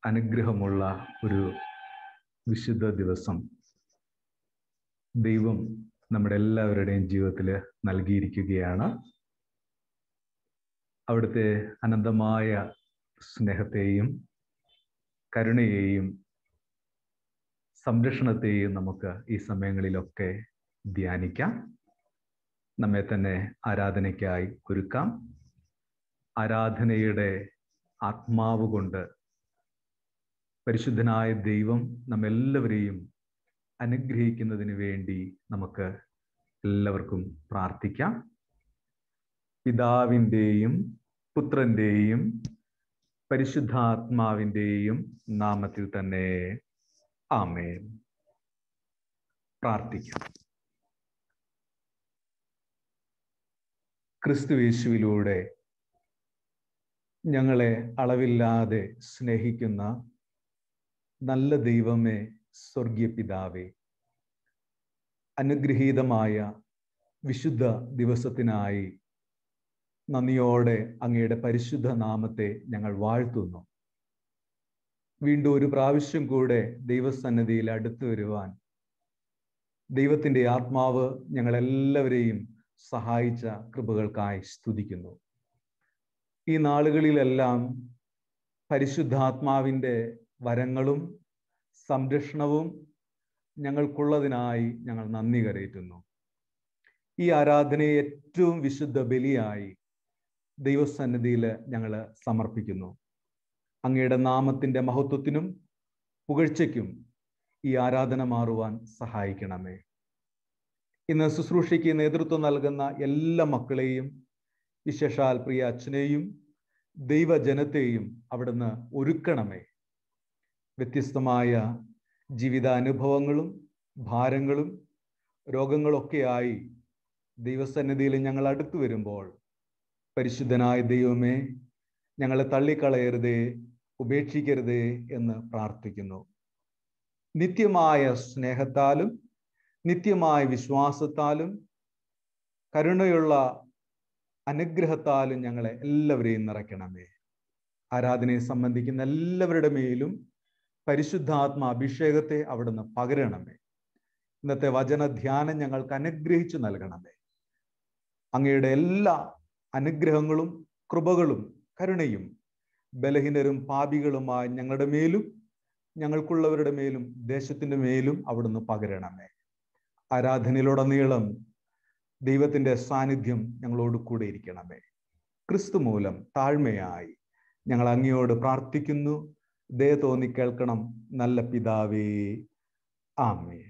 അനുഗ്രഹമുള്ള ഒരു വിശുദ്ധ ദിവസം ദൈവം നമ്മുടെ എല്ലാവരുടെയും ജീവിതത്തിൽ നൽകിയിരിക്കുകയാണ്. അവിടുത്തെ അനന്തമായ സ്നേഹത്തെയും കരുണയെയും സംരക്ഷണത്തെയും നമുക്ക് ഈ സമയങ്ങളിലൊക്കെ ധ്യാനിക്കാം. നമ്മെ തന്നെ ആരാധനയ്ക്കായി ഒരുക്കാം. ആരാധനയുടെ ആത്മാവ് കൊണ്ട് പരിശുദ്ധനായ ദൈവം നമ്മെല്ലാവരെയും അനുഗ്രഹിക്കുന്നതിന് വേണ്ടി നമുക്ക് എല്ലാവർക്കും പ്രാർത്ഥിക്കാം. പിതാവിൻ്റെയും പുത്രൻ്റെയും പരിശുദ്ധാത്മാവിൻ്റെയും നാമത്തിൽ തന്നെ ആമേൻ. പ്രാർത്ഥിക്കാം. ക്രിസ്തുയേശുവിലൂടെ ഞങ്ങളെ അളവില്ലാതെ സ്നേഹിക്കുന്ന നല്ല ദൈവമേ, സ്വർഗീയ പിതാവേ, അനുഗ്രഹീതമായ വിശുദ്ധ ദിവസത്തിനായി നന്ദിയോടെ അങ്ങയുടെ പരിശുദ്ധ നാമത്തെ ഞങ്ങൾ വാഴ്ത്തുന്നു. വീണ്ടും ഒരു പ്രാവശ്യം കൂടെ ദൈവസന്നിധിയിൽ അടുത്തു വരുവാൻ ദൈവത്തിൻ്റെ ആത്മാവ് ഞങ്ങളെല്ലാവരെയും സഹായിച്ച കൃപകൾക്കായി സ്തുതിക്കുന്നു. ഈ നാളുകളിലെല്ലാം പരിശുദ്ധാത്മാവിൻ്റെ വരങ്ങളും സംരക്ഷണവും ഞങ്ങൾക്കുള്ളതിനായി ഞങ്ങൾ നന്ദി കരയറ്റുന്നു. ഈ ആരാധനയെ ഏറ്റവും വിശുദ്ധ ബലിയായി ദൈവസന്നിധിയിൽ ഞങ്ങൾ സമർപ്പിക്കുന്നു. അങ്ങയുടെ നാമത്തിൻ്റെ മഹത്വത്തിനും പുകഴ്ചയ്ക്കും ഈ ആരാധന മാറുവാൻ സഹായിക്കണമേ. ഇന്ന് ശുശ്രൂഷയ്ക്ക് നേതൃത്വം നൽകുന്ന എല്ലാ മക്കളെയും, വിശേഷാൽ പ്രിയ അച്ഛനെയും ദൈവജനത്തെയും അവിടുന്ന് ഒരുക്കണമേ. വ്യത്യസ്തമായ ജീവിതാനുഭവങ്ങളും ഭാരങ്ങളും രോഗങ്ങളൊക്കെയായി ദൈവസന്നിധിയിൽ ഞങ്ങൾ അടുത്തു വരുമ്പോൾ പരിശുദ്ധനായ ദൈവമേ, ഞങ്ങളെ തള്ളിക്കളയരുതേ, ഉപേക്ഷിക്കരുതേ എന്ന് പ്രാർത്ഥിക്കുന്നു. നിത്യമായ സ്നേഹത്താലും നിത്യമായ വിശ്വാസത്താലും കരുണയുള്ള അനുഗ്രഹത്താലും ഞങ്ങളെ എല്ലാവരെയും നിറയ്ക്കണമേ. ആരാധനയെ സംബന്ധിക്കുന്ന എല്ലാവരുടെ മേലും പരിശുദ്ധാത്മ അഭിഷേകത്തെ അവിടുന്ന് പകരണമേ. ഇന്നത്തെ വചനധ്യാനം ഞങ്ങൾക്ക് അനുഗ്രഹിച്ചു നൽകണമേ. അങ്ങയുടെ എല്ലാ അനുഗ്രഹങ്ങളും കൃപകളും കരുണയും ബലഹീനരും പാപികളുമായ ഞങ്ങളുടെ മേലും ഞങ്ങൾക്കുള്ളവരുടെ മേലും ദേശത്തിൻ്റെ മേലും അവിടുന്ന് പകരണമേ. ആരാധനയിലുടനീളം ദൈവത്തിൻ്റെ സാന്നിധ്യം ഞങ്ങളോട് കൂടെ ഇരിക്കണമേ. ക്രിസ്തു മൂലം താഴ്മയായി ഞങ്ങൾ അങ്ങയോട് പ്രാർത്ഥിക്കുന്നു. ദയ തോന്നി കേൾക്കണം നല്ല പിതാവേ, ആമേൻ.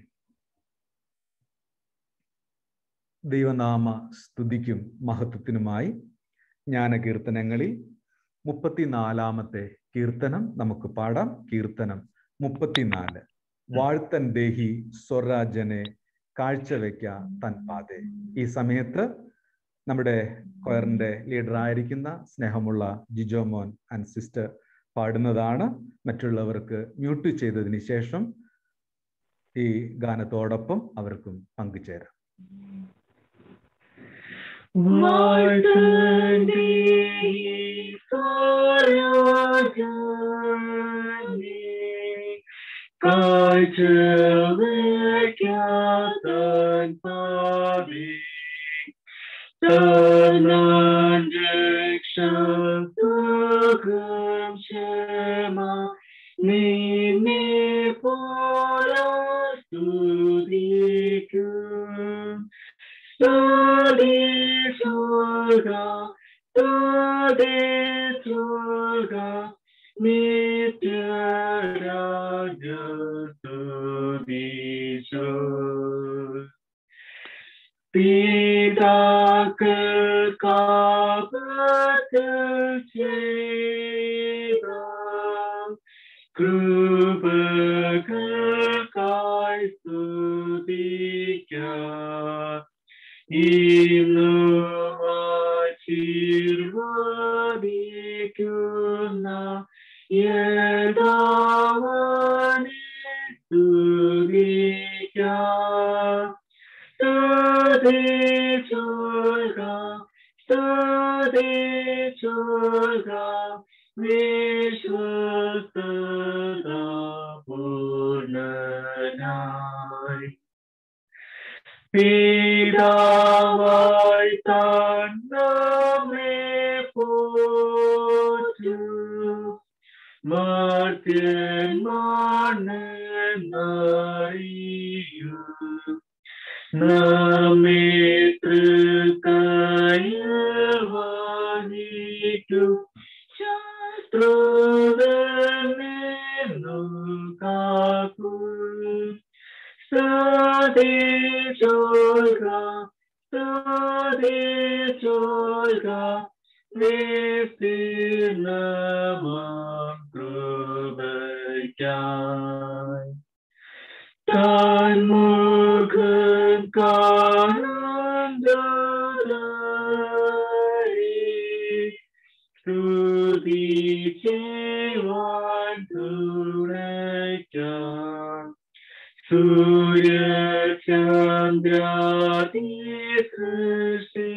ദൈവനാമ സ്തുതിക്കും മഹത്വത്തിനുമായി ജ്ഞാനകീർത്തനങ്ങളിൽ 34-ാമത്തെ കീർത്തനം നമുക്ക് പാടാം. കീർത്തനം 34. വാഴ്ത്തൻ ദേഹി സ്വരാജനെ കാഴ്ചവെക്ക തൻ പാതേ. ഈ സമയത്ത് നമ്മുടെ കൊയറിന്റെ ലീഡറായിരിക്കുന്ന സ്നേഹമുള്ള ജിജോമോൻ ആൻഡ് സിസ്റ്റർ പാടുന്നതാണ്. മറ്റുള്ളവർക്ക് മ്യൂട്ട് ചെയ്തതിന് ശേഷം ഈ ഗാനത്തോടൊപ്പം അവർക്കും പങ്കുചേരാം. പിതാവായി താൻ നമ്മെ പോറ്റു മർത്യന്മാനെ നയിയു നമ്മെ തൃക്കൈയിൽ വഹിക്കു ശത്രുവിൽ നിന്നും കാക്കൂ സ്തുതിച്ചോൾക വിസ്തീർണ്ണമാം കൃപയ്ക്കായി താൻ മുഖം കാണുന്നതായി സ്തുതിച്ചേവാൻ തുണയ്ക്കാൻ സൂര്യചന്ദ്രാദി സൃഷ്ടി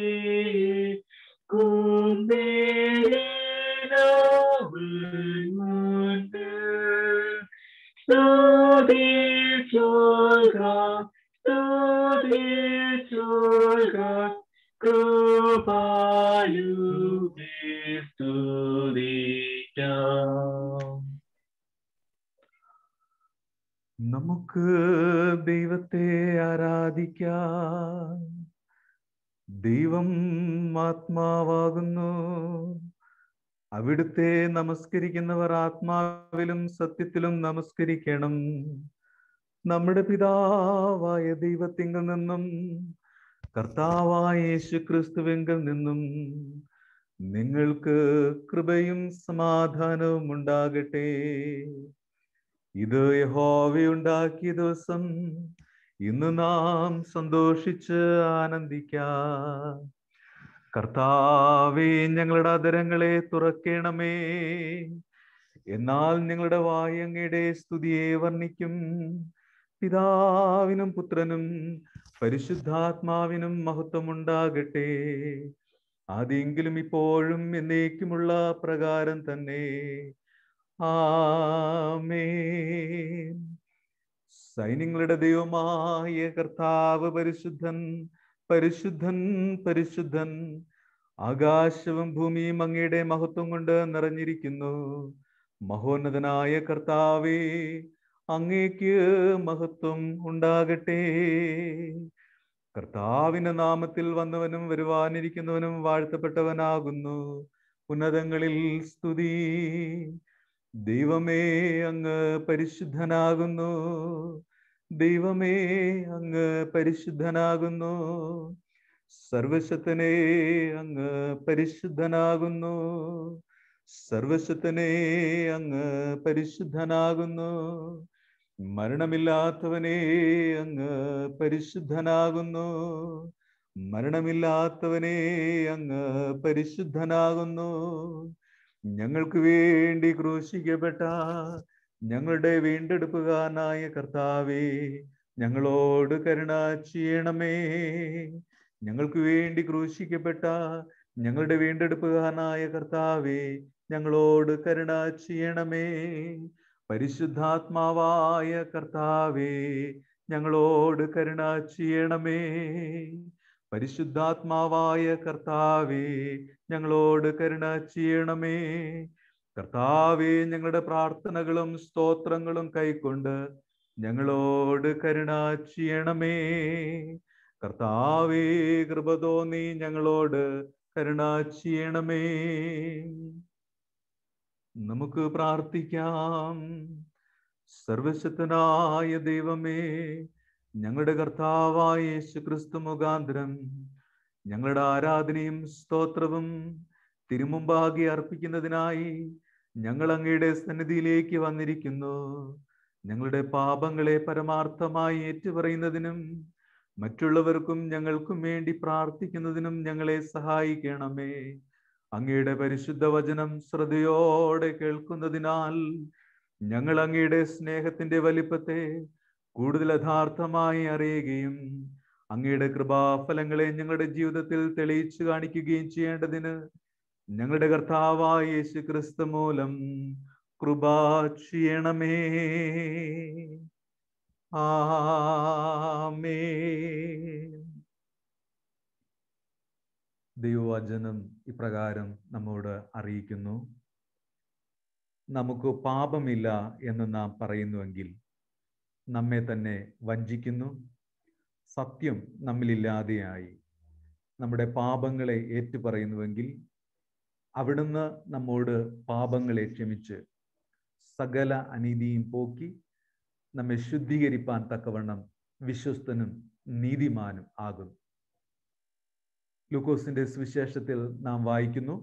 കുന്തിരിനവുമുണ്ട് സ്തുതിച്ചോൾക കൃപാലുവേ സ്തുതിക്കാം. നമുക്ക് ദൈവത്തെ ആരാധിക്കാം. ദൈവം ആത്മാവാകുന്നു. അവിടുത്തെ നമസ്കരിക്കുന്നവർ ആത്മാവിലും സത്യത്തിലും നമസ്കരിക്കണം. നമ്മുടെ പിതാവായ ദൈവത്തിങ്കിൽ നിന്നും കർത്താവായ യേശുക്രിസ്തുവിങ്കിൽ നിന്നും നിങ്ങൾക്ക് കൃപയും സമാധാനവും ഉണ്ടാകട്ടെ. ഇത് യഹോവയുണ്ടാക്കിയ ദിവസം. ഇന്ന് നാം സന്തോഷിച്ച് ആനന്ദിക്കാം. കർത്താവേ, ഞങ്ങളുടെ അധരങ്ങളെ തുറക്കണമേ. എന്നാൽ ഞങ്ങളുടെ വായ് അങ്ങയുടെ സ്തുതിയെ വർണ്ണിക്കും. പിതാവിനും പുത്രനും പരിശുദ്ധാത്മാവിനും മഹത്വമുണ്ടാകട്ടെ. ആദ്യെങ്കിലും ഇപ്പോഴും എന്നേക്കുമുള്ള പ്രകാരം തന്നെ. ആമേൻ. സൈന്യങ്ങളുടെ ദൈവമായ കർത്താവ് പരിശുദ്ധൻ, പരിശുദ്ധൻ, പരിശുദ്ധൻ. ആകാശവും ഭൂമിയും അങ്ങയുടെ മഹത്വം കൊണ്ട് നിറഞ്ഞിരിക്കുന്നു. മഹോന്നതനായ കർത്താവേ, അങ്ങേക്ക് മഹത്വം ഉണ്ടാകട്ടെ. കർത്താവിന്റെ നാമത്തിൽ വന്നവനും വരുവാനിരിക്കുന്നവനും വാഴ്ത്തപ്പെട്ടവനാകുന്നു. ഉന്നതങ്ങളിൽ സ്തുതി. ദൈവമേ, അങ്ങ് പരിശുദ്ധനാകുന്നു. ദൈവമേ, അങ്ങ് പരിശുദ്ധനാകുന്നു. സർവശക്തനേ, അങ്ങ് പരിശുദ്ധനാകുന്നു. സർവശക്തനേ, അങ്ങ് പരിശുദ്ധനാകുന്നു. മരണമില്ലാത്തവനേ, അങ്ങ് പരിശുദ്ധനാകുന്നു. മരണമില്ലാത്തവനേ, അങ്ങ് പരിശുദ്ധനാകുന്നു. ഞങ്ങൾക്ക് വേണ്ടി ക്രൂശിക്കപ്പെട്ട ഞങ്ങളുടെ വീണ്ടെടുപ്പുകാരനായ കർത്താവേ, ഞങ്ങളോട് കരുണ ചെയ്യണമേ. ഞങ്ങൾക്ക് വേണ്ടി ക്രൂശിക്കപ്പെട്ട ഞങ്ങളുടെ വീണ്ടെടുപ്പുകാരനായ കർത്താവേ, ഞങ്ങളോട് കരുണ ചെയ്യണമേ. പരിശുദ്ധാത്മാവായ കർത്താവേ, ഞങ്ങളോട് കരുണ ചെയ്യണമേ. പരിശുദ്ധാത്മാവായ കർത്താവേ, ഞങ്ങളോട് കരുണ ചെയ്യണമേ. കർത്താവേ, ഞങ്ങളുടെ പ്രാർത്ഥനകളും സ്തോത്രങ്ങളും കൈക്കൊണ്ട് ഞങ്ങളോട് കരുണ ചെയ്യണമേ. കർത്താവേ, കൃപ തോന്നി ഞങ്ങളോട് കരുണ ചെയ്യണമേ. നമുക്ക് പ്രാർത്ഥിക്കാം. സർവശക്തനായ ദൈവമേ, ഞങ്ങളുടെ കർത്താവായ യേശുക്രിസ്തു മുഖാന്തരം ഞങ്ങളുടെ ആരാധനയും സ്തോത്രവും തിരുമുമ്പാകെ അർപ്പിക്കുന്നതിനായി ഞങ്ങൾ അങ്ങയുടെ സന്നിധിയിലേക്ക് വന്നിരിക്കുന്നു. ഞങ്ങളുടെ പാപങ്ങളെ പരമാർത്ഥമായി ഏറ്റുപറയുന്നതിനും മറ്റുള്ളവർക്കും ഞങ്ങൾക്കും വേണ്ടി പ്രാർത്ഥിക്കുന്നതിനും ഞങ്ങളെ സഹായിക്കണമേ. അങ്ങയുടെ പരിശുദ്ധ വചനം ശ്രദ്ധയോടെ കേൾക്കുന്നതിനാൽ ഞങ്ങൾ അങ്ങയുടെ സ്നേഹത്തിന്റെ വലിപ്പത്തെ കൂടുതൽ യഥാർത്ഥമായി അറിയുകയും അങ്ങയുടെ കൃപാഫലങ്ങളെ ഞങ്ങളുടെ ജീവിതത്തിൽ തെളിയിച്ചു കാണിക്കുകയും ചെയ്യേണ്ടതിന് ഞങ്ങളുടെ കർത്താവായ യേശുക്രിസ്തു മൂലം കൃപ ചെയ്യണമേ. ആമേൻ. ദൈവവചനം ഇപ്രകാരം നമ്മോട് അറിയിക്കുന്നു: നമുക്ക് പാപമില്ല എന്ന് നാം പറയുന്നുവെങ്കിൽ നമ്മെ തന്നെ വഞ്ചിക്കുന്നു, സത്യം നമ്മിലില്ലാതെയായി. നമ്മുടെ പാപങ്ങളെ ഏറ്റുപറയുന്നുവെങ്കിൽ അവിടുന്ന് നമ്മോട് പാപങ്ങളെ ക്ഷമിച്ച് സകല അനീതിയും പോക്കി നമ്മെ ശുദ്ധീകരിപ്പാൻ തക്കവണ്ണം വിശ്വസ്തനും നീതിമാനും ആകുന്നു. ലൂക്കോസിന്റെ സുവിശേഷത്തിൽ നാം വായിക്കുന്നു: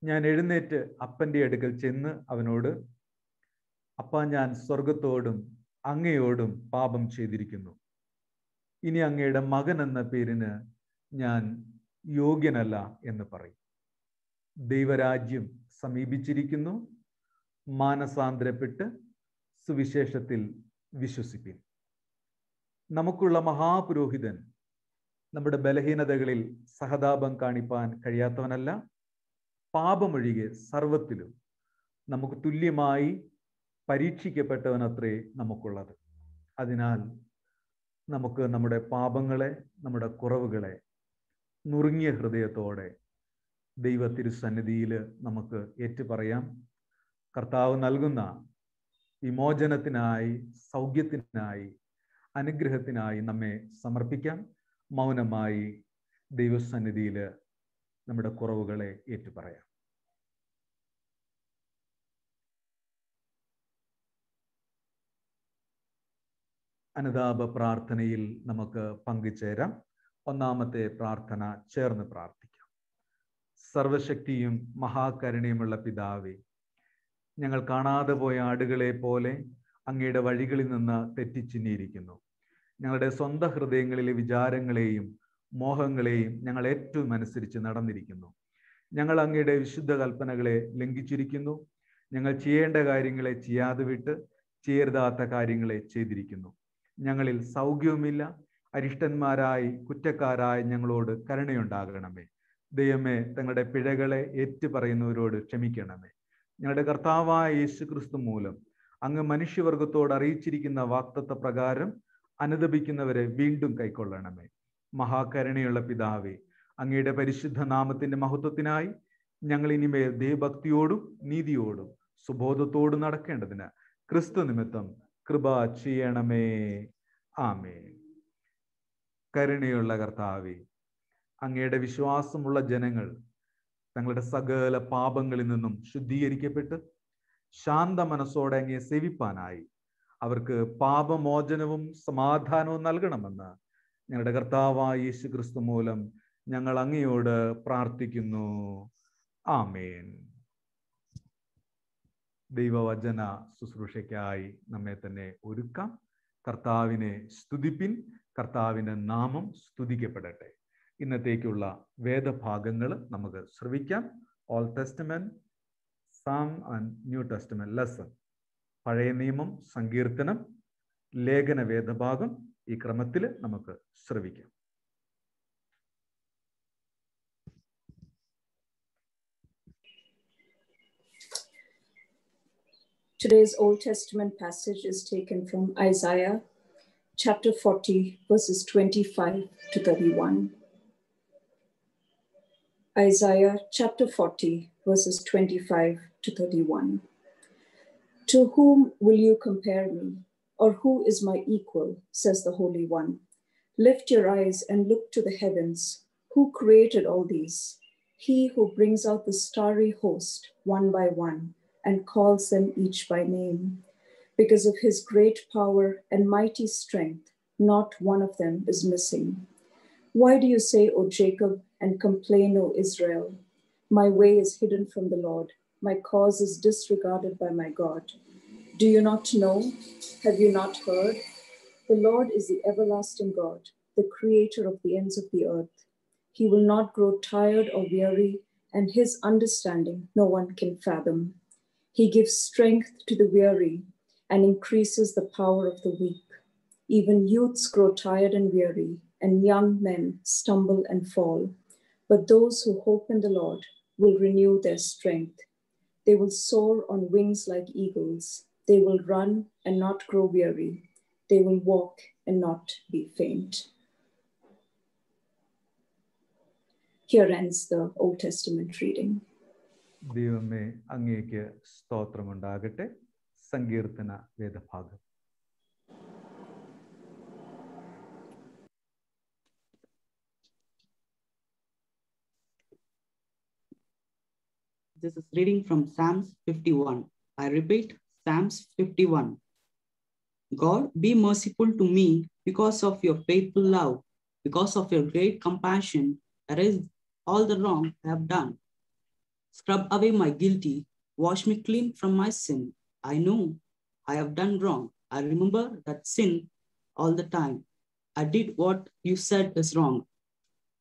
ഞാൻ എഴുന്നേറ്റ് അപ്പൻ്റെ അടുക്കൽ ചെന്ന് അവനോട്, അപ്പാ, ഞാൻ സ്വർഗത്തോടും അങ്ങയോടും പാപം ചെയ്തിരിക്കുന്നു. ഇനി അങ്ങയുടെ മകൻ എന്ന പേരിന് ഞാൻ യോഗ്യനല്ല എന്ന് പറയും. ദൈവരാജ്യം സമീപിച്ചിരിക്കുന്നു. മാനസാന്തരപ്പെട്ട് സുവിശേഷത്തിൽ വിശ്വസിപ്പിൻ. നമുക്കുള്ള മഹാപുരോഹിതൻ നമ്മുടെ ബലഹീനതകളിൽ സഹതാപം കാണിപ്പാൻ കഴിയാത്തവനല്ല, പാപമൊഴികെ സർവത്തിലും നമുക്ക് തുല്യമായി പരീക്ഷിക്കപ്പെട്ടവനത്രേ നമുക്കുള്ളത്. അതിനാൽ നമുക്ക് നമ്മുടെ പാപങ്ങളെ, നമ്മുടെ കുറവുകളെ നുറുങ്ങിയ ഹൃദയത്തോടെ ദൈവ തിരുസന്നിധിയിൽ നമുക്ക് ഏറ്റുപറയാം. കർത്താവ് നൽകുന്ന വിമോചനത്തിനായി, സൗഖ്യത്തിനായി, അനുഗ്രഹത്തിനായി നമ്മെ സമർപ്പിക്കാം. മൗനമായി ദൈവസന്നിധിയിൽ നമ്മുടെ കുറവുകളെ ഏറ്റുപറയാം. അനുതാപ പ്രാർത്ഥനയിൽ നമുക്ക് പങ്കുചേരാം. ഒന്നാമത്തെ പ്രാർത്ഥന ചേർന്ന് പ്രാർത്ഥിക്കാം. സർവശക്തിയും മഹാകരുണയുമുള്ള പിതാവേ, ഞങ്ങൾ കാണാതെ പോയ ആടുകളെ പോലെ അങ്ങയുടെ വഴികളിൽ നിന്ന് തെറ്റിച്ചിന്നിയിരിക്കുന്നു. ഞങ്ങളുടെ സ്വന്തം ഹൃദയങ്ങളിലെ വിചാരങ്ങളെയും മോഹങ്ങളെയും ഞങ്ങൾ ഏറ്റവും അനുസരിച്ച് നടന്നിരിക്കുന്നു. ഞങ്ങൾ അങ്ങയുടെ വിശുദ്ധ കൽപ്പനകളെ ലംഘിച്ചിരിക്കുന്നു. ഞങ്ങൾ ചെയ്യേണ്ട കാര്യങ്ങളെ ചെയ്യാതെ വിട്ട് ചെയ്യരുതാത്ത കാര്യങ്ങളെ ചെയ്തിരിക്കുന്നു. ഞങ്ങളിൽ സൗഖ്യവുമില്ല. അരിഷ്ടന്മാരായി കുറ്റക്കാരായ ഞങ്ങളോട് കരുണയുണ്ടാകണമേ. ദൈവമേ, തങ്ങളുടെ പിഴകളെ ഏറ്റുപറയുന്നവരോട് ക്ഷമിക്കണമേ. ഞങ്ങളുടെ കർത്താവായ യേശുക്രിസ്തു മൂലം അങ്ങ് മനുഷ്യവർഗത്തോട് അറിയിച്ചിരിക്കുന്ന വാഗ്ദത്ത പ്രകാരം അനുദപിക്കുന്നവരെ വീണ്ടും കൈക്കൊള്ളണമേ. മഹാകരുണയുള്ള പിതാവേ, അങ്ങയുടെ പരിശുദ്ധ നാമത്തിന്റെ മഹത്വത്തിനായി ഞങ്ങൾ ഇനിമേൽ ദൈവഭക്തിയോടും നീതിയോടും സുബോധത്തോടും നടക്കേണ്ടതിന് ക്രിസ്തു നിമിത്തം കൃപ ചെയ്യണമേ. ആമേൻ. കരുണയുള്ള കർത്താവേ, അങ്ങയുടെ വിശ്വാസമുള്ള ജനങ്ങൾ തങ്ങളുടെ സകല പാപങ്ങളിൽ നിന്നും ശുദ്ധീകരിക്കപ്പെട്ട് ശാന്ത മനസ്സോടെ അങ്ങയെ സേവിപ്പാനായി അവർക്ക് പാപമോചനവും സമാധാനവും നൽകണമെന്ന് ഞങ്ങളുടെ കർത്താവായ യേശു ക്രിസ്തു മൂലം ഞങ്ങൾ അങ്ങയോട് പ്രാർത്ഥിക്കുന്നു. ആമേൻ. ദൈവവചന ശുശ്രൂഷയ്ക്കായി നമ്മെ തന്നെ ഒരുക്കാം. കർത്താവിനെ സ്തുതിപ്പിൻ. കർത്താവിൻ്റെ നാമം സ്തുതിക്കപ്പെടട്ടെ. ഇന്നത്തേക്കുള്ള വേദഭാഗങ്ങൾ നമുക്ക് ശ്രവിക്കാം. Old Testament, psalm and New Testament lesson, പഴയ നിയമം, സങ്കീർത്തനം, ലേഖന വേദഭാഗം, ഈ ക്രമത്തിൽ നമുക്ക് ശ്രവിക്കാം. Today's Old Testament passage is taken from Isaiah chapter 40, verses 25 to 31. Isaiah chapter 40, verses 25 to 31. To whom will you compare me, or who is my equal, says the Holy One. Lift your eyes and look to the heavens. Who created all these? He who brings out the starry host one by one and calls them each by name. Because of his great power and mighty strength, not one of them is missing. Why do you say, O Jacob, and complain, O Israel? My way is hidden from the Lord. My cause is disregarded by my God. Do you not know? Have you not heard? The Lord is the everlasting God, the creator of the ends of the earth. He will not grow tired or weary, and his understanding no one can fathom. He gives strength to the weary and increases the power of the weak. Even youths grow tired and weary, and young men stumble and fall. But those who hope in the Lord will renew their strength. They will soar on wings like eagles. They will run and not grow weary. they will walk and not be faint. Here ends the Old Testament reading. ദൈവമേ അങ്ങേക്ക് സ്തോത്രമുണ്ടാകട്ടെ. സങ്കീർത്തന വേദഭാഗം. This is reading from Psalms 51. I repeat, Psalms 51. God, be merciful to me because of your faithful love, because of your great compassion. Erase all the wrong I have done. Scrub away my guilty, wash me clean from my sin. I know I have done wrong. I remember that sin all the time. I did what you said is wrong.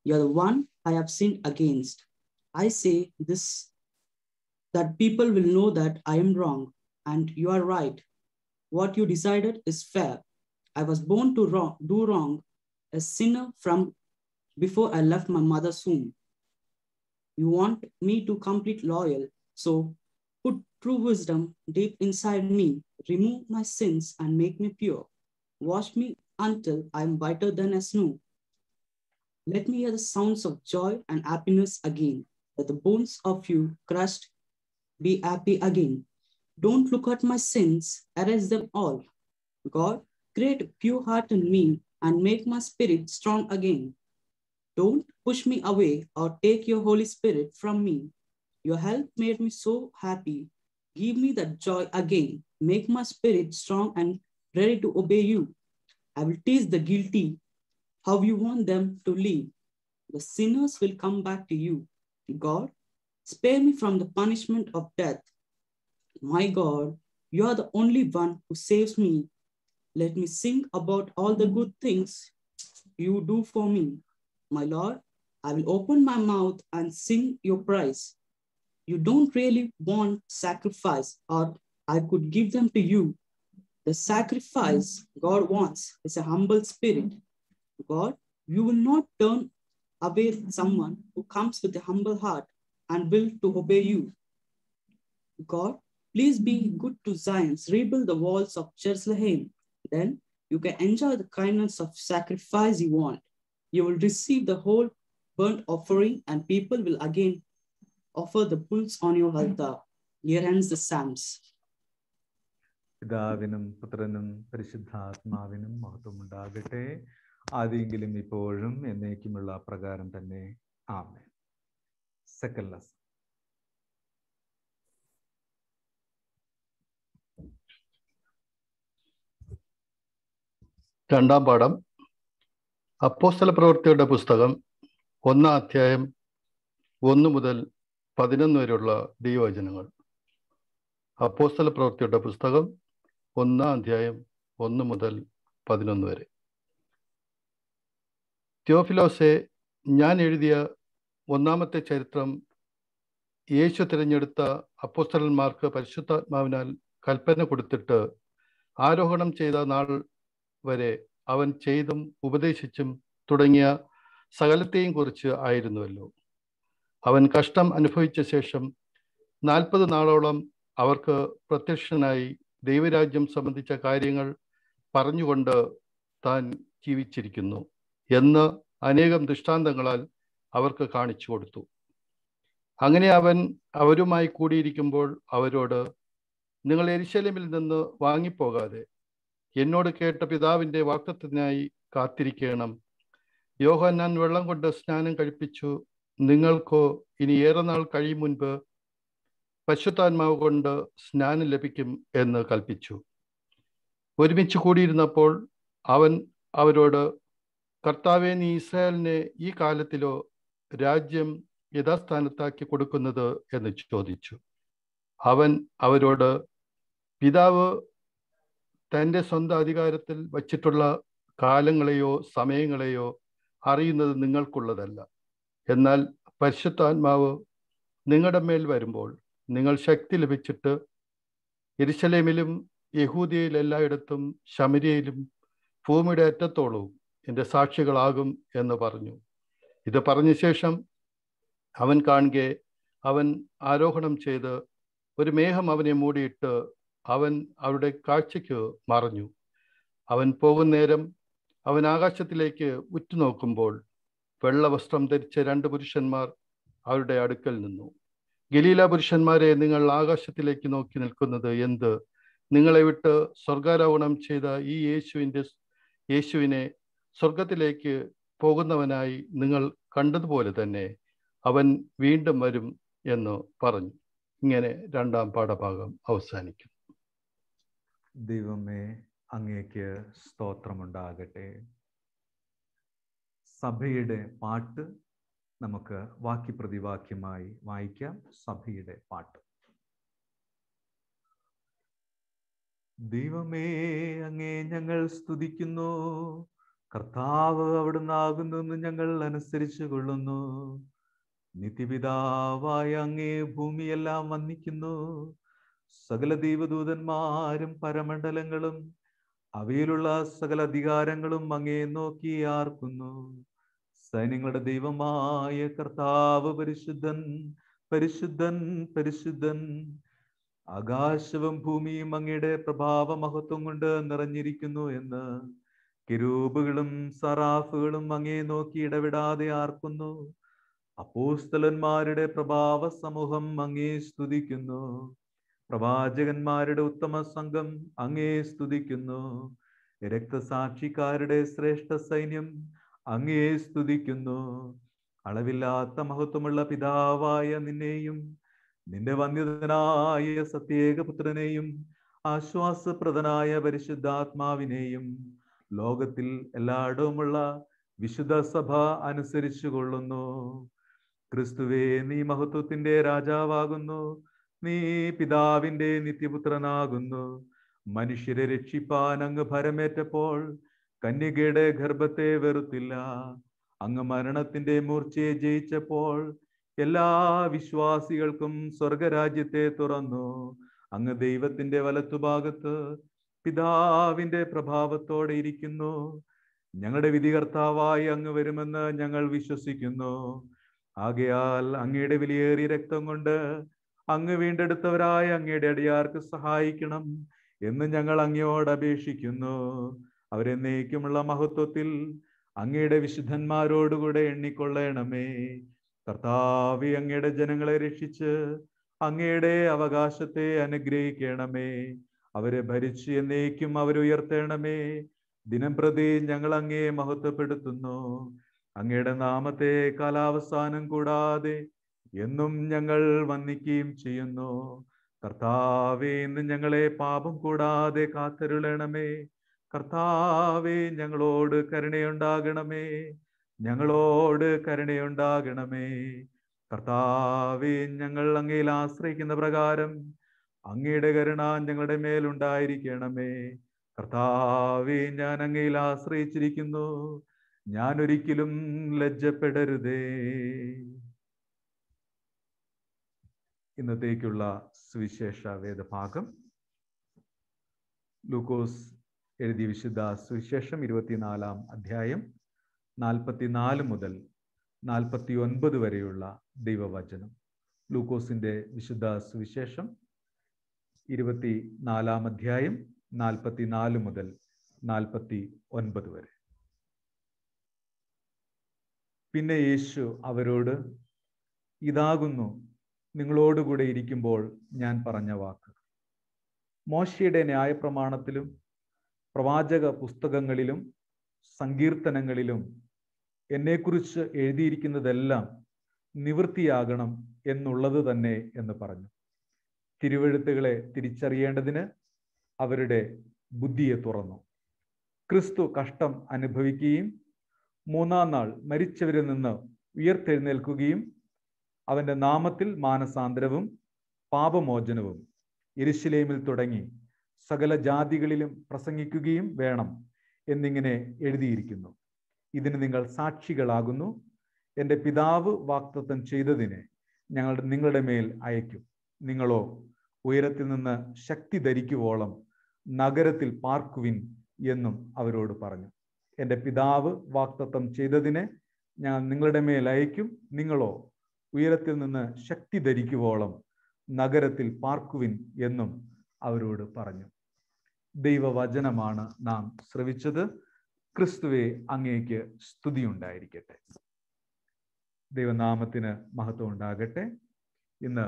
You're the one I have sinned against. I say this, that people will know that I am wrong, and you are right. What you decided is fair. I was born to do wrong, a sinner from before I left my mother's womb. You want me to complete loyal, so put true wisdom deep inside me. Remove my sins and make me pure. Wash me until I am whiter than a snow. Let me hear the sounds of joy and happiness again. Let the bones of you crushed be happy again. Don't look at my sins, erase them all. God, create a pure heart in me and make my spirit strong again. Don't push me away or take your Holy Spirit from me. Your help made me so happy. Give me that joy again. Make my spirit strong and ready to obey you. I will teach the guilty how you want them to live. The sinners will come back to you. God, spare me from the punishment of death. My God, you are the only one who saves me. Let me sing about all the good things you do for me. My Lord, I will open my mouth and sing your praise. You don't really want sacrifice, or I could give them to you. The sacrifice God wants is a humble spirit. God, you will not turn away someone who comes with a humble heart and will to obey you. God, please be good to Zion. Rebuild the walls of Jerusalem. Then you can enjoy the kindness of sacrifice you want. You will receive the whole burnt offering, and people will again offer the bulls on your altar. Here ends the Psalms. പിതാവിനും പുത്രനും പരിശുദ്ധാത്മാവിനും മഹത്വമുണ്ടാകട്ടെ. ആദിയെങ്കിലും ഇപ്പോഴും എന്നേക്കുമുള്ള പ്രകാരം തന്നെ. ആമേൻ. Second lesson. രണ്ടാം പാഠം അപ്പോസ്തല പ്രവൃത്തിയുടെ പുസ്തകം 1 അധ്യായം 1 മുതൽ 11 വരെയുള്ള ദൈവവചനങ്ങൾ. അപ്പോസ്തല പ്രവൃത്തിയുടെ പുസ്തകം 1 അധ്യായം 1 മുതൽ 11 വരെ. തിയോഫിലോസെ, ഞാൻ എഴുതിയ ഒന്നാമത്തെ ചരിത്രം യേശു തിരഞ്ഞെടുത്ത അപ്പോസ്തലന്മാർക്ക് പരിശുദ്ധാത്മാവിനാൽ കൽപ്പന കൊടുത്തിട്ട് ആരോഹണം ചെയ്ത നാൾ വരെ അവൻ ചെയ്തും ഉപദേശിച്ചും തുടങ്ങിയ സകലത്തെയും കുറിച്ച് ആയിരുന്നുവല്ലോ. അവൻ കഷ്ടം അനുഭവിച്ച ശേഷം 40 നാളോളം അവർക്ക് പ്രത്യക്ഷനായി ദൈവരാജ്യം സംബന്ധിച്ച കാര്യങ്ങൾ പറഞ്ഞുകൊണ്ട് താൻ ജീവിച്ചിരിക്കുന്നു എന്ന് അനേകം ദൃഷ്ടാന്തങ്ങളാൽ അവർക്ക് കാണിച്ചു കൊടുത്തു. അങ്ങനെ അവൻ അവരുമായി കൂടിയിരിക്കുമ്പോൾ അവരോട്, നിങ്ങൾ യെരൂശലേമിൽ നിന്ന് വാങ്ങിപ്പോകാതെ എന്നോട് കേട്ട പിതാവിൻ്റെ വാഗ്ദത്തത്തിനായി കാത്തിരിക്കണം. യോഹന്നാൻ വെള്ളം കൊണ്ട് സ്നാനം കഴിപ്പിച്ചു, നിങ്ങൾക്കോ ഇനി ഏറെ നാൾ കഴിയും മുൻപ് പരിശുദ്ധാത്മാവ് കൊണ്ട് സ്നാനം ലഭിക്കും എന്ന് കൽപ്പിച്ചു. ഒരുമിച്ച് കൂടിയിരുന്നപ്പോൾ അവൻ അവരോട്, കർത്താവേ, നീ ഇസ്രായേലിനെ ഈ കാലത്തിലോ രാജ്യം യഥാസ്ഥാനത്താക്കി കൊടുക്കുന്നത് എന്ന് ചോദിച്ചു. അവൻ അവരോട്, പിതാവ് തൻ്റെ സ്വന്തം അധികാരത്തിൽ വച്ചിട്ടുള്ള കാലങ്ങളെയോ സമയങ്ങളെയോ അറിയുന്നത് നിങ്ങൾക്കുള്ളതല്ല. എന്നാൽ പരിശുദ്ധാത്മാവ് നിങ്ങളുടെ മേൽ വരുമ്പോൾ നിങ്ങൾ ശക്തി ലഭിച്ചിട്ട് യെരൂശലേമിലും യഹൂദിയയിൽ എല്ലായിടത്തും ശമര്യയിലും ഭൂമിയുടെ അറ്റത്തോളവും എൻ്റെ സാക്ഷികളാകും എന്ന് പറഞ്ഞു. ഇത് പറഞ്ഞ ശേഷം അവൻ കാണുകെ അവൻ ആരോഹണം ചെയ്ത് ഒരു മേഘം അവനെ മൂടിയിട്ട് അവൻ അവരുടെ കാഴ്ചയ്ക്ക് മറഞ്ഞു. അവൻ പോകുന്നേരം അവൻ ആകാശത്തിലേക്ക് ഉറ്റുനോക്കുമ്പോൾ വെള്ളവസ്ത്രം ധരിച്ച 2 പുരുഷന്മാർ അവരുടെ അടുക്കൽ നിന്നു. ഗലീല പുരുഷന്മാരെ, നിങ്ങൾ ആകാശത്തിലേക്ക് നോക്കി നിൽക്കുന്നത് എന്ത്? നിങ്ങളെ വിട്ട് സ്വർഗാരോഹണം ചെയ്ത ഈ യേശുവിനെ സ്വർഗത്തിലേക്ക് പോകുന്നവനായി നിങ്ങൾ കണ്ടതുപോലെ തന്നെ അവൻ വീണ്ടും വരും എന്ന് പറഞ്ഞു. ഇങ്ങനെ 2-ാം പാഠഭാഗം അവസാനിക്കും. ദൈവമേ, അങ്ങേക്ക് സ്തോത്രമുണ്ടാകട്ടെ. സഭയുടെ പാട്ട് നമുക്ക് വാക്യപ്രതിവാക്യമായി വായിക്കാം. സഭയുടെ പാട്ട്. ദൈവമേ, അങ്ങേ ഞങ്ങൾ സ്തുതിക്കുന്നു. കർത്താവ് അവിടുന്നാകുന്നെന്ന് ഞങ്ങൾ അനുസരിച്ചു കൊള്ളുന്നു. നിത്യപിതാവായ അങ്ങേ ഭൂമിയെല്ലാം വന്ദിക്കുന്നു. സകല ദൈവദൂതന്മാരും പരമണ്ഡലങ്ങളും അവയിലുള്ള സകല അധികാരങ്ങളും അങ്ങേ നോക്കി ആർക്കുന്നു. സൈന്യങ്ങളുടെ ദൈവമായ കർത്താവ് പരിശുദ്ധൻ, പരിശുദ്ധൻ, പരിശുദ്ധൻ. ആകാശവും ഭൂമിയും അങ്ങയുടെ പ്രഭാവ മഹത്വം കൊണ്ട് നിറഞ്ഞിരിക്കുന്നു എന്ന് കെരൂബുകളും സറാഫുകളും അങ്ങേ നോക്കി ഇടവിടാതെ ആർക്കുന്നു. അപ്പോസ്തലന്മാരുടെ പ്രഭാവ സമൂഹം അങ്ങേ സ്തുതിക്കുന്നു. പ്രവാചകന്മാരുടെ ഉത്തമ സംഘം അങ്ങേ സ്തുതിക്കുന്നു. രക്തസാക്ഷിക്കാരുടെ ശ്രേഷ്ഠ സൈന്യം അങ്ങേ സ്തുതിക്കുന്നു. അളവില്ലാത്ത മഹത്വമുള്ള പിതാവായ നിന്നെയും നിന്റെ വന്ധ്യതനായ സത്യേകപുത്രനെയും ആശ്വാസപ്രദനായ പരിശുദ്ധാത്മാവിനെയും ലോകത്തിൽ എല്ലായിടവുമുള്ള വിശുദ്ധ സഭ അനുസരിച്ചു കൊള്ളുന്നു. ക്രിസ്തുവേ, നീ മഹത്വത്തിന്റെ രാജാവാകുന്നു. നീ പിതാവിന്റെ നിത്യപുത്രനാകുന്നു. മനുഷ്യരെ രക്ഷിപ്പാൻ അങ്ങ് ഭരമേറ്റപ്പോൾ കന്യകയുടെ ഗർഭത്തെ വെറുത്തില്ല. അങ്ങ് മരണത്തിന്റെ മൂർച്ചയെ ജയിച്ചപ്പോൾ എല്ലാ വിശ്വാസികൾക്കും സ്വർഗരാജ്യത്തെ തുറന്നു. അങ്ങ് ദൈവത്തിന്റെ വലത്തുഭാഗത്ത് പിതാവിന്റെ പ്രഭാവത്തോടെ ഇരിക്കുന്നു. ഞങ്ങളുടെ വിധികർത്താവായി അങ്ങ് വരുമെന്ന് ഞങ്ങൾ വിശ്വസിക്കുന്നു. ആകയാൽ അങ്ങയുടെ വിലയേറിയ രക്തം കൊണ്ട് അങ്ങ് വീണ്ടെടുത്തവരായ അങ്ങയുടെ അടിയാർക്ക് സഹായിക്കണം എന്ന് ഞങ്ങൾ അങ്ങയോട് അപേക്ഷിക്കുന്നു. അവരെന്നേക്കുമുള്ള മഹത്വത്തിൽ അങ്ങയുടെ വിശുദ്ധന്മാരോടുകൂടെ എണ്ണിക്കൊള്ളണമേ. കർത്താവേ, അങ്ങയുടെ ജനങ്ങളെ രക്ഷിച്ച് അങ്ങയുടെ അവകാശത്തെ അനുഗ്രഹിക്കണമേ. അവരെ ഭരിച്ച് എന്നേക്കും അവരുയർത്തണമേ. ദിനം പ്രതി ഞങ്ങൾ അങ്ങയെ മഹത്വപ്പെടുത്തുന്നു. അങ്ങയുടെ നാമത്തെ കാലാവസാനം കൂടാതെ എന്നും ഞങ്ങൾ വന്ദിക്കുകയും ചെയ്യുന്നു. കർത്താവേ, ഇന്ന് ഞങ്ങളെ പാപം കൂടാതെ കാത്തരുളണമേ. കർത്താവേ, ഞങ്ങളോട് കരുണയുണ്ടാകണമേ. ഞങ്ങളോട് കരുണയുണ്ടാകണമേ. കർത്താവേ, ഞങ്ങൾ അങ്ങയിൽ ആശ്രയിക്കുന്ന പ്രകാരം അങ്ങയുടെ കരുണ ഞങ്ങളുടെ മേലുണ്ടായിരിക്കണമേ. കർത്താവേ, ഞാൻ അങ്ങയിൽ ആശ്രയിച്ചിരിക്കുന്നു. ഞാൻ ഒരിക്കലും ലജ്ജപ്പെടരുതേ. ഇന്നത്തേക്കുള്ള സുവിശേഷ വേദഭാഗം ലൂക്കോസ് എഴുതിയ വിശുദ്ധ സുവിശേഷം 24-ാം അധ്യായം 44 മുതൽ 49 വരെയുള്ള ദൈവവചനം. ലൂക്കോസിന്റെ വിശുദ്ധ സുവിശേഷം 24-ാം അധ്യായം 44 മുതൽ 49 വരെ. പിന്നെ യേശു അവരോട്, ഇതാകുന്നു നിങ്ങളോടുകൂടെ ഇരിക്കുമ്പോൾ ഞാൻ പറഞ്ഞ വാക്ക്. മോശയുടെ ന്യായപ്രമാണത്തിലും പ്രവാചക പുസ്തകങ്ങളിലും സങ്കീർത്തനങ്ങളിലും എന്നെക്കുറിച്ച് എഴുതിയിരിക്കുന്നതെല്ലാം നിവൃത്തിയാകണം എന്നുള്ളത് തന്നെ എന്ന് പറഞ്ഞു. തിരുവെഴുത്തുകളെ തിരിച്ചറിയേണ്ടതിന് അവരുടെ ബുദ്ധിയെ തുറന്നു. ക്രിസ്തു കഷ്ടം അനുഭവിക്കുകയും 3-ാം നാൾ മരിച്ചവരിൽ നിന്ന് ഉയർത്തെഴുന്നേൽക്കുകയും അവന്റെ നാമത്തിൽ മാനസാന്തരവും പാപമോചനവും യെരുശലേമിൽ തുടങ്ങി സകല ജാതികളിലും പ്രസംഗിക്കുകയും വേണം എന്നിങ്ങനെ എഴുതിയിരിക്കുന്നു. ഇതിന് നിങ്ങൾ സാക്ഷികളാകുന്നു. എൻ്റെ പിതാവ് വാഗ്ദത്തം ചെയ്തതിനെ ഞങ്ങൾ നിങ്ങളുടെ മേൽ അയക്കും. നിങ്ങളോ ഉയരത്തിൽ നിന്ന് ശക്തി ധരിക്കുവോളം നഗരത്തിൽ പാർക്കുവിൻ എന്നും അവരോട് പറഞ്ഞു. എൻ്റെ പിതാവ് വാഗ്ദത്തം ചെയ്തതിനെ ഞാൻ നിങ്ങളുടെ മേൽ അയക്കും. നിങ്ങളോ ഉയരത്തിൽ നിന്ന് ശക്തി ധരിക്കുവോളം നഗരത്തിൽ പാർക്കുവിൻ എന്നും അവരോട് പറഞ്ഞു. ദൈവവചനമാണ് നാം ശ്രവിച്ചത്. ക്രിസ്തുവേ, അങ്ങേക്ക് സ്തുതിയുണ്ടായിരിക്കട്ടെ. ദൈവനാമത്തിന് മഹത്വം ഉണ്ടാകട്ടെ. ഇന്ന്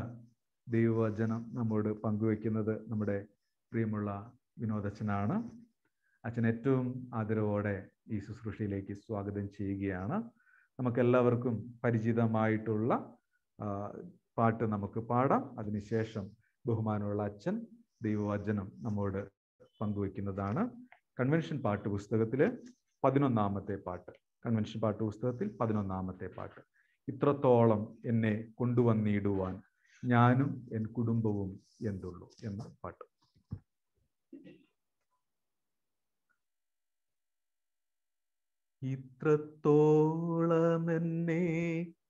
ദൈവവചനം നമ്മോട് പങ്കുവെക്കുന്നത് നമ്മുടെ പ്രിയമുള്ള വിനോദച്ചനാണ്. അച്ഛൻ ഏറ്റവും ആദരവോടെ ഈ ശുശ്രൂഷയിലേക്ക് സ്വാഗതം ചെയ്യുകയാണ്. നമുക്കെല്ലാവർക്കും പരിചിതമായിട്ടുള്ള പാട്ട് നമുക്ക് പാടാം. അതിനുശേഷം ബഹുമാനമുള്ള അച്ഛൻ ദൈവവചനം നമ്മോട് പങ്കുവെക്കുന്നതാണ്. കൺവെൻഷൻ പാട്ട് പുസ്തകത്തില് 11-ാമത്തെ പാട്ട്. കൺവെൻഷൻ പാട്ട് പുസ്തകത്തിൽ 11-ാമത്തെ പാട്ട്. ഇത്രത്തോളം എന്നെ കൊണ്ടുവന്നിടുവാൻ ഞാനും എൻ കുടുംബവും എന്തുള്ളൂ എന്ന പാട്ട്. ഇത്രത്തോളം എന്നെ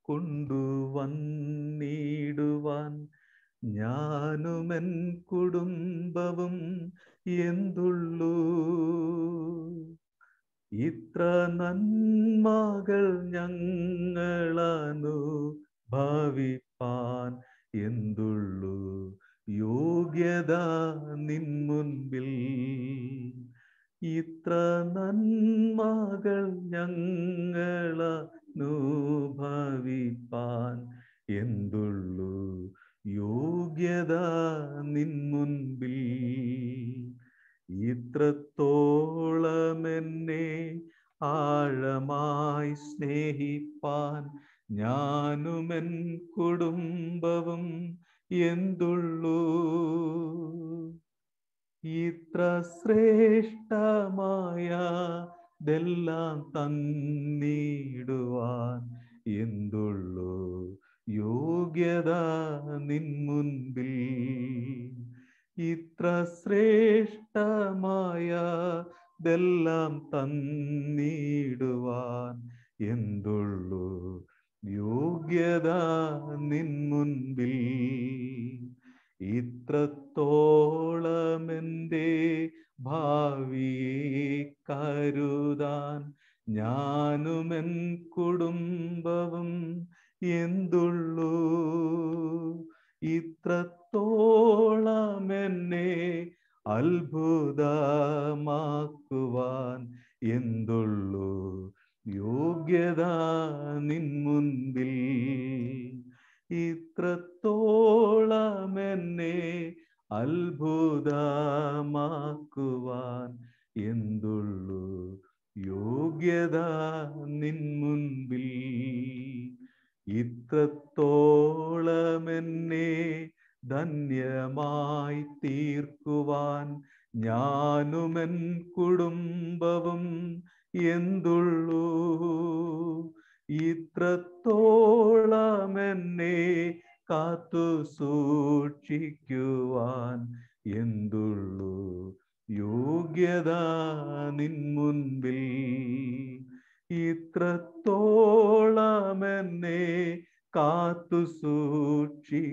കൊണ്ടുവന്നിടുവാൻ ഞാനും എൻ കുടുംബവും എന്തുള്ളൂ. ഇത്ര നന്മകൾ ഞങ്ങളനുഭവിപ്പാൻ എന്തുള്ളൂ യോഗ്യത നിൻ മുൻപിൽ. ഇത്ര നന്മകൾ ഞങ്ങളനുഭവിപ്പാൻ എന്തുള്ളൂ യോഗ്യത നിൻ മുൻപിൽ. ഇത്രത്തോളം എന്നെ ആഴമായി സ്നേഹിപ്പാൻ ഞാനും എൻ കുടുംബവും എന്തുള്ളൂ. ഇത്ര ശ്രേഷ്ഠമായതെല്ലാം തന്നിടുവാൻ എന്തുള്ളൂ യോഗ്യത നിൻ മുൻപിൽ. ഇത്ര ശ്രേഷ്ഠമായതെല്ലാം തന്നിടുവാൻ എന്തുള്ളൂ യോഗ്യത നിൻ മുൻപിൽ. ഇത്രത്തോളം എൻ്റെ ഭാവിയെ കരുതാൻ ഞാനും എൻ കുടുംബവും എന്തുള്ളൂ. ഇത്രത്തോളം എന്നെ അത്ഭുതമാക്കുവാൻ എന്തുള്ളൂ യോഗ്യത നിൻ മുൻപിൽ. ഇത്രത്തോളം എന്നെ അത്ഭുതമാക്കുവാൻ എന്തുള്ളൂ യോഗ്യത നിൻ മുൻപിൽ. ഇത്രത്തോളം എന്നെ ധന്യമായി തീർക്കുവാൻ ഞാനും എൻ കുടുംബവും എന്തുള്ളൂ. ഇത്രത്തോളം എന്നെ കാത്തു സൂക്ഷിക്കുവാൻ എന്തുള്ളൂ യോഗ്യത നിൻ മുൻപിൽ. ഇത്രത്തോളം എന്നെ കാത്തു സൂക്ഷിക്കുവാൻ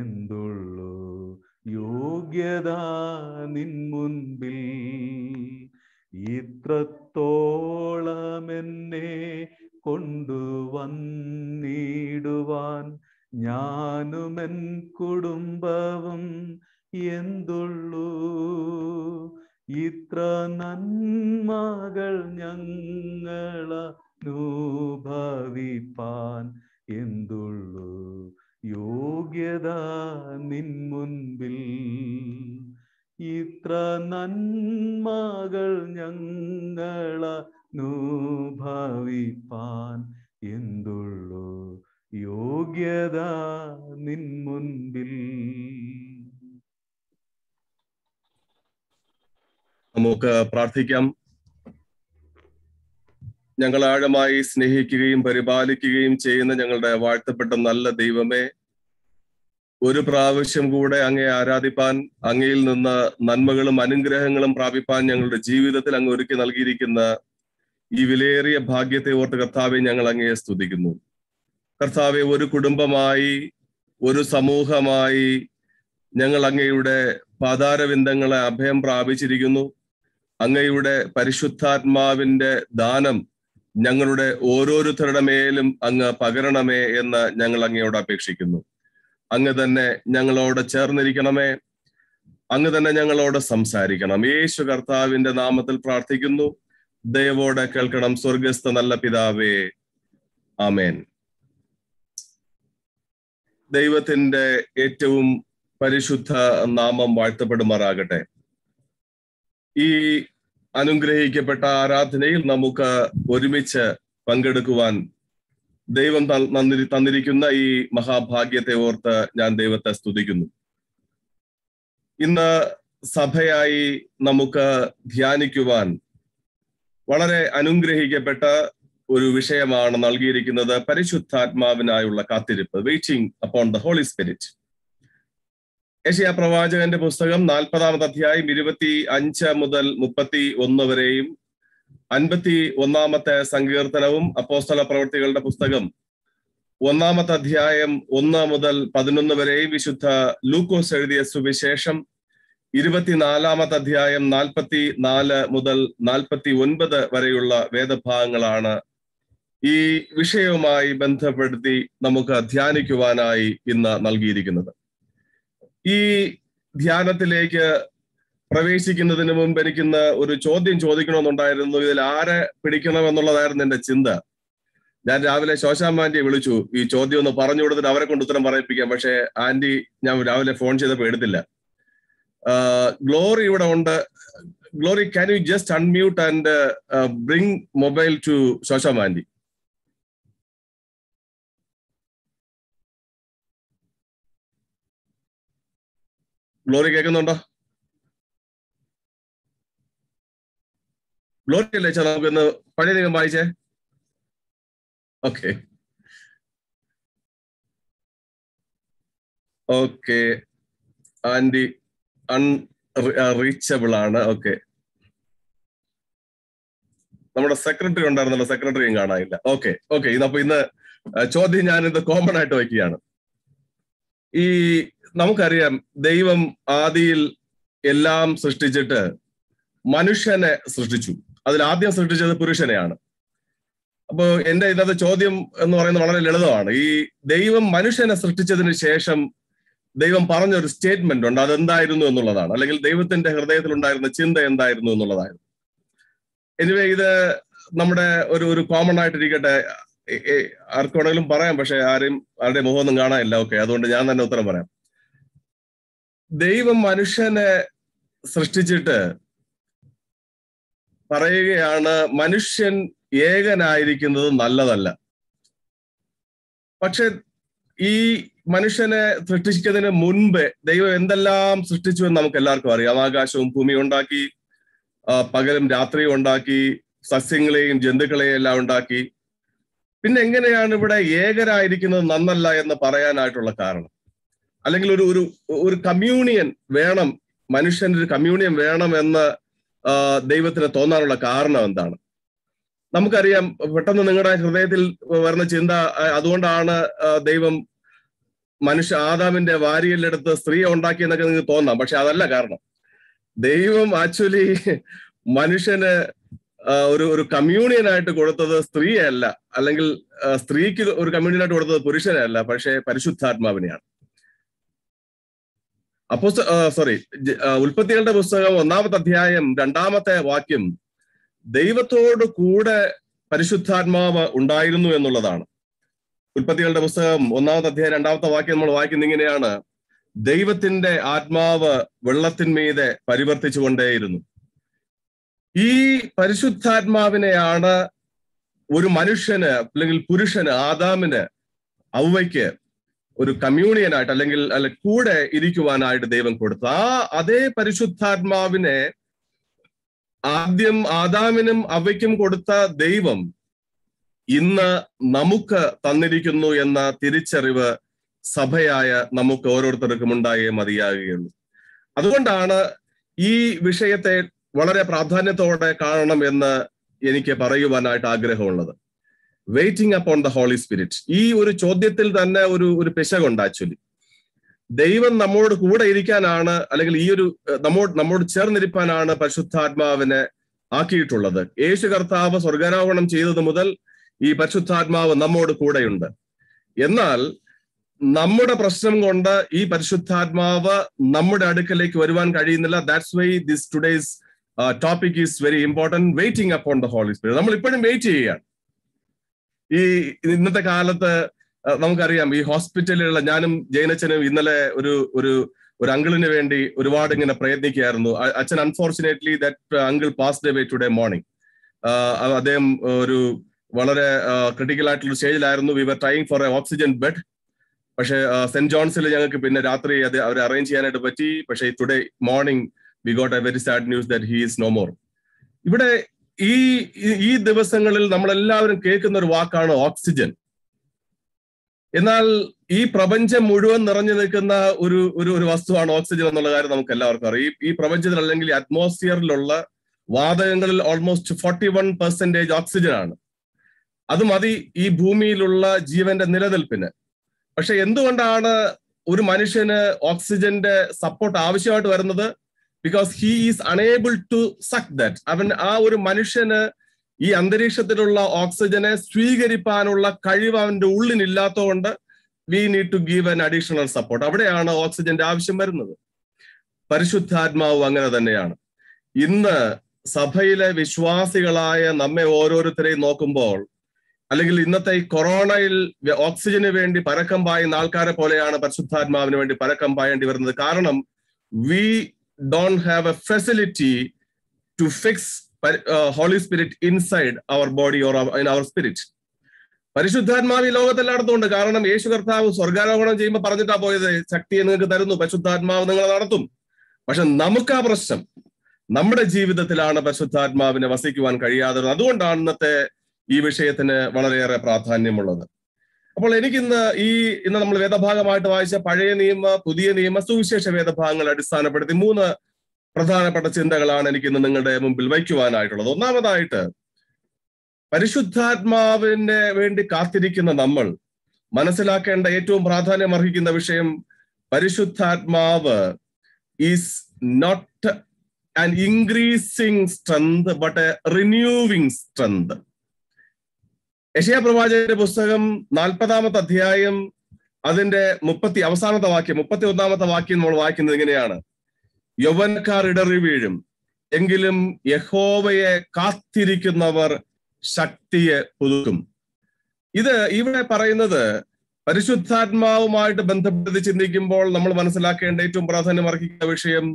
എന്തുള്ളൂ യോഗ്യത നിൻ മുൻപിൽ. ഇത്രത്തോളം എന്നെ കൊണ്ടുവന്നിടുവാൻ ഞാനും എൻ കുടുംബവും എന്തുള്ളൂ. ഇത്ര നന്മകൾ ഞങ്ങളനുഭവിപ്പാൻ എന്തുള്ളൂ യോഗ്യത നിൻ മുൻപിൽ. ഇത്ര നന്മകൾ ഞങ്ങളനുഭവിപ്പാൻ എന്തുള്ളൂ യോഗ്യത നിൻ മുൻപിൽ. നമുക്ക് പ്രാർത്ഥിക്കാം. ഞങ്ങൾ ആഴമായി സ്നേഹിക്കുകയും പരിപാലിക്കുകയും ചെയ്യുന്ന ഞങ്ങളുടെ വാഴ്ത്തപ്പെട്ട നല്ല ദൈവമേ, ഒരു പ്രാവശ്യം കൂടെ അങ്ങയെ ആരാധിപ്പാൻ, അങ്ങയിൽ നിന്ന് നന്മകളും അനുഗ്രഹങ്ങളും പ്രാപിപ്പാൻ ഞങ്ങളുടെ ജീവിതത്തിൽ അങ്ങ് ഒരുക്കി നൽകിയിരിക്കുന്ന ഈ വിലയേറിയ ഭാഗ്യത്തെ ഓർത്ത് കർത്താവെ ഞങ്ങൾ അങ്ങയെ സ്തുതിക്കുന്നു. കർത്താവെ, ഒരു കുടുംബമായി, ഒരു സമൂഹമായി ഞങ്ങൾ അങ്ങയുടെ പാതാരവിന്ദങ്ങളെ അഭയം പ്രാപിച്ചിരിക്കുന്നു. അങ്ങയുടെ പരിശുദ്ധാത്മാവിന്റെ ദാനം ഞങ്ങളുടെ ഓരോരുത്തരുടെ മേലും അങ്ങ് പകരണമേ എന്ന് ഞങ്ങൾ അങ്ങയോട് അപേക്ഷിക്കുന്നു. അങ്ങ് തന്നെ ഞങ്ങളോട് ചേർന്നിരിക്കണമേ. അങ്ങ് തന്നെ ഞങ്ങളോട് സംസാരിക്കണം. യേശു കർത്താവിന്റെ നാമത്തിൽ പ്രാർത്ഥിക്കുന്നു. ദയവോടെ കേൾക്കണം സ്വർഗസ്ഥ നല്ല പിതാവേ, ആമേൻ. ദൈവത്തിന്റെ ഏറ്റവും പരിശുദ്ധ നാമം വാഴ്ത്തപ്പെടുമാറാകട്ടെ. ഈ അനുഗ്രഹിക്കപ്പെട്ട ആരാധനയിൽ നമുക്ക് ഒരുമിച്ച് പങ്കെടുക്കുവാൻ ദൈവം തന്നിരിക്കുന്ന ഈ മഹാഭാഗ്യത്തെ ഓർത്ത് ഞാൻ ദൈവത്തെ സ്തുതിക്കുന്നു. ഇന്ന് സഭയായി നമുക്ക് ധ്യാനിക്കുവാൻ വളരെ അനുഗ്രഹിക്കപ്പെട്ട ഒരു വിഷയമാണ് നൽകിയിരിക്കുന്നത്. പരിശുദ്ധാത്മാവിനായുള്ള കാത്തിരിപ്പ്, waiting upon the Holy Spirit. യെശയ്യാ പ്രവാചകന്റെ പുസ്തകം 40-ാമത്തെ അധ്യായം 25 മുതൽ 31 വരെയും 51-ാമത്തെ സങ്കീർത്തനവും അപ്പോസ്തല പ്രവൃത്തികളുടെ പുസ്തകം 1-ാമത്തെ അധ്യായം 1 മുതൽ 11 വരെയും വിശുദ്ധ ലൂക്കോസ് എഴുതിയ സുവിശേഷം 24-ാമത്തെ അധ്യായം 44 മുതൽ 49 വരെയുള്ള വേദഭാഗങ്ങളാണ് ഈ വിഷയവുമായി ബന്ധപ്പെടുത്തി നമുക്ക് ധ്യാനിക്കുവാനായി ഇന്ന് നൽകിയിരിക്കുന്നത്. ഈ ധ്യാനത്തിലേക്ക് പ്രവേശിക്കുന്നതിന് മുമ്പ് എനിക്കിന്ന് ഒരു ചോദ്യം ചോദിക്കണമെന്നുണ്ടായിരുന്നു. ഇതിൽ ആരെ പിടിക്കണമെന്നുള്ളതായിരുന്നു എന്റെ ചിന്ത. ഞാൻ രാവിലെ ശോശാമ്മ വിളിച്ചു ഈ ചോദ്യം ഒന്ന് പറഞ്ഞു കൊടുത്തിട്ട് അവരെ കൊണ്ട് ഉത്തരം പറയിപ്പിക്കാം. പക്ഷെ ആന്റി ഞാൻ രാവിലെ ഫോൺ ചെയ്തപ്പോൾ എടുത്തില്ല. ഗ്ലോറി ഇവിടെ ഉണ്ട്. Glory, can you just unmute and bring mobile to Sosamma aunty? Glory കേൾക്കുന്നുണ്ടോ? ഗ്ലോറി അല്ലേ വെച്ചാൽ നമുക്കിന്ന് പഴയ നിയമം വായിച്ചേ. ഓക്കെ ഓക്കെ ആന്റി അൺറീച്ചബിൾ ആണ്. ഓക്കെ, നമ്മുടെ സെക്രട്ടറി ഉണ്ടായിരുന്നല്ലോ, സെക്രട്ടറിയും കാണാനില്ല. ഓക്കെ ഓക്കെ അപ്പൊ ഇന്ന് ചോദ്യം ഞാനിത് കോമൺ ആയിട്ട് വയ്ക്കുകയാണ്. ഈ നമുക്കറിയാം, ദൈവം ആദിയിൽ എല്ലാം സൃഷ്ടിച്ചിട്ട് മനുഷ്യനെ സൃഷ്ടിച്ചു. അതിൽ ആദ്യം സൃഷ്ടിച്ചത് പുരുഷനെയാണ്. അപ്പോ എന്റെ ഇന്നത്തെ ചോദ്യം എന്ന് പറയുന്നത് വളരെ ലളിതമാണ്. ഈ ദൈവം മനുഷ്യനെ സൃഷ്ടിച്ചതിന് ശേഷം ദൈവം പറഞ്ഞൊരു സ്റ്റേറ്റ്മെന്റ് ഉണ്ട്. അതെന്തായിരുന്നു എന്നുള്ളതാണ്, അല്ലെങ്കിൽ ദൈവത്തിന്റെ ഹൃദയത്തിൽ ഉണ്ടായിരുന്ന ചിന്ത എന്തായിരുന്നു എന്നുള്ളതായിരുന്നു. എനിവേ, ഇത് നമ്മുടെ ഒരു കോമൺ ആയിട്ടിരിക്കട്ടെ. ആർക്കാണെങ്കിലും പറയാം, പക്ഷെ ആരുടെ മുഖമൊന്നും കാണാനില്ല. ഓക്കെ, അതുകൊണ്ട് ഞാൻ തന്നെ ഉത്തരം പറയാം. ദൈവം മനുഷ്യനെ സൃഷ്ടിച്ചിട്ട് പറയുകയാണ്, മനുഷ്യൻ ഏകനായിരിക്കുന്നത് നല്ലതല്ല. പക്ഷെ ഈ മനുഷ്യനെ സൃഷ്ടിക്കുന്നതിന് മുൻപ് ദൈവം എന്തെല്ലാം സൃഷ്ടിച്ചു എന്ന് നമുക്ക് എല്ലാവർക്കും അറിയാം. ആകാശവും ഭൂമിയും ഉണ്ടാക്കി, പകലും രാത്രിയും ഉണ്ടാക്കി, സസ്യങ്ങളെയും ജന്തുക്കളെയും എല്ലാം ഉണ്ടാക്കി. പിന്നെ എങ്ങനെയാണ് ഇവിടെ ഏകരായിരിക്കുന്നത് നന്നല്ല എന്ന് പറയാനായിട്ടുള്ള കാരണം, അല്ലെങ്കിൽ ഒരു കമ്മ്യൂണിയൻ വേണം, മനുഷ്യന്റെ ഒരു കമ്മ്യൂണിയൻ വേണം എന്ന് ദൈവത്തിന് തോന്നാനുള്ള കാരണം എന്താണ്? നമുക്കറിയാം, പെട്ടെന്ന് നിങ്ങളുടെ ഹൃദയത്തിൽ വരുന്ന ചിന്ത അതുകൊണ്ടാണ് ദൈവം ആദാമിന്റെ വാരിയെടുത്ത് സ്ത്രീയെ ഉണ്ടാക്കിയെന്നൊക്കെ നിങ്ങൾക്ക് തോന്നാം. പക്ഷെ അതല്ല കാരണം. ദൈവം ആക്ച്വലി മനുഷ്യന് ഒരു കമ്മ്യൂണിയൻ ആയിട്ട് കൊടുത്തത് സ്ത്രീയല്ല, അല്ലെങ്കിൽ സ്ത്രീക്ക് ഒരു കമ്മ്യൂണിയൻ ആയിട്ട് കൊടുത്തത് പുരുഷനെ അല്ല, പക്ഷെ പരിശുദ്ധാത്മാവിനെയാണ്. ഉൽപ്പത്തികളുടെ പുസ്തകം 1-ാമത്തെ അധ്യായം 2-ാമത്തെ വാക്യം ദൈവത്തോട് കൂടെ പരിശുദ്ധാത്മാവ് ഉണ്ടായിരുന്നു എന്നുള്ളതാണ്. ഉൽപ്പത്തികളുടെ പുസ്തകം 1-ാമത്തെ അധ്യായം 2-ാമത്തെ വാക്യം നമ്മൾ വായിക്കുന്നത് ഇങ്ങനെയാണ്: ദൈവത്തിന്റെ ആത്മാവ് വെള്ളത്തിന്മീതെ പരിവർത്തിച്ചുകൊണ്ടേയിരുന്നു. ഈ പരിശുദ്ധാത്മാവിനെയാണ് ഒരു മനുഷ്യന്, അല്ലെങ്കിൽ പുരുഷന്, ആദാമിന്, ഔവയ്ക്ക് ഒരു കമ്മ്യൂണിയനായിട്ട് അല്ലെങ്കിൽ കൂടെ ഇരിക്കുവാനായിട്ട് ദൈവം കൊടുത്തു. അതേ പരിശുദ്ധാത്മാവിനെ ആദ്യം ആദാമിനും ഔവയ്ക്കും കൊടുത്ത ദൈവം ഇന്ന് നമുക്ക് തന്നിരിക്കുന്നു എന്ന തിരിച്ചറിവ് സഭയായ നമുക്ക് ഓരോരുത്തർക്കും ഉണ്ടായേ മതിയാകുകയുള്ളൂ. അതുകൊണ്ടാണ് ഈ വിഷയത്തെ വളരെ പ്രാധാന്യത്തോടെ കാണണം എന്ന് എനിക്ക് പറയുവാനായിട്ട് ആഗ്രഹമുള്ളത്. Waiting upon the Holy Spirit. ഈ ഒരു ചോദ്യത്തിൽ തന്നെ ഒരു പിശകുണ്ട്. ആക്ച്വലി ദൈവം നമ്മോട് കൂടെ ഇരിക്കാനാണ്, അല്ലെങ്കിൽ ഈ ഒരു നമ്മോട് ചേർന്നിരിക്കാനാണ് പരിശുദ്ധാത്മാവിനെ ആക്കിയിട്ടുള്ളത്. യേശു കർത്താവ് സ്വർഗാരോഹണം ചെയ്തത് മുതൽ ഈ പരിശുദ്ധാത്മാവ് നമ്മോട് കൂടെയുണ്ട്. എന്നാൽ നമ്മുടെ പ്രശ്നം കൊണ്ട് ഈ പരിശുദ്ധാത്മാവ് നമ്മുടെ അടുക്കലേക്ക് വരുവാൻ കഴിയുന്നില്ല. That's why this today's topic is very important, waiting upon the Holy Spirit. നമ്മൾ ഇപ്പോഴും വെയിറ്റ് ചെയ്യുകയാണ്. ഈ ഇന്നത്തെ കാലത്ത് നമുക്കറിയാം, ഈ ഹോസ്പിറ്റലിലുള്ള ഞാനും ജയനച്ചനും ഇന്നലെ ഒരു അങ്കിളിന് വേണ്ടി ഒരുപാട് ഇങ്ങനെ പ്രയത്നിക്കുകയായിരുന്നു. അച്ഛൻ unfortunately that uncle passed away today morning. അദ്ദേഹം ഒരു വളരെ ക്രിട്ടിക്കൽ ആയിട്ടുള്ള സ്റ്റേജിലായിരുന്നു. We were trying for a oxygen bed. പക്ഷേ സെന്റ് ജോൺസിൽ ഞങ്ങൾക്ക് പിന്നെ രാത്രി അവർ അറേഞ്ച് ചെയ്യാനായിട്ട് പറ്റി. പക്ഷേ today morning we got a very sad news that he is no more. ഇവിടെ ഈ ദിവസങ്ങളിൽ നമ്മളെല്ലാവരും കേൾക്കുന്ന ഒരു വാക്കാണ് ഓക്സിജൻ. എന്നാൽ ഈ പ്രപഞ്ചം മുഴുവൻ നിറഞ്ഞു നിൽക്കുന്ന ഒരു വസ്തുവാണ് ഓക്സിജൻ എന്നുള്ള കാര്യം നമുക്ക് എല്ലാവർക്കും അറിയാം. ഈ പ്രപഞ്ചത്തിൽ അല്ലെങ്കിൽ അറ്റ്മോസ്ഫിയറിലുള്ള വാതകങ്ങളിൽ ഓൾമോസ്റ്റ് 41% ഓക്സിജൻ ആണ്. അത് മതി ഈ ഭൂമിയിലുള്ള ജീവന്റെ നിലനിൽപ്പിന്. പക്ഷെ എന്തുകൊണ്ടാണ് ഒരു മനുഷ്യന് ഓക്സിജന്റെ സപ്പോർട്ട് ആവശ്യമായിട്ട് വരുന്നത്? Because he is unable to suck that. ആ ഒരു മനുഷ്യന് ഈ അന്തരീക്ഷത്തിലുള്ള ഓക്സിജനെ സ്വീകരിക്കാനുള്ള കഴിവ് അവന്റെ ഉള്ളിനില്ലാത്തതുകൊണ്ട് we need to give an additional support. അവിടെയാണ് ഓക്സിജന്റെ ആവശ്യം വരുന്നത്. പരിശുദ്ധാത്മാവ് അങ്ങനെ തന്നെയാണ്. ഇന്ന് സഭയിലെ വിശ്വാസികളായ നമ്മെ ഓരോരുത്തരെയും നോക്കുമ്പോൾ, അല്ലെങ്കിൽ ഇന്നത്തെ ഈ കൊറോണയിൽ ഓക്സിജന് വേണ്ടി പരക്കം പായുന്ന ആൾക്കാരെ പോലെയാണ് പരിശുദ്ധാത്മാവിന് വേണ്ടി പരക്കം പായേണ്ടി വരുന്നത്. കാരണം we don't have a facility to fix Holy Spirit inside our body or in our spirit. പരിശുദ്ധാത്മാവ് ഈ ലോകത്തെല്ലായിടത്തുണ്ട്. കാരണം യേശു കർത്താവ് സ്വർഗാരോഹണം ചെയ്യുമ്പോൾ പറഞ്ഞിട്ടാ പോയത്, ശക്തിയെ നിങ്ങൾക്ക് തരുന്നു, പരിശുദ്ധാത്മാവ് നിങ്ങളെ നടത്തും. പക്ഷെ നമുക്ക് ആ പ്രശ്നം നമ്മുടെ ജീവിതത്തിലാണ് പരിശുദ്ധാത്മാവിനെ വസിക്കുവാൻ കഴിയാതെ. അതുകൊണ്ടാണ് ഇന്നത്തെ ഈ വിഷയത്തിന് വളരെയേറെ പ്രാധാന്യമുള്ളത്. അപ്പോൾ എനിക്കിന്ന് ഇന്ന് നമ്മൾ വേദഭാഗമായിട്ട് വായിച്ച പഴയ നിയമ, പുതിയ നിയമ, സുവിശേഷ വേദഭാഗങ്ങൾ അടിസ്ഥാനപ്പെടുത്തി 3 പ്രധാനപ്പെട്ട ചിന്തകളാണ് എനിക്കിന്ന് നിങ്ങളുടെ മുമ്പിൽ വയ്ക്കുവാനായിട്ടുള്ളത്. ഒന്നാമതായിട്ട്, പരിശുദ്ധാത്മാവിന് വേണ്ടി കാത്തിരിക്കുന്ന നമ്മൾ മനസ്സിലാക്കേണ്ട ഏറ്റവും പ്രാധാന്യം അർഹിക്കുന്ന വിഷയം, പരിശുദ്ധാത്മാവ് is not an increasing strength but a renewing strength. യെശയ്യാ പ്രവാചകന്റെ പുസ്തകം 40-ാമത്തെ അധ്യായം അതിന്റെ അവസാനത്തെ വാക്യം 31-ാമത്തെ വാക്യം നമ്മൾ വായിക്കുന്നത് ഇങ്ങനെയാണ്: യൗവനക്കാർ ഇടറി വീഴും, എങ്കിലും യഹോവയെ കാത്തിരിക്കുന്നവർ ശക്തിയെ പുതുക്കും. ഇത് ഇവിടെ പറയുന്നത് പരിശുദ്ധാത്മാവുമായിട്ട് ബന്ധപ്പെട്ട് ചിന്തിക്കുമ്പോൾ നമ്മൾ മനസ്സിലാക്കേണ്ട ഏറ്റവും പ്രാധാന്യം അർഹിക്കുന്ന വിഷയം,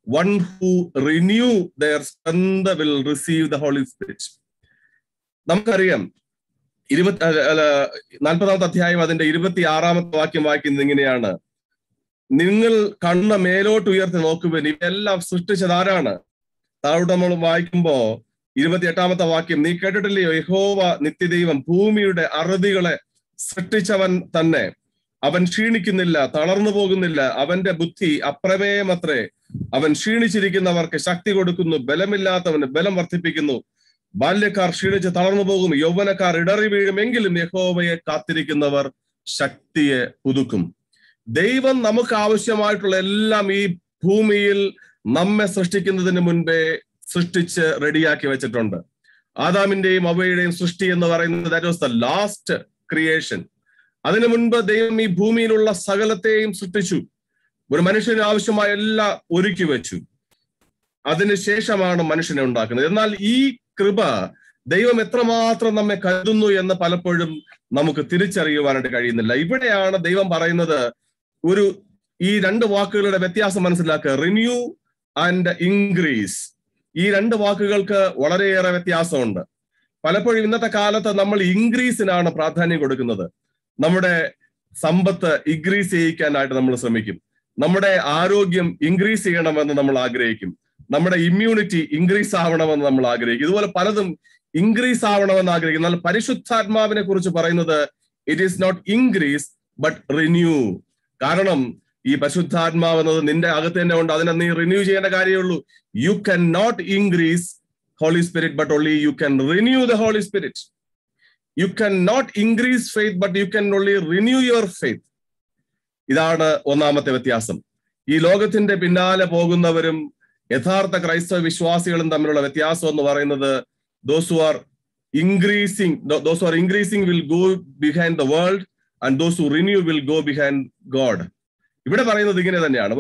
one who renew their strength will receive the Holy Spirit. നമുക്കറിയാം 40-ാമത്തെ അധ്യായം അതിന്റെ 26-ാമത്തെ വാക്യം വായിക്കുന്നത് ഇങ്ങനെയാണ്: നിങ്ങൾ കണ്ണ് മേലോട്ട് ഉയർത്തി നോക്കുവാൻ, ഇവയെല്ലാം സൃഷ്ടിച്ചത് ആരാണ്? താഴോട്ട് നമ്മൾ വായിക്കുമ്പോ 28-ാമത്തെ വാക്യം, നീ കേട്ടിട്ടില്ലയോ, യഹോവ നിത്യദൈവം ഭൂമിയുടെ അറുതികളെ സൃഷ്ടിച്ചവൻ തന്നെ, അവൻ ക്ഷീണിക്കുന്നില്ല, തളർന്നു പോകുന്നില്ല, അവന്റെ ബുദ്ധി അപ്രമേയമത്രേ, അവൻ ക്ഷീണിച്ചിരിക്കുന്നവർക്ക് ശക്തി കൊടുക്കുന്നു, ബലമില്ലാത്തവന് ബലം വർദ്ധിപ്പിക്കുന്നു. ബാല്യക്കാർ ക്ഷീണിച്ച് തളർന്നു പോകും, യൗവനക്കാർ ഇടറി വീഴുമെങ്കിലും യഹോവയെ കാത്തിരിക്കുന്നവർ ശക്തിയെ പുതുക്കും. ദൈവം നമുക്ക് ആവശ്യമായിട്ടുള്ള എല്ലാം ഈ ഭൂമിയിൽ നമ്മെ സൃഷ്ടിക്കുന്നതിന് മുൻപേ സൃഷ്ടിച്ച് റെഡിയാക്കി വെച്ചിട്ടുണ്ട്. ആദാമിന്റെയും അവയുടെയും സൃഷ്ടി എന്ന് പറയുന്നത് that was the last creation. അതിനു മുൻപ് ദൈവം ഈ ഭൂമിയിലുള്ള സകലത്തെയും സൃഷ്ടിച്ചു, ഒരു മനുഷ്യന് ആവശ്യമായ എല്ലാം ഒരുക്കി വെച്ചു. അതിനുശേഷമാണ് മനുഷ്യനെ ഉണ്ടാക്കുന്നത്. എന്നാൽ ഈ കൃപ ദൈവം എത്രമാത്രം നമ്മെ കരുതുന്നു എന്ന് പലപ്പോഴും നമുക്ക് തിരിച്ചറിയുവാനായിട്ട് കഴിയുന്നില്ല. ഇവിടെയാണ് ദൈവം പറയുന്നത്, ഈ 2 വാക്കുകളുടെ വ്യത്യാസം മനസ്സിലാക്കുക. Renew and increase. ഈ 2 വാക്കുകൾക്ക് വളരെയേറെ വ്യത്യാസമുണ്ട്. പലപ്പോഴും ഇന്നത്തെ കാലത്ത് നമ്മൾ ഇൻക്രീസിനാണ് പ്രാധാന്യം കൊടുക്കുന്നത്. നമ്മുടെ സമ്പത്ത് ഇൻക്രീസ് ചെയ്യിക്കാനായിട്ട് നമ്മൾ ശ്രമിക്കും. നമ്മുടെ ആരോഗ്യം ഇൻക്രീസ് ചെയ്യണമെന്ന് നമ്മൾ ആഗ്രഹിക്കും. നമ്മുടെ ഇമ്മ്യൂണിറ്റി ഇൻക്രീസ് ആവണമെന്ന് നമ്മൾ ആഗ്രഹിക്കും. ഇതുപോലെ പലതും ഇൻക്രീസ് ആവണമെന്ന് ആഗ്രഹിക്കും. എന്നാൽ പരിശുദ്ധാത്മാവിനെ കുറിച്ച് പറയുന്നത് it is not increase but renew. കാരണം ഈ പരിശുദ്ധാത്മാവ് എന്നത് നിന്റെ അകത്ത് തന്നെ ഉണ്ട്. അതിനെ നീ റിന്യൂ ചെയ്യേണ്ട കാര്യമുള്ളൂ. You can not increase Holy Spirit but only you can renew the Holy Spirit. You can not increase faith but you can only renew your faith. ഇതാണ് ഒന്നാമത്തെ വ്യത്യാസം. ഈ ലോകത്തിന്റെ പിന്നാലെ പോകുന്നവരും യഥാർത്ഥ ക്രൈസ്തവ വിശ്വാസികളും തമ്മിലുള്ള വ്യത്യാസം എന്ന് പറയുന്നത്, those who are increasing will go behind the world, and those who renew will go behind God. ഇവിടെ പറയുന്നത് ഇങ്ങനെ തന്നെയാണ്.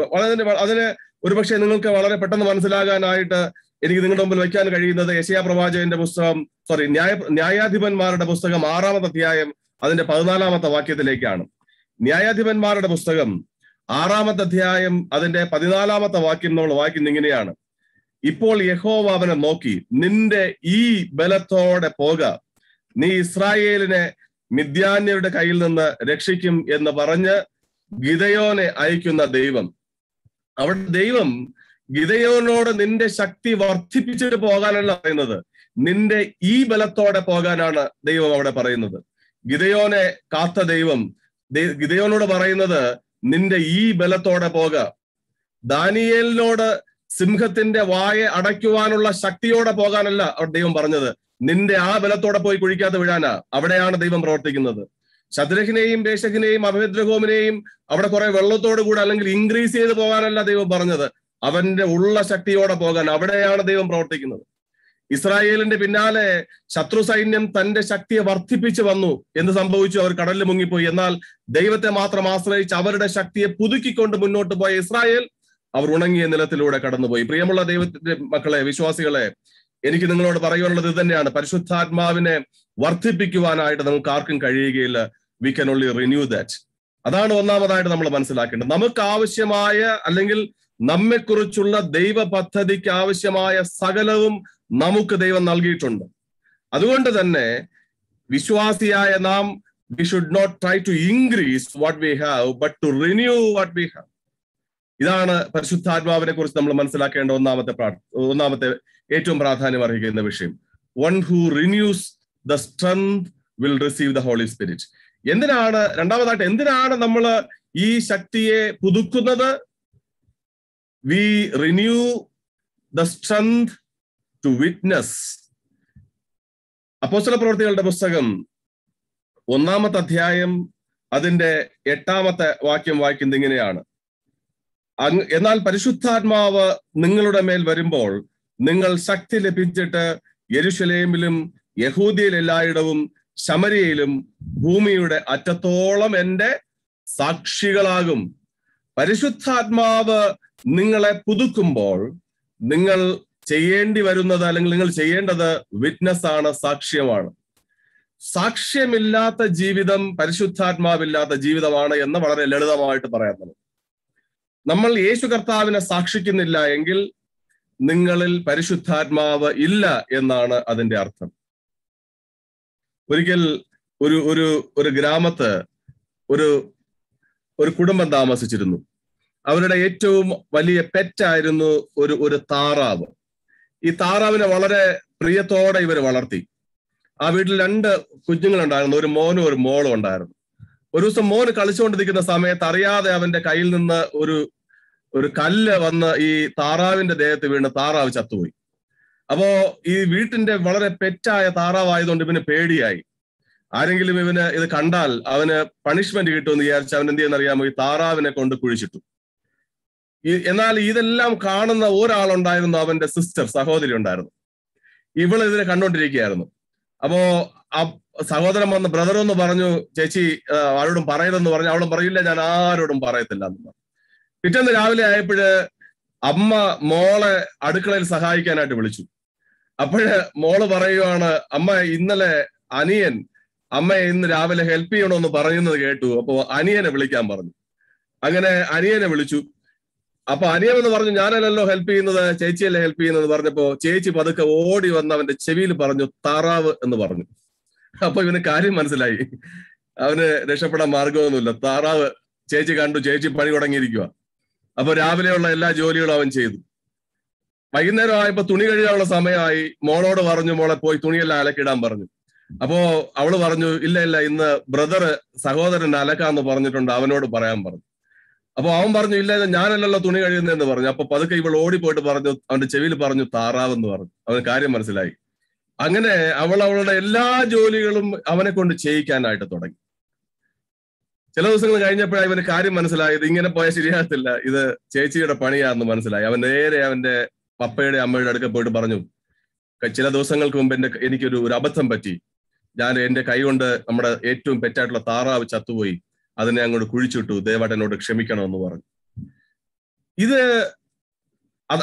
അതിന് ഒരുപക്ഷെ നിങ്ങൾക്ക് വളരെ പെട്ടെന്ന് മനസ്സിലാകാനായിട്ട് എനിക്ക് നിങ്ങളുടെ മുമ്പിൽ വയ്ക്കാൻ കഴിയുന്നത് യെശയ്യാ പ്രവാചകന്റെ പുസ്തകം ന്യായാധിപന്മാരുടെ പുസ്തകം 6-ാമത്തെ അധ്യായം അതിന്റെ 14-ാമത്തെ വാക്യത്തിലേക്കാണ്. ന്യായാധിപന്മാരുടെ പുസ്തകം 6-ാമത്തെ അധ്യായം അതിന്റെ 14-ാമത്തെ വാക്യം നമ്മൾ വായിക്കുന്നത് ഇങ്ങനെയാണ്: ഇപ്പോൾ യഹോവ അവനെ നോക്കി, നിന്റെ ഈ ബലത്തോടെ പോക, നീ ഇസ്രായേലിനെ മിദ്യാന്യരുടെ കയ്യിൽ നിന്ന് രക്ഷിക്കും എന്ന് പറഞ്ഞ് ഗിദെയോനെ അയക്കുന്ന ദൈവം. അവിടെ ദൈവം ഗിദെയോനോട് നിന്റെ ശക്തി വർദ്ധിപ്പിച്ചിട്ട് പോകാനല്ല പറയുന്നത്, നിന്റെ ഈ ബലത്തോടെ പോകാനാണ് ദൈവം അവിടെ പറയുന്നത്. ഗിദെയോനെ കാത്ത ദൈവം ഗിദെയോനോട് പറയുന്നത് നിന്റെ ഈ ബലത്തോടെ പോക. ദാനിയേലിനോട് സിംഹത്തിന്റെ വായ അടയ്ക്കുവാനുള്ള ശക്തിയോടെ പോകാനല്ല അവിടെ ദൈവം പറഞ്ഞത്, നിന്റെ ആ ബലത്തോടെ പോയി കുഴിക്കാതെ വീഴാനാ. അവിടെയാണ് ദൈവം പ്രവർത്തിക്കുന്നത്. ശദ്രഹിനെയും മേശക്കിനെയും അബേദ്നെഗോമിനെയും അവിടെ കുറെ വെള്ളത്തോട് കൂടെ അല്ലെങ്കിൽ ഇൻക്രീസ് ചെയ്ത് പോകാനല്ല ദൈവം പറഞ്ഞത്, അവന്റെ ഉള്ള ശക്തിയോടെ പോകാൻ. അവിടെയാണ് ദൈവം പ്രവർത്തിക്കുന്നത്. ഇസ്രായേലിന്റെ പിന്നാലെ ശത്രു സൈന്യം തന്റെ ശക്തിയെ വർദ്ധിപ്പിച്ചു വന്നു. എന്ത് സംഭവിച്ചു? അവർ കടലിൽ മുങ്ങിപ്പോയി. എന്നാൽ ദൈവത്തെ മാത്രം ആശ്രയിച്ച് അവരുടെ ശക്തിയെ പുതുക്കിക്കൊണ്ട് മുന്നോട്ട് പോയ ഇസ്രായേൽ അവർ ഉണങ്ങിയ നിലത്തിലൂടെ കടന്നുപോയി. പ്രിയമുള്ള ദൈവത്തിന്റെ മക്കളെ, വിശ്വാസികളെ, എനിക്ക് നിങ്ങളോട് പറയാനുള്ളത് ഇത് തന്നെയാണ്. പരിശുദ്ധാത്മാവിനെ വർദ്ധിപ്പിക്കുവാനായിട്ട് നമുക്ക് ആർക്കും കഴിയുകയില്ല. We can only renew that. അതാണ് ഒന്നാമതായിട്ട് നമ്മൾ മനസ്സിലാക്കേണ്ടത്. നമുക്ക് ആവശ്യമായ അല്ലെങ്കിൽ നമ്മെക്കുറിച്ചുള്ള ദൈവ പദ്ധതിക്ക് ആവശ്യമായ സകലവും നമുക്ക് ദൈവം നൽകിയിട്ടുണ്ട്. അതുകൊണ്ട് തന്നെ വിശ്വാസിയായ നാം we should not try to increase what we have but to renew what we have. ഇതാണ് പരിശുദ്ധാത്മാവിനെ കുറിച്ച് നമ്മൾ മനസ്സിലാക്കേണ്ട ഒന്നാമത്തെ ഏറ്റവും പ്രാധാന്യം അർഹിക്കുന്ന വിഷയം. One who renews the strength will receive the Holy Spirit. രണ്ടാമതായിട്ട് എന്തിനാണ് നമ്മൾ ഈ ശക്തിയെ പുതുക്കുന്നത്? We renew the strength to witness. അപ്പോസ്തലപ്രവൃത്തികളുടെ പുസ്തകം 1-ാമത്തെ അധ്യായം അതിന്റെ 8-ാമത്തെ വാക്യം വായിക്കുന്നത് ഇങ്ങനെയാണ്: എന്നാൽ പരിശുദ്ധാത്മാവ് നിങ്ങളുടെ മേൽ വരുമ്പോൾ നിങ്ങൾ ശക്തി ലഭിച്ചിട്ട് യെരുശലേമിലും യഹൂദ്യയിൽ എല്ലായിടവും ശമര്യയിലും ഭൂമിയുടെ അറ്റത്തോളം എന്റെ സാക്ഷികളാകും. പരിശുദ്ധാത്മാവ് നിങ്ങളെ പുതുക്കുമ്പോൾ നിങ്ങൾ ചെയ്യേണ്ടി വരുന്നത് അല്ലെങ്കിൽ നിങ്ങൾ ചെയ്യേണ്ടത് വിറ്റ്നസ് ആണ്, സാക്ഷ്യമാണ്. സാക്ഷ്യമില്ലാത്ത ജീവിതം പരിശുദ്ധാത്മാവില്ലാത്ത ജീവിതമാണ് എന്ന് വളരെ ലളിതമായിട്ട് പറയാൻ. നമ്മൾ യേശു കർത്താവിനെ സാക്ഷിക്കുന്നില്ല എങ്കിൽ നിങ്ങളിൽ പരിശുദ്ധാത്മാവ് ഇല്ല എന്നാണ് അതിന്റെ അർത്ഥം. ഒരിക്കൽ ഒരു ഗ്രാമത്ത് ഒരു കുടുംബം താമസിച്ചിരുന്നു. അവരുടെ ഏറ്റവും വലിയ പെറ്റായിരുന്നു ഒരു താറാവ്. ഈ താറാവിനെ വളരെ പ്രിയത്തോടെ ഇവർ വളർത്തി. ആ വീട്ടിൽ 2 കുഞ്ഞുങ്ങളുണ്ടായിരുന്നു, ഒരു മോനും ഒരു മോളും ഉണ്ടായിരുന്നു. ഒരു ദിവസം മോന് കളിച്ചുകൊണ്ടിരിക്കുന്ന സമയത്ത് അറിയാതെ അവന്റെ കയ്യിൽ നിന്ന് ഒരു കല്ല് വന്ന് ഈ താറാവിന്റെ ദേഹത്ത് വീണ് താറാവ് ചത്തുപോയി. അപ്പോ ഈ വീട്ടിന്റെ വളരെ പെറ്റായ താറാവായതുകൊണ്ട് ഇവന് പേടിയായി. ആരെങ്കിലും ഇവന് ഇത് കണ്ടാൽ അവന് പണിഷ്മെന്റ് കിട്ടുമെന്ന് വിചാരിച്ച് അവൻ എന്ത് ചെയ്യുന്നറിയാമോ? ഈ താറാവിനെ കൊണ്ട് കുഴിച്ചിട്ടു. എന്നാൽ ഇതെല്ലാം കാണുന്ന ഒരാളുണ്ടായിരുന്നു, അവന്റെ സഹോദരി ഉണ്ടായിരുന്നു. ഇവൾ ഇതിനെ കണ്ടോണ്ടിരിക്കുകയായിരുന്നു. അപ്പോ ആ സഹോദരൻ വന്ന് ബ്രദറൊന്ന് പറഞ്ഞു, ചേച്ചി ആരോടും പറയരുതെന്ന് പറഞ്ഞു. അവളും പറയില്ല, ഞാൻ ആരോടും പറയത്തില്ല എന്ന് പറഞ്ഞു. പിറ്റേന്ന് രാവിലെ ആയപ്പോഴ് അമ്മ മോളെ അടുക്കളയിൽ സഹായിക്കാനായിട്ട് വിളിച്ചു. അപ്പോഴ് മോള് പറയുവാണ്, അമ്മ ഇന്നലെ അനിയൻ അമ്മയെ ഇന്ന് രാവിലെ ഹെൽപ്പ് ചെയ്യണമെന്ന് പറയുന്നത് കേട്ടു, അപ്പോ അനിയനെ വിളിക്കാൻ പറഞ്ഞു. അങ്ങനെ അനിയനെ വിളിച്ചു. അപ്പൊ അനിയൻ എന്ന് പറഞ്ഞു, ഞാനല്ലല്ലോ ഹെൽപ്പ് ചെയ്യുന്നത്, ചേച്ചിയല്ലേ ഹെൽപ്പ് ചെയ്യുന്നത് പറഞ്ഞപ്പോ ചേച്ചി പതുക്കെ ഓടി വന്ന് അവന്റെ ചെവിയിൽ പറഞ്ഞു, താറാവ് എന്ന് പറഞ്ഞു. അപ്പൊ ഇവന് കാര്യം മനസ്സിലായി, അവന് രക്ഷപ്പെടാൻ മാർഗമൊന്നുമില്ല. താറാവ് ചേച്ചി കണ്ടു, ചേച്ചി പണി തുടങ്ങിയിരിക്കുക. അപ്പൊ രാവിലെയുള്ള എല്ലാ ജോലികളും അവൻ ചെയ്തു. വൈകുന്നേരം ആയപ്പോ തുണി കഴുകാനുള്ള സമയമായി. മോളോട് പറഞ്ഞു, മോളെ പോയി തുണിയെല്ലാം അലക്കിടാൻ പറഞ്ഞു. അപ്പോ അവള് പറഞ്ഞു, ഇല്ല ഇന്ന് സഹോദരൻ അലക്കാന്ന് പറഞ്ഞിട്ടുണ്ട്, അവനോട് പറയാൻ പറഞ്ഞു. അപ്പൊ അവൻ പറഞ്ഞു, ഇല്ല ഞാനല്ലല്ലോ തുണി കഴിയുന്നതെന്ന് പറഞ്ഞു. അപ്പൊ പതുക്കെ ഇവൾ ഓടിപ്പോയിട്ട് പറഞ്ഞു, അവന്റെ ചെവിയിൽ പറഞ്ഞു താറാവെന്ന് പറഞ്ഞു. അവന് കാര്യം മനസ്സിലായി. അങ്ങനെ അവളുടെ എല്ലാ ജോലികളും അവനെ കൊണ്ട് ചെയ്യിക്കാനായിട്ട് തുടങ്ങി. ചില ദിവസങ്ങൾ കഴിഞ്ഞപ്പോഴാണ് ഇവന് കാര്യം മനസ്സിലായത്, ഇങ്ങനെ പോയാൽ ശരിയാകത്തില്ല, ഇത് ചേച്ചിയുടെ പണിയാന്ന് മനസ്സിലായി. അവൻ നേരെ അവന്റെ പപ്പയുടെ അമ്മയുടെ അടുക്ക പോയിട്ട് പറഞ്ഞു, ചില ദിവസങ്ങൾക്ക് മുമ്പ് എനിക്കൊരു അബദ്ധം പറ്റി, ഞാൻ എന്റെ കൈ കൊണ്ട് നമ്മുടെ ഏറ്റവും പെറ്റായിട്ടുള്ള താറാവ് ചത്തുപോയി, അതിനെ അങ്ങോട്ട് കുഴിച്ചിട്ടു, ദയവായിട്ട് എന്നോട് ക്ഷമിക്കണമെന്ന് പറഞ്ഞു. ഇത്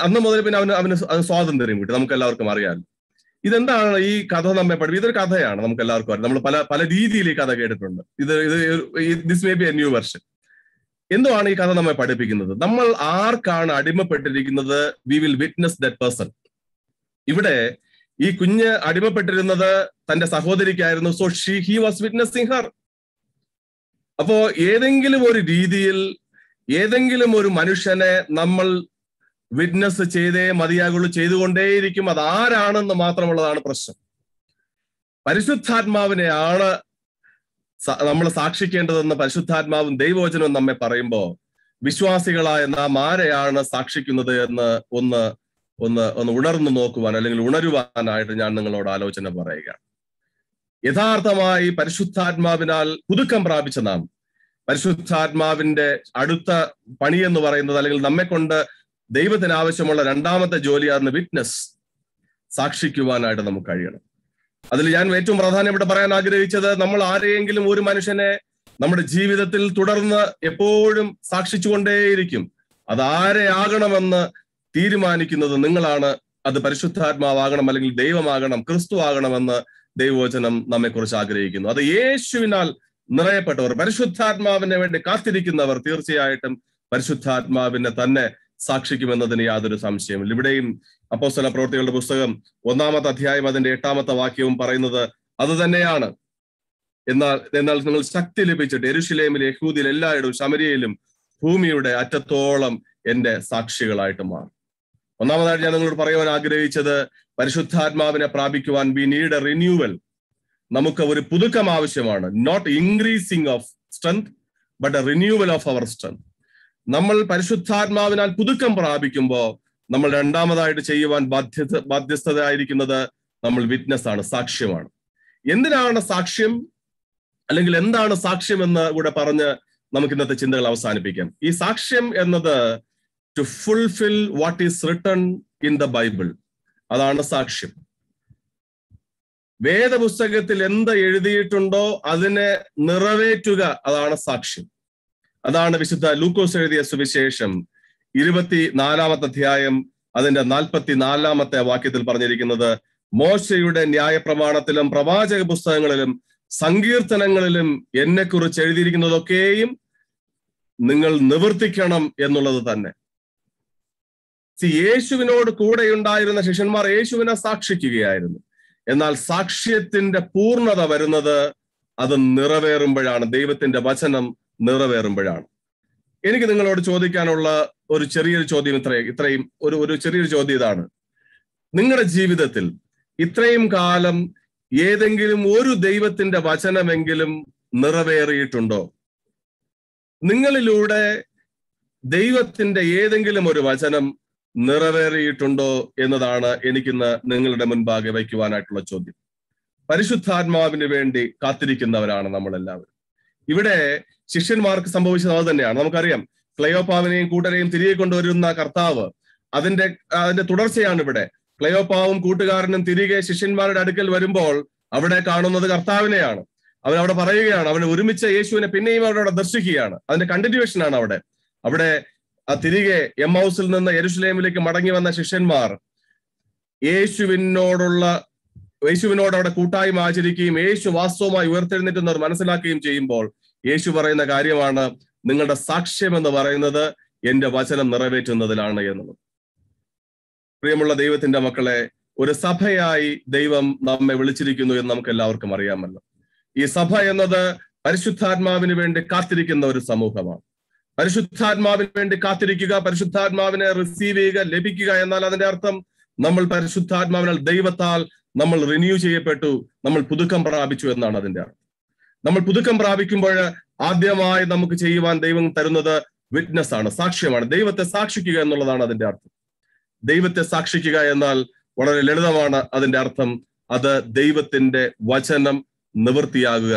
അന്ന് മുതൽ പിന്നെ അവന് സ്വാതന്ത്ര്യം കിട്ടി. നമുക്ക് എല്ലാവർക്കും അറിയാം ഇതെന്താണ് ഈ കഥ നമ്മെ പഠിപ്പിക്കും. ഇതൊരു കഥയാണ്, നമുക്ക് എല്ലാവർക്കും അറിയാം. നമ്മൾ പല രീതിയിൽ ഈ കഥ കേട്ടിട്ടുണ്ട്. This may be a new version. എന്തുവാണ് ഈ കഥ നമ്മെ പഠിപ്പിക്കുന്നത്? നമ്മൾ ആർക്കാണ് അടിമപ്പെട്ടിരിക്കുന്നത്, we will witness that person. ഇവിടെ ഈ കുഞ്ഞ് അടിമപ്പെട്ടിരുന്നത് തന്റെ സഹോദരിക്കായിരുന്നു. So he was witnessing her. അപ്പോ ഏതെങ്കിലും ഒരു രീതിയിൽ ഏതെങ്കിലും ഒരു മനുഷ്യനെ നമ്മൾ വിറ്റ്നസ് ചെയ്തേ മതിയാകുള്ളൂ, ചെയ്തുകൊണ്ടേയിരിക്കും. അത് ആരാണെന്ന് മാത്രമുള്ളതാണ് പ്രശ്നം. പരിശുദ്ധാത്മാവിനെയാണ് നമ്മൾ സാക്ഷിക്കേണ്ടതെന്ന് പരിശുദ്ധാത്മാവും ദൈവവചനവും നമ്മെ പറയുമ്പോ വിശ്വാസികളായ നാം ആരെയാണ് സാക്ഷിക്കുന്നത് എന്ന് ഒന്ന് ഉണർന്നു നോക്കുവാൻ അല്ലെങ്കിൽ ഉണരുവാനായിട്ട് ഞാൻ നിങ്ങളോട് ആലോചന പറയുകയാണ്. യഥാർത്ഥമായി പരിശുദ്ധാത്മാവിനാൽ പുതുക്കം പ്രാപിച്ച നാം, പരിശുദ്ധാത്മാവിന്റെ അടുത്ത പണി എന്ന് പറയുന്നത് അല്ലെങ്കിൽ നമ്മെ കൊണ്ട് ദൈവത്തിന് ആവശ്യമുള്ള രണ്ടാമത്തെ ജോലിയാണ് വിറ്റ്നസ്, സാക്ഷിക്കുവാനായിട്ട് നമുക്ക് കഴിയണം. അതിൽ ഞാൻ ഏറ്റവും പ്രാധാന്യം ഇവിടെ പറയാൻ ആഗ്രഹിച്ചത്, നമ്മൾ ആരെയെങ്കിലും ഒരു മനുഷ്യനെ നമ്മുടെ ജീവിതത്തിൽ തുടർന്ന് എപ്പോഴും സാക്ഷിച്ചുകൊണ്ടേയിരിക്കും. അതാരെ ആകണമെന്ന് തീരുമാനിക്കുന്നത് നിങ്ങളാണ്. അത് പരിശുദ്ധാത്മാവാകണം, അല്ലെങ്കിൽ ദൈവമാകണം, ക്രിസ്തു ആകണമെന്ന് ദൈവവചനം നമ്മെക്കുറിച്ച് ആഗ്രഹിക്കുന്നു. അത് യേശുവിനാൽ നിറയപ്പെട്ടവർ, പരിശുദ്ധാത്മാവിന് വേണ്ടി കാത്തിരിക്കുന്നവർ തീർച്ചയായിട്ടും പരിശുദ്ധാത്മാവിനെ തന്നെ സാക്ഷിക്കുമെന്നതിന് യാതൊരു സംശയമില്ല. ഇവിടെയും അപ്പോസ്തല പ്രവൃത്തികളുടെ പുസ്തകം 1-ാമത്തെ അധ്യായം അതിന്റെ 8-ാമത്തെ വാക്യവും പറയുന്നത് അത് തന്നെയാണ്. എന്നാൽ നിങ്ങൾ ശക്തി ലഭിച്ചിട്ട് യെരൂശലേമിലെ യഹൂദിയിൽ എല്ലായിടവും ശമര്യയിലും ഭൂമിയുടെ അറ്റത്തോളം എന്റെ സാക്ഷികളായിട്ട് മാറും. ഒന്നാമതായിട്ട് ഞാൻ നിങ്ങളോട് പറയുവാൻ ആഗ്രഹിച്ചത്, പരിശുദ്ധാത്മാവിനെ പ്രാപിക്കുവാൻ വി നീഡ് എ റിന്യൂവൽ. നമുക്ക് ഒരു പുതുക്കം ആവശ്യമാണ്. Not increasing of strength but a renewal of our strength. നമ്മൾ പരിശുദ്ധാത്മാവിനാൽ പുതുക്കം പ്രാപിക്കുമ്പോൾ നമ്മൾ രണ്ടാമതായിട്ട് ചെയ്യുവാൻ ബാധ്യസ്ഥരായിരിക്കുന്നത് നമ്മൾ വിറ്റ്നസ് ആണ്, സാക്ഷ്യമാണ്. എന്തിനാണ് സാക്ഷ്യം, അല്ലെങ്കിൽ എന്താണ് സാക്ഷ്യം എന്ന് കൂടെ പറഞ്ഞ് നമുക്ക് ഇന്നത്തെ ചിന്തകൾ അവസാനിപ്പിക്കാം. ഈ സാക്ഷ്യം എന്നത് to fulfil what is written in the Bible, അതാണ് സാക്ഷ്യം. വേദപുസ്തകത്തിൽ എന്ത് എഴുതിയിട്ടുണ്ടോ അതിനെ നിറവേറ്റുക, അതാണ് സാക്ഷ്യം. അതാണ് വിശുദ്ധ ലൂക്കോസ് എഴുതിയ സുവിശേഷം 24-ാമത്തെ അധ്യായം അതിന്റെ 44-ാമത്തെ വാക്യത്തിൽ പറഞ്ഞിരിക്കുന്നത്, മോശയുടെ ന്യായപ്രമാണത്തിലും പ്രവാചക പുസ്തകങ്ങളിലും സങ്കീർത്തനങ്ങളിലും എന്നെക്കുറിച്ച് എഴുതിയിരിക്കുന്നതൊക്കെയും നിങ്ങൾ നിവർത്തിക്കണം എന്നുള്ളത് തന്നെ. യേശുവിനോട് കൂടെയുണ്ടായിരുന്ന ശിഷ്യന്മാർ യേശുവിനെ സാക്ഷിക്കുകയായിരുന്നു. എന്നാൽ സാക്ഷ്യത്തിന്റെ പൂർണ്ണത വരുന്നത് അത് നിറവേറുമ്പോഴാണ്, ദൈവത്തിന്റെ വചനം നിറവേറുമ്പോഴാണ്. എനിക്ക് നിങ്ങളോട് ചോദിക്കാനുള്ള ഒരു ചെറിയൊരു ചോദ്യം ഇത്രയും ഒരു ചെറിയൊരു ചോദ്യം ഇതാണ്. നിങ്ങളുടെ ജീവിതത്തിൽ ഇത്രയും കാലം ഏതെങ്കിലും ഒരു ദൈവത്തിന്റെ വചനമെങ്കിലും നിറവേറിയിട്ടുണ്ടോ? നിങ്ങളിലൂടെ ദൈവത്തിന്റെ ഏതെങ്കിലും ഒരു വചനം നിറവേറിയിട്ടുണ്ടോ എന്നതാണ് എനിക്കിന്ന് നിങ്ങളുടെ മുൻപാകെ വയ്ക്കുവാനായിട്ടുള്ള ചോദ്യം. പരിശുദ്ധാത്മാവിന് വേണ്ടി കാത്തിരിക്കുന്നവരാണ് നമ്മളെല്ലാവരും. ഇവിടെ ശിഷ്യന്മാർക്ക് സംഭവിച്ചത് അത് തന്നെയാണ്. നമുക്കറിയാം, ക്ലയോപ്പാവിനെയും കൂട്ടരെയും തിരികെ കൊണ്ടുവരുന്ന കർത്താവ്, അതിന്റെ തുടർച്ചയാണ് ഇവിടെ. ക്ലയോപ്പാവും കൂട്ടുകാരനും തിരികെ ശിഷ്യന്മാരുടെ അടുക്കൽ വരുമ്പോൾ അവിടെ കാണുന്നത് കർത്താവിനെയാണ്. അവരവിടെ പറയുകയാണ്, അവനെ ഒരുമിച്ച് യേശുവിനെ പിന്നെയും അവിടെ ദർശിക്കുകയാണ്. അതിന്റെ കണ്ടിന്യൂവേഷൻ ആണ് അവിടെ തിരികെ എമ്മൗസിൽ നിന്ന് യെരൂശലേമിലേക്ക് മടങ്ങി വന്ന ശിഷ്യന്മാർ യേശുവിനോട് അവിടെ കൂട്ടായ്മ ആചരിക്കുകയും യേശു വാസ്തവമായി ഉയർത്തെഴുന്നേറ്റുന്നവർ മനസ്സിലാക്കുകയും ചെയ്യുമ്പോൾ യേശു പറയുന്ന കാര്യമാണ്, നിങ്ങളുടെ സാക്ഷ്യം എന്ന് പറയുന്നത് എന്റെ വചനം നിറവേറ്റുന്നതിലാണ് എന്നുള്ളത്. പ്രിയമുള്ള ദൈവത്തിന്റെ മക്കളെ, ഒരു സഭയായി ദൈവം നമ്മെ വിളിച്ചിരിക്കുന്നു എന്ന് നമുക്ക് എല്ലാവർക്കും അറിയാമല്ലോ. ഈ സഭ എന്നത് പരിശുദ്ധാത്മാവിന് വേണ്ടി കാത്തിരിക്കുന്ന ഒരു സമൂഹമാണ്. പരിശുദ്ധാത്മാവിന് വേണ്ടി കാത്തിരിക്കുക, പരിശുദ്ധാത്മാവിനെ റിസീവ് ചെയ്യുക, ലഭിക്കുക എന്നാൽ അതിന്റെ അർത്ഥം നമ്മൾ പരിശുദ്ധാത്മാവിനാൽ ദൈവത്താൽ നമ്മൾ റിന്യൂ ചെയ്യപ്പെട്ടു, നമ്മൾ പുതുക്കം പ്രാപിച്ചു എന്നാണ് അതിന്റെ അർത്ഥം. നമ്മൾ പുതുക്കം പ്രാപിക്കുമ്പോൾ ആദ്യമായി നമുക്ക് ചെയ്യുവാൻ ദൈവം തരുന്നത് വിറ്റ്നസ് ആണ്, സാക്ഷ്യമാണ്. ദൈവത്തെ സാക്ഷിക്കുക എന്നുള്ളതാണ് അതിന്റെ അർത്ഥം. ദൈവത്തെ സാക്ഷിക്കുക എന്നാൽ വളരെ ലളിതമാണ് അതിന്റെ അർത്ഥം. അത് ദൈവത്തിന്റെ വചനം നിവൃത്തിയാകുക,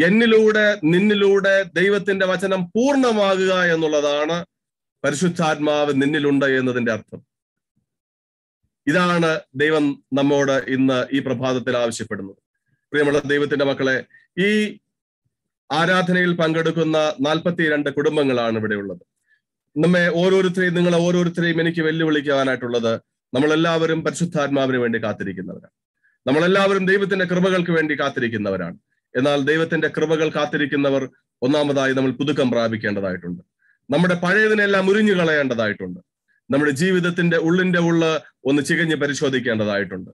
എന്നിലൂടെ നിന്നിലൂടെ ദൈവത്തിന്റെ വചനം പൂർണ്ണമാകുക എന്നുള്ളതാണ് പരിശുദ്ധാത്മാവ് നിന്നിലുണ്ട് എന്നതിന്റെ അർത്ഥം. ഇതാണ് ദൈവം നമ്മോട് ഇന്ന് ഈ പ്രഭാതത്തിൽ ആവശ്യപ്പെടുന്നത്. പ്രിയമുള്ള ദൈവത്തിന്റെ മക്കളെ, ഈ ആരാധനയിൽ പങ്കെടുക്കുന്ന 42 കുടുംബങ്ങളാണ് ഇവിടെ ഉള്ളത്. നിങ്ങളെ ഓരോരുത്തരെയും എനിക്ക് വെല്ലുവിളിക്കാനായിട്ടുള്ളത്, നമ്മളെല്ലാവരും പരിശുദ്ധാത്മാവിന് വേണ്ടി കാത്തിരിക്കുന്നവരാണ്. നമ്മളെല്ലാവരും ദൈവത്തിന്റെ കൃപകൾക്ക് വേണ്ടി കാത്തിരിക്കുന്നവരാണ്. എന്നാൽ ദൈവത്തിന്റെ കൃപകൾ കാത്തിരിക്കുന്നവർ ഒന്നാമതായി നമ്മൾ പുതുക്കം പ്രാപിക്കേണ്ടതായിട്ടുണ്ട്. നമ്മുടെ പഴയതിനെല്ലാം മുരിഞ്ഞു കളയേണ്ടതായിട്ടുണ്ട്. നമ്മുടെ ജീവിതത്തിന്റെ ഉള്ളിന്റെ ഒന്ന് ചികഞ്ഞ് പരിശോധിക്കേണ്ടതായിട്ടുണ്ട്.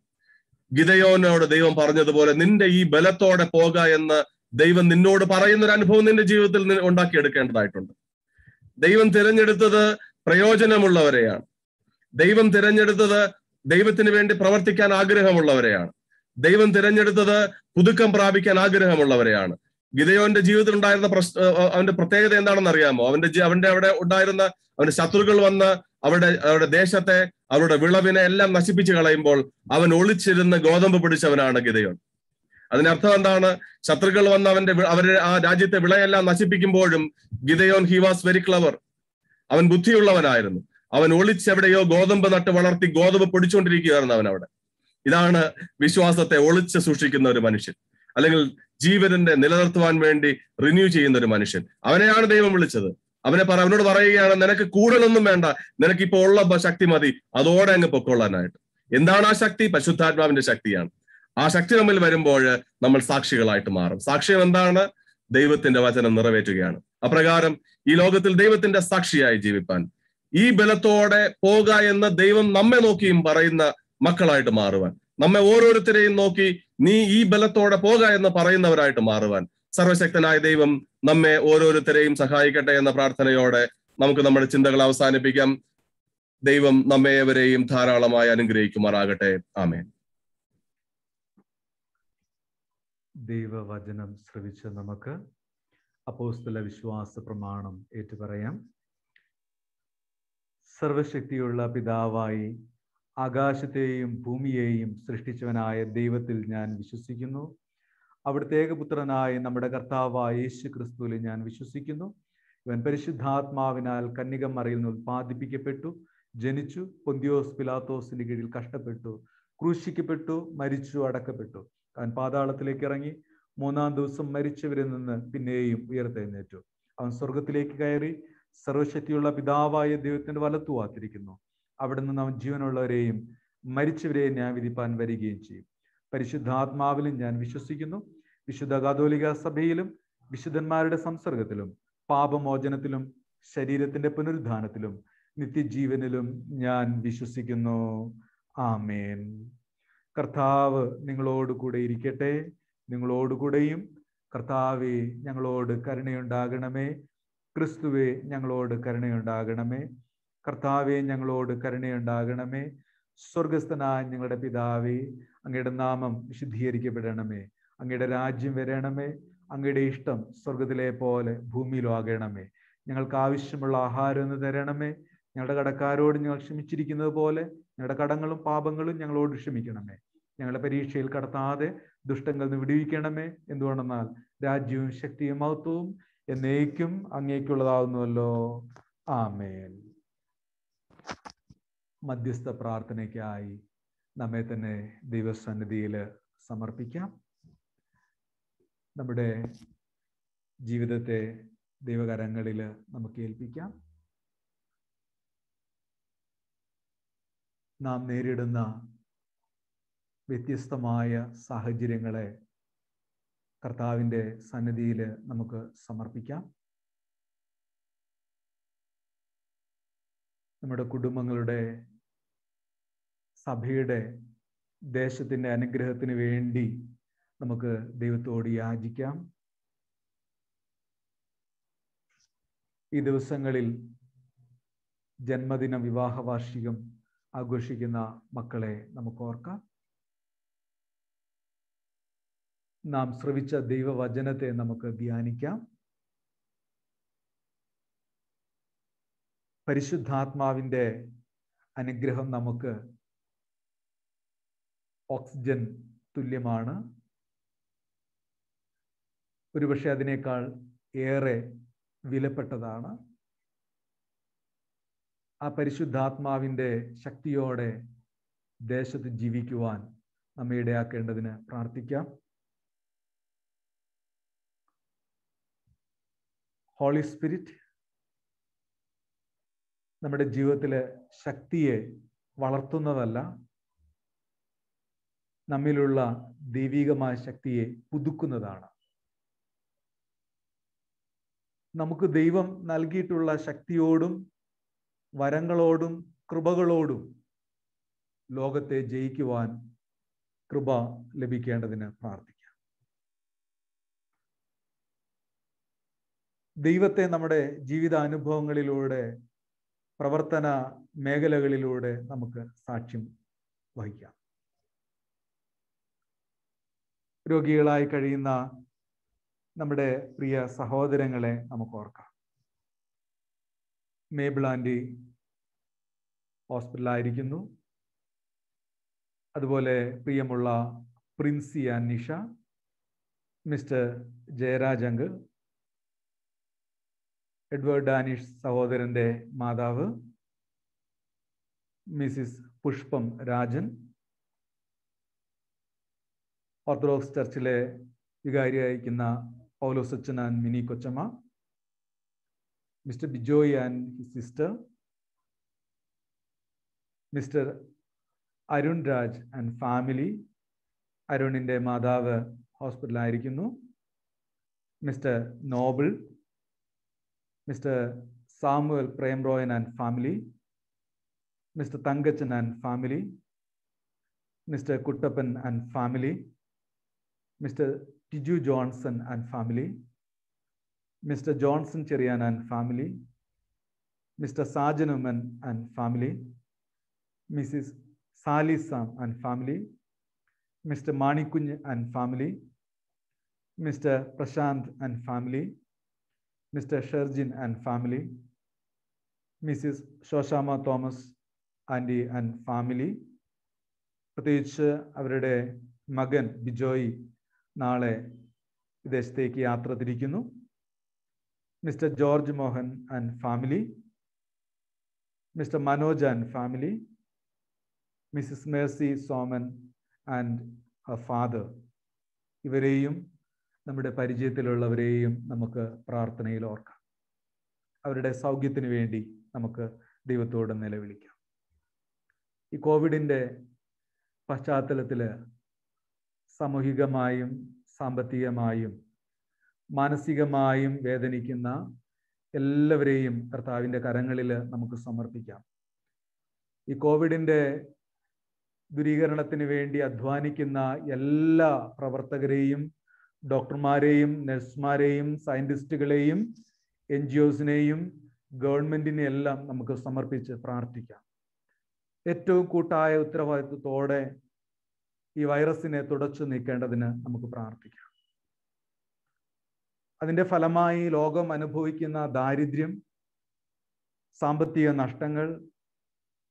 ഗിദെയോനോട് ദൈവം പറഞ്ഞതുപോലെ നിന്റെ ഈ ബലത്തോടെ പോക എന്ന് ദൈവം നിന്നോട് പറയുന്നൊരു അനുഭവം നിന്റെ ജീവിതത്തിൽ ഉണ്ടാക്കിയെടുക്കേണ്ടതായിട്ടുണ്ട്. ദൈവം തിരഞ്ഞെടുത്തത് പ്രയോജനമുള്ളവരെയാണ്. ദൈവം തിരഞ്ഞെടുത്തത് ദൈവത്തിന് വേണ്ടി പ്രവർത്തിക്കാൻ ആഗ്രഹമുള്ളവരെയാണ്. ദൈവം തിരഞ്ഞെടുത്തത് പുതുക്കം പ്രാപിക്കാൻ ആഗ്രഹമുള്ളവരെയാണ്. ഗിദെയോന്റെ ജീവിതത്തിൽ ഉണ്ടായിരുന്ന അവന്റെ പ്രത്യേകത എന്താണെന്ന് അറിയാമോ? അവന്റെ അവിടെ ഉണ്ടായിരുന്ന അവന്റെ ശത്രുക്കൾ വന്ന് അവരുടെ ദേശത്തെ, അവരുടെ വിളവിനെ എല്ലാം നശിപ്പിച്ചു കളയുമ്പോൾ അവൻ ഒളിച്ചിരുന്ന് ഗോതമ്പ് പിടിച്ചവനാണ് ഗിദെയോൻ. അതിനർത്ഥം എന്താണ്? ശത്രുക്കൾ വന്ന് അവരുടെ ആ രാജ്യത്തെ വിളയെല്ലാം നശിപ്പിക്കുമ്പോഴും ഗിദെയോൻ ഹി വാസ് വെരി ക്ലവർ. അവൻ ബുദ്ധിയുള്ളവനായിരുന്നു. അവൻ ഒളിച്ചെവിടെയോ ഗോതമ്പ് നട്ട് വളർത്തി ഗോതമ്പ് പൊടിച്ചുകൊണ്ടിരിക്കുകയായിരുന്നു അവൻ അവിടെ. ഇതാണ് വിശ്വാസത്തെ ഒളിച്ച് സൂക്ഷിക്കുന്ന ഒരു മനുഷ്യൻ, അല്ലെങ്കിൽ ജീവന്റെ നിലനിർത്തുവാൻ വേണ്ടി റിന്യൂ ചെയ്യുന്ന ഒരു മനുഷ്യൻ. അവനെയാണ് ദൈവം വിളിച്ചത്. അവനോട് പറയുകയാണ്, നിനക്ക് കൂടുതലൊന്നും വേണ്ട, നിനക്കിപ്പോ ഉള്ള ശക്തി മതി, അതോടെ അങ്ങ് പൊക്കൊള്ളാനായിട്ട്. എന്താണ് ആ ശക്തി? പരിശുദ്ധാത്മാവിന്റെ ശക്തിയാണ്. ആ ശക്തി നമ്മിൽ വരുമ്പോൾ നമ്മൾ സാക്ഷികളായിട്ട് മാറും. സാക്ഷ്യം എന്താണ്? ദൈവത്തിന്റെ വചനം നിറവേറ്റുകയാണ്. അപ്രകാരം ഈ ലോകത്തിൽ ദൈവത്തിന്റെ സാക്ഷിയായി ജീവിപ്പാൻ, ഈ ബലത്തോടെ പോക എന്ന് ദൈവം നമ്മെ നോക്കിയും പറയുന്ന മക്കളായിട്ട് മാറുവാൻ, നമ്മെ ഓരോരുത്തരെയും നോക്കി നീ ഈ ബലത്തോടെ പോക എന്ന് പറയുന്നവരായിട്ട് മാറുവാൻ സർവശക്തനായ ദൈവം നമ്മെ ഓരോരുത്തരെയും സഹായിക്കട്ടെ എന്ന പ്രാർത്ഥനയോടെ നമുക്ക് നമ്മുടെ ചിന്തകൾ അവസാനിപ്പിക്കാം. ദൈവം നമ്മെ ഏവരെയും ധാരാളമായി അനുഗ്രഹിക്കുമാറാകട്ടെ. ആമേൻ. ദൈവവചനം ശ്രവിച്ച് നമുക്ക് അപ്പോസ്തല വിശ്വാസ പ്രമാണം ഏറ്റുപറയാം. സർവശക്തിയുള്ള പിതാവായി ആകാശത്തെയും ഭൂമിയെയും സൃഷ്ടിച്ചവനായ ദൈവത്തിൽ ഞാൻ വിശ്വസിക്കുന്നു. അവിടുത്തെ ഏകപുത്രനായ നമ്മുടെ കർത്താവായ യേശു ക്രിസ്തുവിൽ ഞാൻ വിശ്വസിക്കുന്നു. ഇവൻ പരിശുദ്ധാത്മാവിനാൽ കന്യകമറിയിൽ നിന്ന് ഉത്പാദിപ്പിക്കപ്പെട്ടു, ജനിച്ചു, പൊന്തിയോസ് പിലാത്തോസിന്റെ കീഴിൽ കഷ്ടപ്പെട്ടു, ക്രൂശിക്കപ്പെട്ടു, മരിച്ചു, അടക്കപ്പെട്ടു. അവൻ പാതാളത്തിലേക്ക് ഇറങ്ങി, 3-ാം ദിവസം മരിച്ചവരിൽ നിന്ന് പിന്നെയും ഉയർത്തെഴുന്നേറ്റു. അവൻ സ്വർഗത്തിലേക്ക് കയറി സർവശക്തിയുള്ള പിതാവായ ദൈവത്തിന്റെ വലത്തുവാത്തിരിക്കുന്നു. അവിടെ നിന്ന് അവൻ ജീവനുള്ളവരെയും മരിച്ചവരെയും ന്യായവിധിപ്പാൻ വരികയും ചെയ്യും. പരിശുദ്ധാത്മാവിലും ഞാൻ വിശ്വസിക്കുന്നു. വിശുദ്ധ കാതോലിക സഭയിലും വിശുദ്ധന്മാരുടെ സംസർഗത്തിലും പാപമോചനത്തിലും ശരീരത്തിന്റെ പുനരുദ്ധാനത്തിലും നിത്യജീവനിലും ഞാൻ വിശ്വസിക്കുന്നു. ആമേൻ. കർത്താവ് നിങ്ങളോടുകൂടെ ഇരിക്കട്ടെ, നിങ്ങളോടുകൂടെയും. കർത്താവേ, ഞങ്ങളോട് കരുണയുണ്ടാകണമേ. ക്രിസ്തുവേ, ഞങ്ങളോട് കരുണയുണ്ടാകണമേ. കർത്താവേ, ഞങ്ങളോട് കരുണയുണ്ടാകണമേ. സ്വർഗസ്ഥനായ ഞങ്ങളുടെ പിതാവേ, അങ്ങയുടെ നാമം വിശുദ്ധീകരിക്കപ്പെടണമേ. അങ്ങയുടെ രാജ്യം വരണമേ. അങ്ങയുടെ ഇഷ്ടം സ്വർഗത്തിലെ പോലെ ഭൂമിയിലും ആകണമേ. ഞങ്ങൾക്ക് ആവശ്യമുള്ള ആഹാരം എന്ന് തരണമേ. ഞങ്ങളുടെ കടക്കാരോട് ഞങ്ങൾ ക്ഷമിച്ചിരിക്കുന്നത് പോലെ ഞങ്ങളുടെ കടങ്ങളും പാപങ്ങളും ഞങ്ങളോട് ക്ഷമിക്കണമേ. ഞങ്ങളുടെ പരീക്ഷയിൽ കടത്താതെ ദുഷ്ടങ്ങളിൽ നിന്ന് വിടുവിക്കണമേ. എന്തുകൊണ്ടെന്നാൽ രാജ്യവും ശക്തിയും മഹത്വവും എന്നേക്കും അങ്ങേക്കുള്ളതാവുന്നുവല്ലോ. ആമേൻ. മധ്യസ്ഥ പ്രാർത്ഥനയ്ക്കായി നമ്മെ തന്നെ ദൈവസന്നിധിയിൽ സമർപ്പിക്കാം. നമ്മുടെ ജീവിതത്തെ ദൈവകരങ്ങളിൽ നമുക്ക് ഏൽപ്പിക്കാം. നാം നേരിടുന്ന വ്യത്യസ്തമായ സാഹചര്യങ്ങളെ കർത്താവിൻ്റെ സന്നിധിയിൽ നമുക്ക് സമർപ്പിക്കാം. നമ്മുടെ കുടുംബങ്ങളുടെ, സഭയുടെ, ദേശത്തിൻ്റെ അനുഗ്രഹത്തിന് വേണ്ടി നമുക്ക് ദൈവത്തോട് യാചിക്കാം. ഈ ദിവസങ്ങളിൽ ജന്മദിനം, വിവാഹ വാർഷികം ആഘോഷിക്കുന്ന മക്കളെ നമുക്ക് ഓർക്കാം. നാം ശ്രവിച്ച ദൈവവചനത്തെ നമുക്ക് ധ്യാനിക്കാം. പരിശുദ്ധാത്മാവിൻ്റെ അനുഗ്രഹം നമുക്ക് ഓക്സിജൻ തുല്യമാണ്. ഒരുപക്ഷെ അതിനേക്കാൾ ഏറെ വിലപ്പെട്ടതാണ്. ആ പരിശുദ്ധാത്മാവിൻ്റെ ശക്തിയോടെ ദേശത്ത് ജീവിക്കുവാൻ നമ്മെ ഇടയാക്കേണ്ടതിന് പ്രാർത്ഥിക്കാം. ഹോളി സ്പിരിറ്റ് നമ്മുടെ ജീവിതത്തിലെ ശക്തിയെ വളർത്തുന്നതല്ല, നമ്മിലുള്ള ദൈവികമായ ശക്തിയെ പുതുക്കുന്നതാണ്. നമുക്ക് ദൈവം നൽകിയിട്ടുള്ള ശക്തിയോടും വരങ്ങളോടും കൃപകളോടും ലോകത്തെ ജയിക്കുവാൻ കൃപ ലഭിക്കേണ്ടതിന് പ്രാർത്ഥിക്കാം. ദൈവത്തെ നമ്മുടെ ജീവിതാനുഭവങ്ങളിലൂടെ, പ്രവർത്തന മേഖലകളിലൂടെ നമുക്ക് സാക്ഷ്യം വഹിക്കാം. രോഗികളായി കഴിയുന്ന നമ്മുടെ പ്രിയ സഹോദരങ്ങളെ നമുക്ക് ഓർക്കാം. മേബിൾ ആൻറ്റി ഹോസ്പിറ്റലായിരിക്കുന്നു. അതുപോലെ പ്രിയമുള്ള Princy and Nisha, mister Jayaraj uncle, Edward Danish സഹോദരൻ്റെ മാതാവ് മിസിസ് പുഷ്പം രാജൻ, ഓർത്തഡോക്സ് ചർച്ചിലെ വികാരിയായിരിക്കുന്ന പൗലോസ് അച്ഛൻ ആൻഡ് മിനി കൊച്ചമ്മ, mister Bijoy and his sister, mister Arun Raj and family, അരുണിൻ്റെ മാതാവ് ഹോസ്പിറ്റലായിരിക്കുന്നു, mister Noble, mister Samuel Premroyan and family, mister Thankachan and family, mister Kuttappan and family, mister Tiju Johnson and family, mister Johnson Cherian and family, mister Sajanuman and family, Mrs Sally Sam and family, mister Manikunju and family, mister Prashanth and family, mister Sherjin and family, Mrs Soshama Thomas aunty and family, പ്രത്യേകിച്ച് അവരുടെ മകൻ ബിജോയ് നാളെ വിദേശത്തേക്ക് യാത്ര തിരിക്കുന്നു, Mr George Mohan and family, Mr Manoj and family, Mrs Mercy Soman and her father, ഇവരെയും നമ്മുടെ പരിചയത്തിലുള്ളവരെയും നമുക്ക് പ്രാർത്ഥനയിൽ ഓർക്കാം. അവരുടെ സൗഖ്യത്തിന് വേണ്ടി നമുക്ക് ദൈവത്തോട് നിലവിളിക്കാം. ഈ കോവിഡിൻ്റെ പശ്ചാത്തലത്തിൽ സാമൂഹികമായും സാമ്പത്തികമായും മാനസികമായും വേദനിക്കുന്ന എല്ലാവരെയും കർത്താവിൻ്റെ കരങ്ങളിൽ നമുക്ക് സമർപ്പിക്കാം. ഈ കോവിഡിൻ്റെ ദൂരീകരണത്തിന് വേണ്ടി അധ്വാനിക്കുന്ന എല്ലാ പ്രവർത്തകരെയും, ഡോക്ടർമാരെയും, നഴ്സുമാരെയും, സയൻറ്റിസ്റ്റുകളെയും, NGOസിനെയും ഗവൺമെൻറ്റിനെ എല്ലാം നമുക്ക് സമർപ്പിച്ച് പ്രാർത്ഥിക്കാം. ഏറ്റവും കൂട്ടായ ഉത്തരവാദിത്വത്തോടെ ഈ വൈറസിനെ തുടച്ചു നീക്കേണ്ടതിന് നമുക്ക് പ്രാർത്ഥിക്കാം. അതിൻ്റെ ഫലമായി ലോകം അനുഭവിക്കുന്ന ദാരിദ്ര്യം, സാമ്പത്തിക നഷ്ടങ്ങൾ,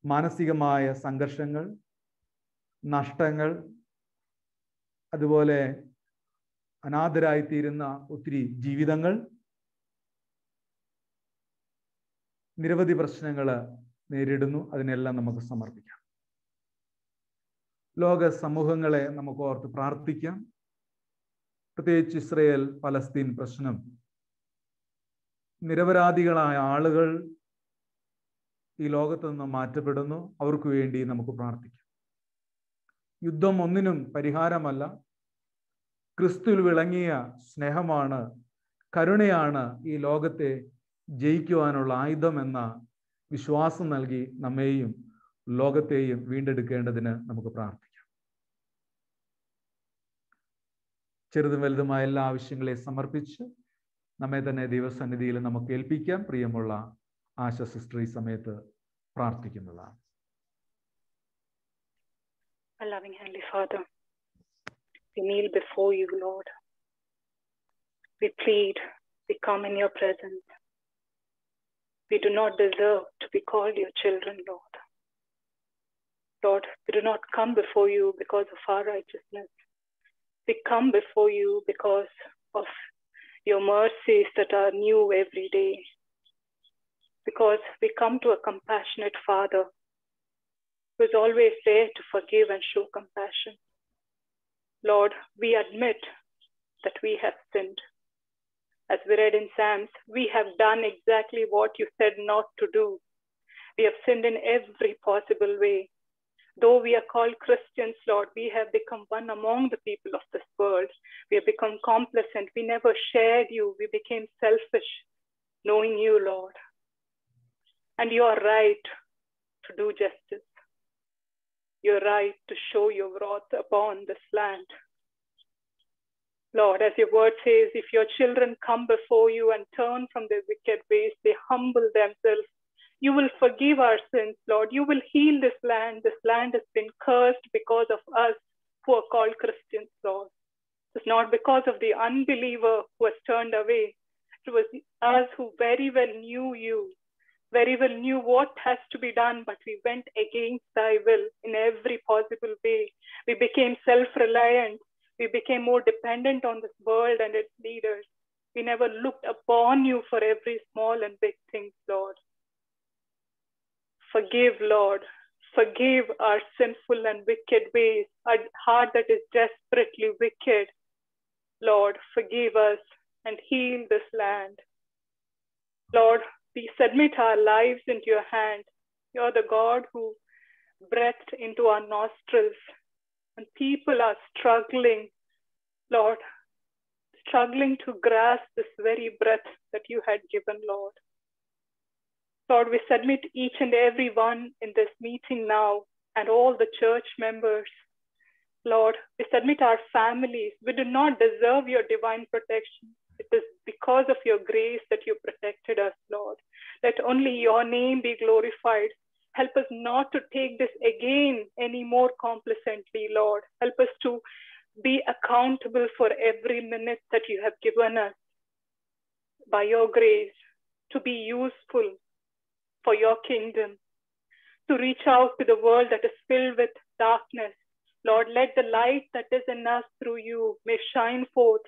മാനസികമായ സംഘർഷങ്ങൾ, നഷ്ടങ്ങൾ, അതുപോലെ അനാഥരായിത്തീരുന്ന ഒത്തിരി ജീവിതങ്ങൾ, നിരവധി പ്രശ്നങ്ങൾ നേരിടുന്നു. അതിനെല്ലാം നമുക്ക് സമർപ്പിക്കാം. ലോക സമൂഹങ്ങളെ നമുക്ക് ഓർത്ത് പ്രാർത്ഥിക്കാം. പ്രത്യേകിച്ച് ഇസ്രയേൽ പലസ്തീൻ പ്രശ്നം, നിരപരാധികളായ ആളുകൾ ഈ ലോകത്ത് നിന്ന് മാറ്റപ്പെടുന്നു. അവർക്ക് വേണ്ടി നമുക്ക് പ്രാർത്ഥിക്കാം. യുദ്ധം ഒന്നിനും പരിഹാരമല്ല. ക്രിസ്തുവിൽ വിളങ്ങിയ സ്നേഹമാണ്, കരുണയാണ് ഈ ലോകത്തെ ജയിക്കുവാനുള്ള ആയുധം എന്ന വിശ്വാസം നൽകി നമ്മെയും ലോകത്തെയും വീണ്ടെടുക്കേണ്ടതിന് നമുക്ക് പ്രാർത്ഥിക്കാം. ചെറുതും വലുതുമായ എല്ലാ ആവശ്യങ്ങളെ സമർപ്പിച്ച് നമ്മെ തന്നെ ദൈവസന്നിധിയിൽ നമുക്ക് ഏൽപ്പിക്കാം. പ്രിയമുള്ള ആശ സിസ്റ്റർ ഈ സമയത്ത് പ്രാർത്ഥിക്കുന്നതാണ്. Our loving Heavenly Father, we kneel before you, Lord. We plead, we come in your presence. We do not deserve to be called your children, Lord. Lord, we do not come before you because of our righteousness. We come before you because of your mercies that are new every day. Because we come to a compassionate Father who is always there to forgive and show compassion. Lord, we admit that we have sinned. As we read in Psalms, we have done exactly what you said not to do. We have sinned in every possible way. Though we are called Christians, Lord, we have become one among the people of this world. We have become complacent. We never shared you. We became selfish, knowing you, Lord. And you are right to do justice. You're right to show your wrath upon this land. Lord, as your word says, if your children come before you and turn from their wicked ways, they humble themselves, you will forgive our sins, Lord. You will heal this land. This land has been cursed because of us who are called Christians, Lord. It's not because of the unbeliever who has turned away. It was us who very well knew you, very well knew what has to be done, but we went against thy will in every possible way. We became self-reliant. We became more dependent on this world and its leaders. We never looked upon you for every small and big thing, Lord. Forgive, Lord. Forgive our sinful and wicked ways, our heart that is desperately wicked. Lord, forgive us and heal this land. Lord, we submit our lives into your hand. You're the God who breathed into our nostrils. And people are struggling, Lord, struggling to grasp this very breath that you had given, Lord. Lord, we submit each and every one in this meeting now and all the church members. Lord, we submit our families. We do not deserve your divine protection. It is because of your grace that you protected us, Lord. Let only your name be glorified. Help us not to take this again any more complacently, Lord. Help us to be accountable for every minute that you have given us by your grace, to be useful for your kingdom, to reach out to the world that is filled with darkness. Lord, let the light that is in us through you may shine forth.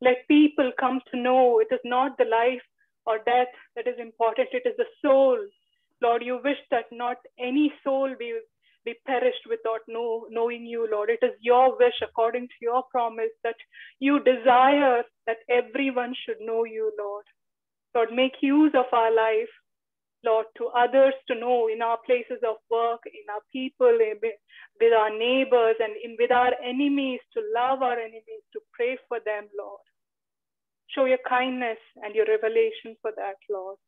Let people come to know it is not the life or death that is important, it is the soul. Lord, you wish that not any soul be perished without knowing you, Lord. It is your wish according to your promise that you desire that everyone should know you, Lord. Lord, make use of our life, Lord, to others to know in our places of work, in our people, with our neighbors and with our enemies, to love our enemies, to pray for them, Lord. Show your kindness and your revelation for that, Lord.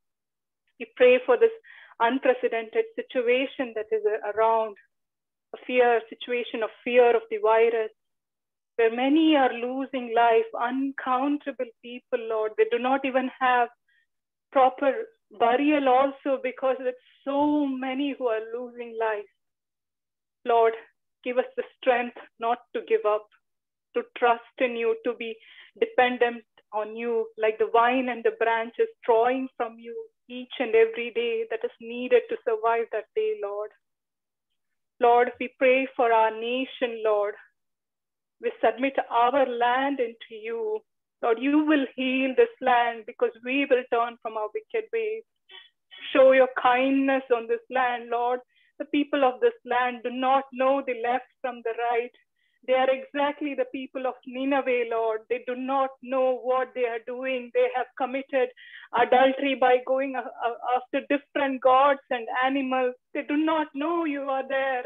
We pray for this unprecedented situation that is around, a situation of fear of the virus, where many are losing life, uncountable people, Lord. They do not even have proper burial also because it's so many who are losing life. Lord, give us the strength not to give up, to trust in you, to be dependent on you, like the vine and the branches drawing from you each and every day that is needed to survive that day, Lord. Lord, we pray for our nation, Lord. We submit our land into you. Lord, you will heal this land because we will turn from our wicked ways. Show your kindness on this land, Lord. The people of this land do not know the left from the right. They are exactly the people of Nineveh, Lord. They do not know what they are doing. They have committed adultery by going after different gods and animals. They do not know you are there.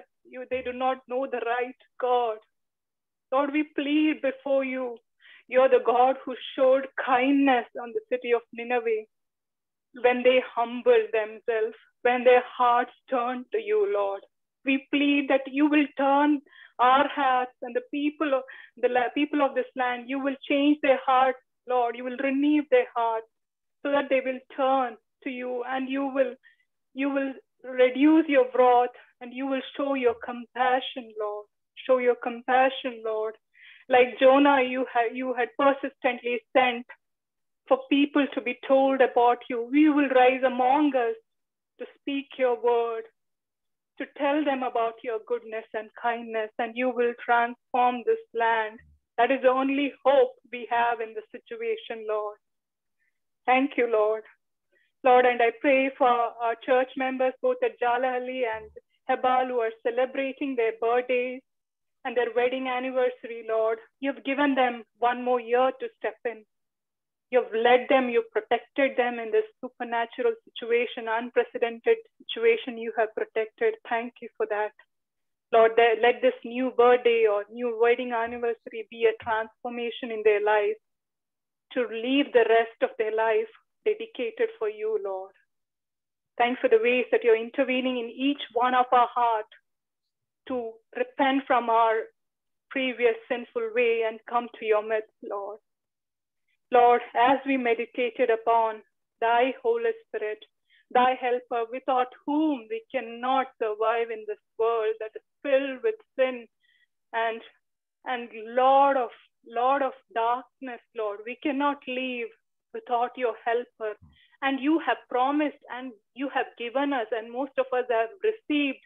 They do not know the right God. Lord, we plead before you. You're the God who showed kindness on the city of Nineveh when they humbled themselves, when their hearts turned to you, Lord. We plead that you will turn our hearts and the people of this land, you will change their hearts, Lord. You will renew their hearts so that they will turn to you, and you will reduce your wrath and you will show your compassion, Lord. Show your compassion, Lord. Like Jonah, you had persistently sent for people to be told about you. We will rise among us to speak your word, to tell them about your goodness and kindness, and you will transform this land. That is the only hope we have in the situation, Lord. Thank you, Lord. Lord, and I pray for our church members, both at Jalali and Hebal, who are celebrating their birthdays and their wedding anniversary, Lord. You've given them one more year to step in. You have led them, you protected them in this supernatural situation, unprecedented situation you have protected. Thank you for that. Lord, let this new birthday or new wedding anniversary be a transformation in their life, to leave the rest of their life dedicated for you, Lord. Thanks for the ways that you're intervening in each one of our heart to repent from our previous sinful way and come to your midst, Lord. Lord, as we meditated upon thy Holy Spirit, thy helper, without whom we cannot survive in this world that is filled with sin and Lord of darkness, Lord, we cannot live without your helper. And you have promised and you have given us, and most of us have received,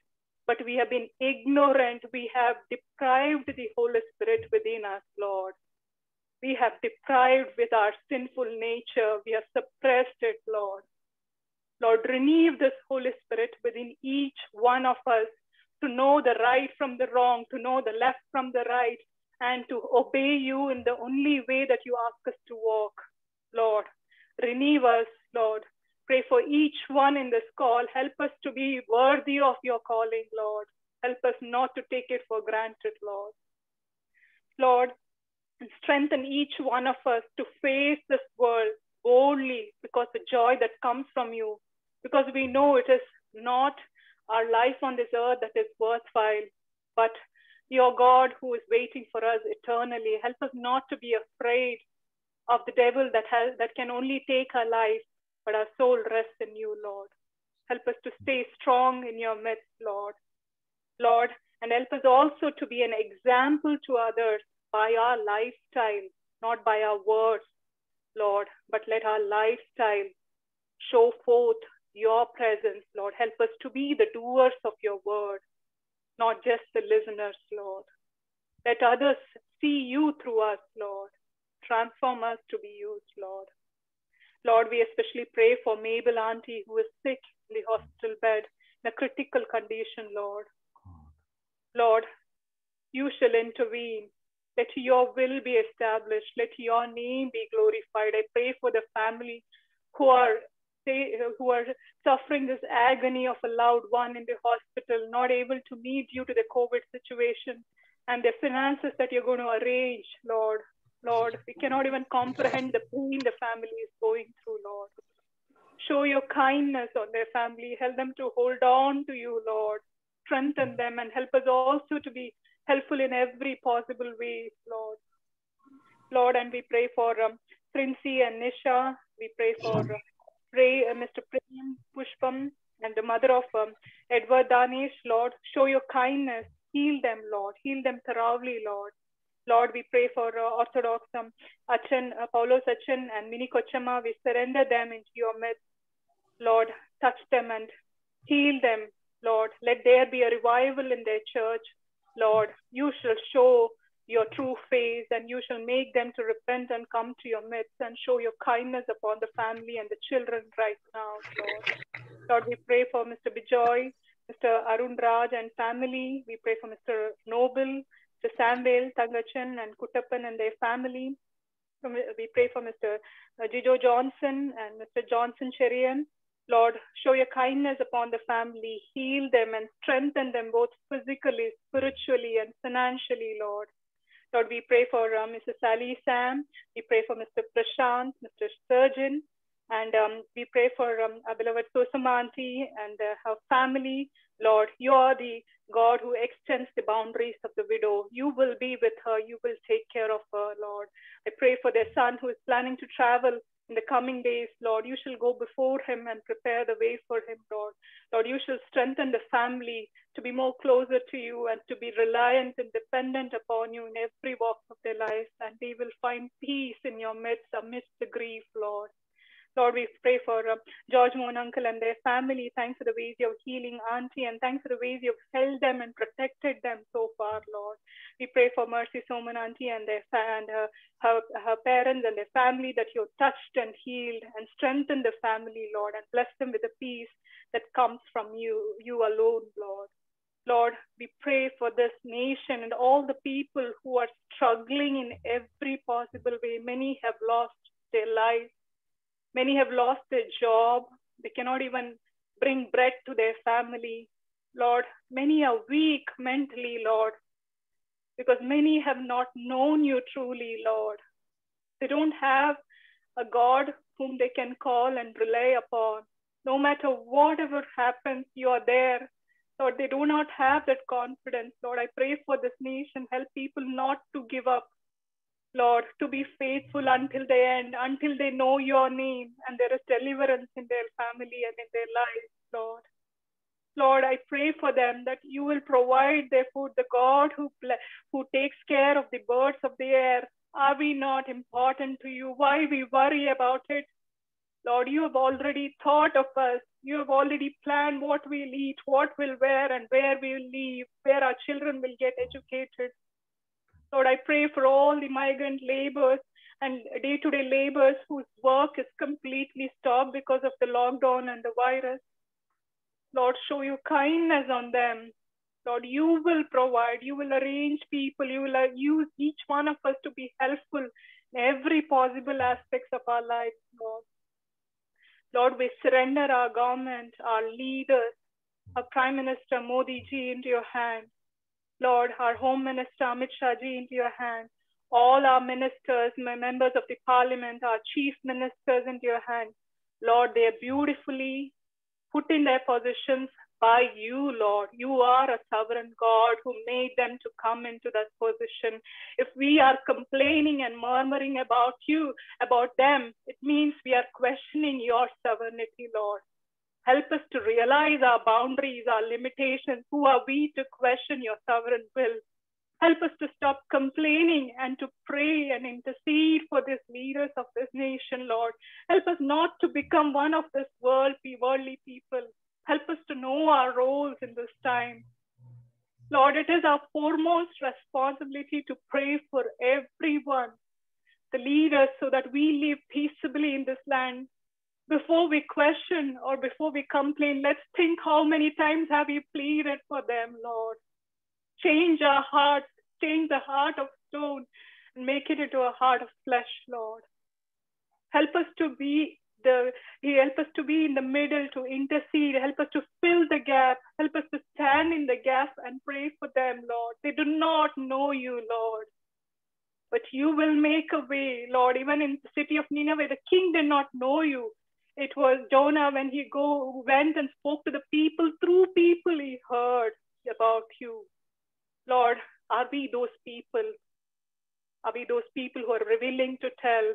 but we have been ignorant. We have deprived the Holy Spirit within us, Lord. We have deprived with our sinful nature. We have suppressed it, Lord. Lord, renew this Holy Spirit within each one of us to know the right from the wrong, to know the left from the right, and to obey you in the only way that you ask us to walk. Lord, renew us, Lord. Pray for each one in this call. Help us to be worthy of your calling, Lord. Help us not to take it for granted, Lord. Lord, and strengthen each one of us to face this world boldly, because the joy that comes from you, because we know it is not our life on this earth that is worthwhile, but your God who is waiting for us eternally. Help us not to be afraid of the devil that can only take our life, but our soul rests in you, Lord. Help us to stay strong in your midst, Lord. Lord, and help us also to be an example to others by our lifestyle, not by our words, Lord, but let our lifestyle show forth your presence, Lord. Help us to be the doers of your word, not just the listeners, Lord. Let others see you through us, Lord. Transform us to be used, Lord. Lord, we especially pray for Mabel Auntie, who is sick in the hospital bed in a critical condition, Lord. Lord, you shall intervene. Let your will be established. Let your name be glorified. I pray for the family who are suffering this agony of a loved one in the hospital, not able to meet due to the COVID situation, and the finances that you're going to arrange, Lord. Lord, we cannot even comprehend the pain the family is going through, Lord. Show your kindness on their family. Help them to hold on to you, Lord. Strengthen them and help us also to be helpful in every possible way, Lord. Lord, and we pray for Princey and Nisha. We pray for Mr. Prem Pushpam and the mother of Edward Danish. Lord, show your kindness. Heal them, Lord. Heal them thoroughly, Lord. Lord, we pray for Orthodox Paulos Achan and Mini Kochama. We surrender them into your midst. Lord, touch them and heal them, Lord. Let there be a revival in their church. Lord, you shall show your true face and you shall make them to repent and come to your midst and show your kindness upon the family and the children right now, Lord. Lord, we pray for Mr. Bijoy, Mr. Arun Raj and family. We pray for Mr. Noble, Mr. Samuel, Tangachan and Kutappan and their family. We pray for Mr. Jijo Johnson and Mr. Johnson Cherian. Lord, show your kindness upon the family, heal them and strengthen them both physically, spiritually, and financially, Lord. Lord, we pray for Mrs. Sally Sam. We pray for Mr. Prashant, Mr. Surgeon, and we pray for our beloved Susama Auntie and her family. Lord, you are the God who extends the boundaries of the widow. You will be with her. You will take care of her, Lord. I pray for their son who is planning to travel in the coming days, Lord. You shall go before him and prepare the way for him, Lord. Lord, you shall strengthen the family to be more closer to you and to be reliant and dependent upon you in every walk of their lives, and they will find peace in your midst amidst the grief, Lord. Lord, we pray for George Mohan uncle and their family. Thanks for the ways you're healing Auntie, and thanks for the ways you've held them and protected them so far, Lord. We pray for Mercy Soman Auntie and her parents and their family, that you touched and healed and strengthened the family, Lord, and bless them with the peace that comes from you alone, Lord. Lord, we pray for this nation and all the people who are struggling in every possible way. Many have lost their lives. Many have lost their job. They cannot even bring bread to their family. Lord, many are weak mentally, Lord, because many have not known you truly, Lord. They don't have a God whom they can call and rely upon. No matter whatever happens, you are there. Lord, they do not have that confidence. Lord, I pray for this nation. Help people not to give up. Lord, to be faithful until the end, until they know your name and there is deliverance in their family and in their lives, Lord. Lord, I pray for them that you will provide their food, the God who takes care of the birds of the air. Are we not important to you? Why we worry about it? Lord, you have already thought of us. You have already planned what we'll eat, what we'll wear, and where we'll live, where our children will get educated. Lord, I pray for all the migrant laborers and day-to-day laborers whose work is completely stopped because of the lockdown and the virus. Lord, show your kindness on them. Lord, you will provide, you will arrange people, you will use each one of us to be helpful in every possible aspects of our lives, Lord. Lord, we surrender our government, our leaders, our Prime Minister Modi ji into your hand. Lord, our Home Minister Amit Shah ji into your hand. All our ministers, members of the parliament, our chief ministers into your hand. Lord, they are beautifully put in their positions by you, Lord. You are a sovereign God who made them to come into that position. If we are complaining and murmuring about you, about them, it means we are questioning your sovereignty, Lord. Help us to realize our boundaries, our limitations. Who are we to question your sovereign will? Help us to stop complaining and to pray and intercede for these leaders of this nation, Lord. Help us not to become one of this worldly people. Help us to know our roles in this time. Lord, it is our foremost responsibility to pray for everyone, the leaders, so that we live peaceably in this land. Before we question or before we complain, let's think how many times have we pleaded for them, Lord. Change our hearts, change the heart of stone and make it into a heart of flesh, Lord. Help us to be in the middle, to intercede. Help us to fill the gap. Help us to stand in the gap and pray for them, Lord. They do not know you, Lord. But you will make a way, Lord. Even in the city of Nineveh, the king did not know you. It was Jonah when he went and spoke to the people. Through people he heard about you. Lord, are we those people? Are we those people who are willing to tell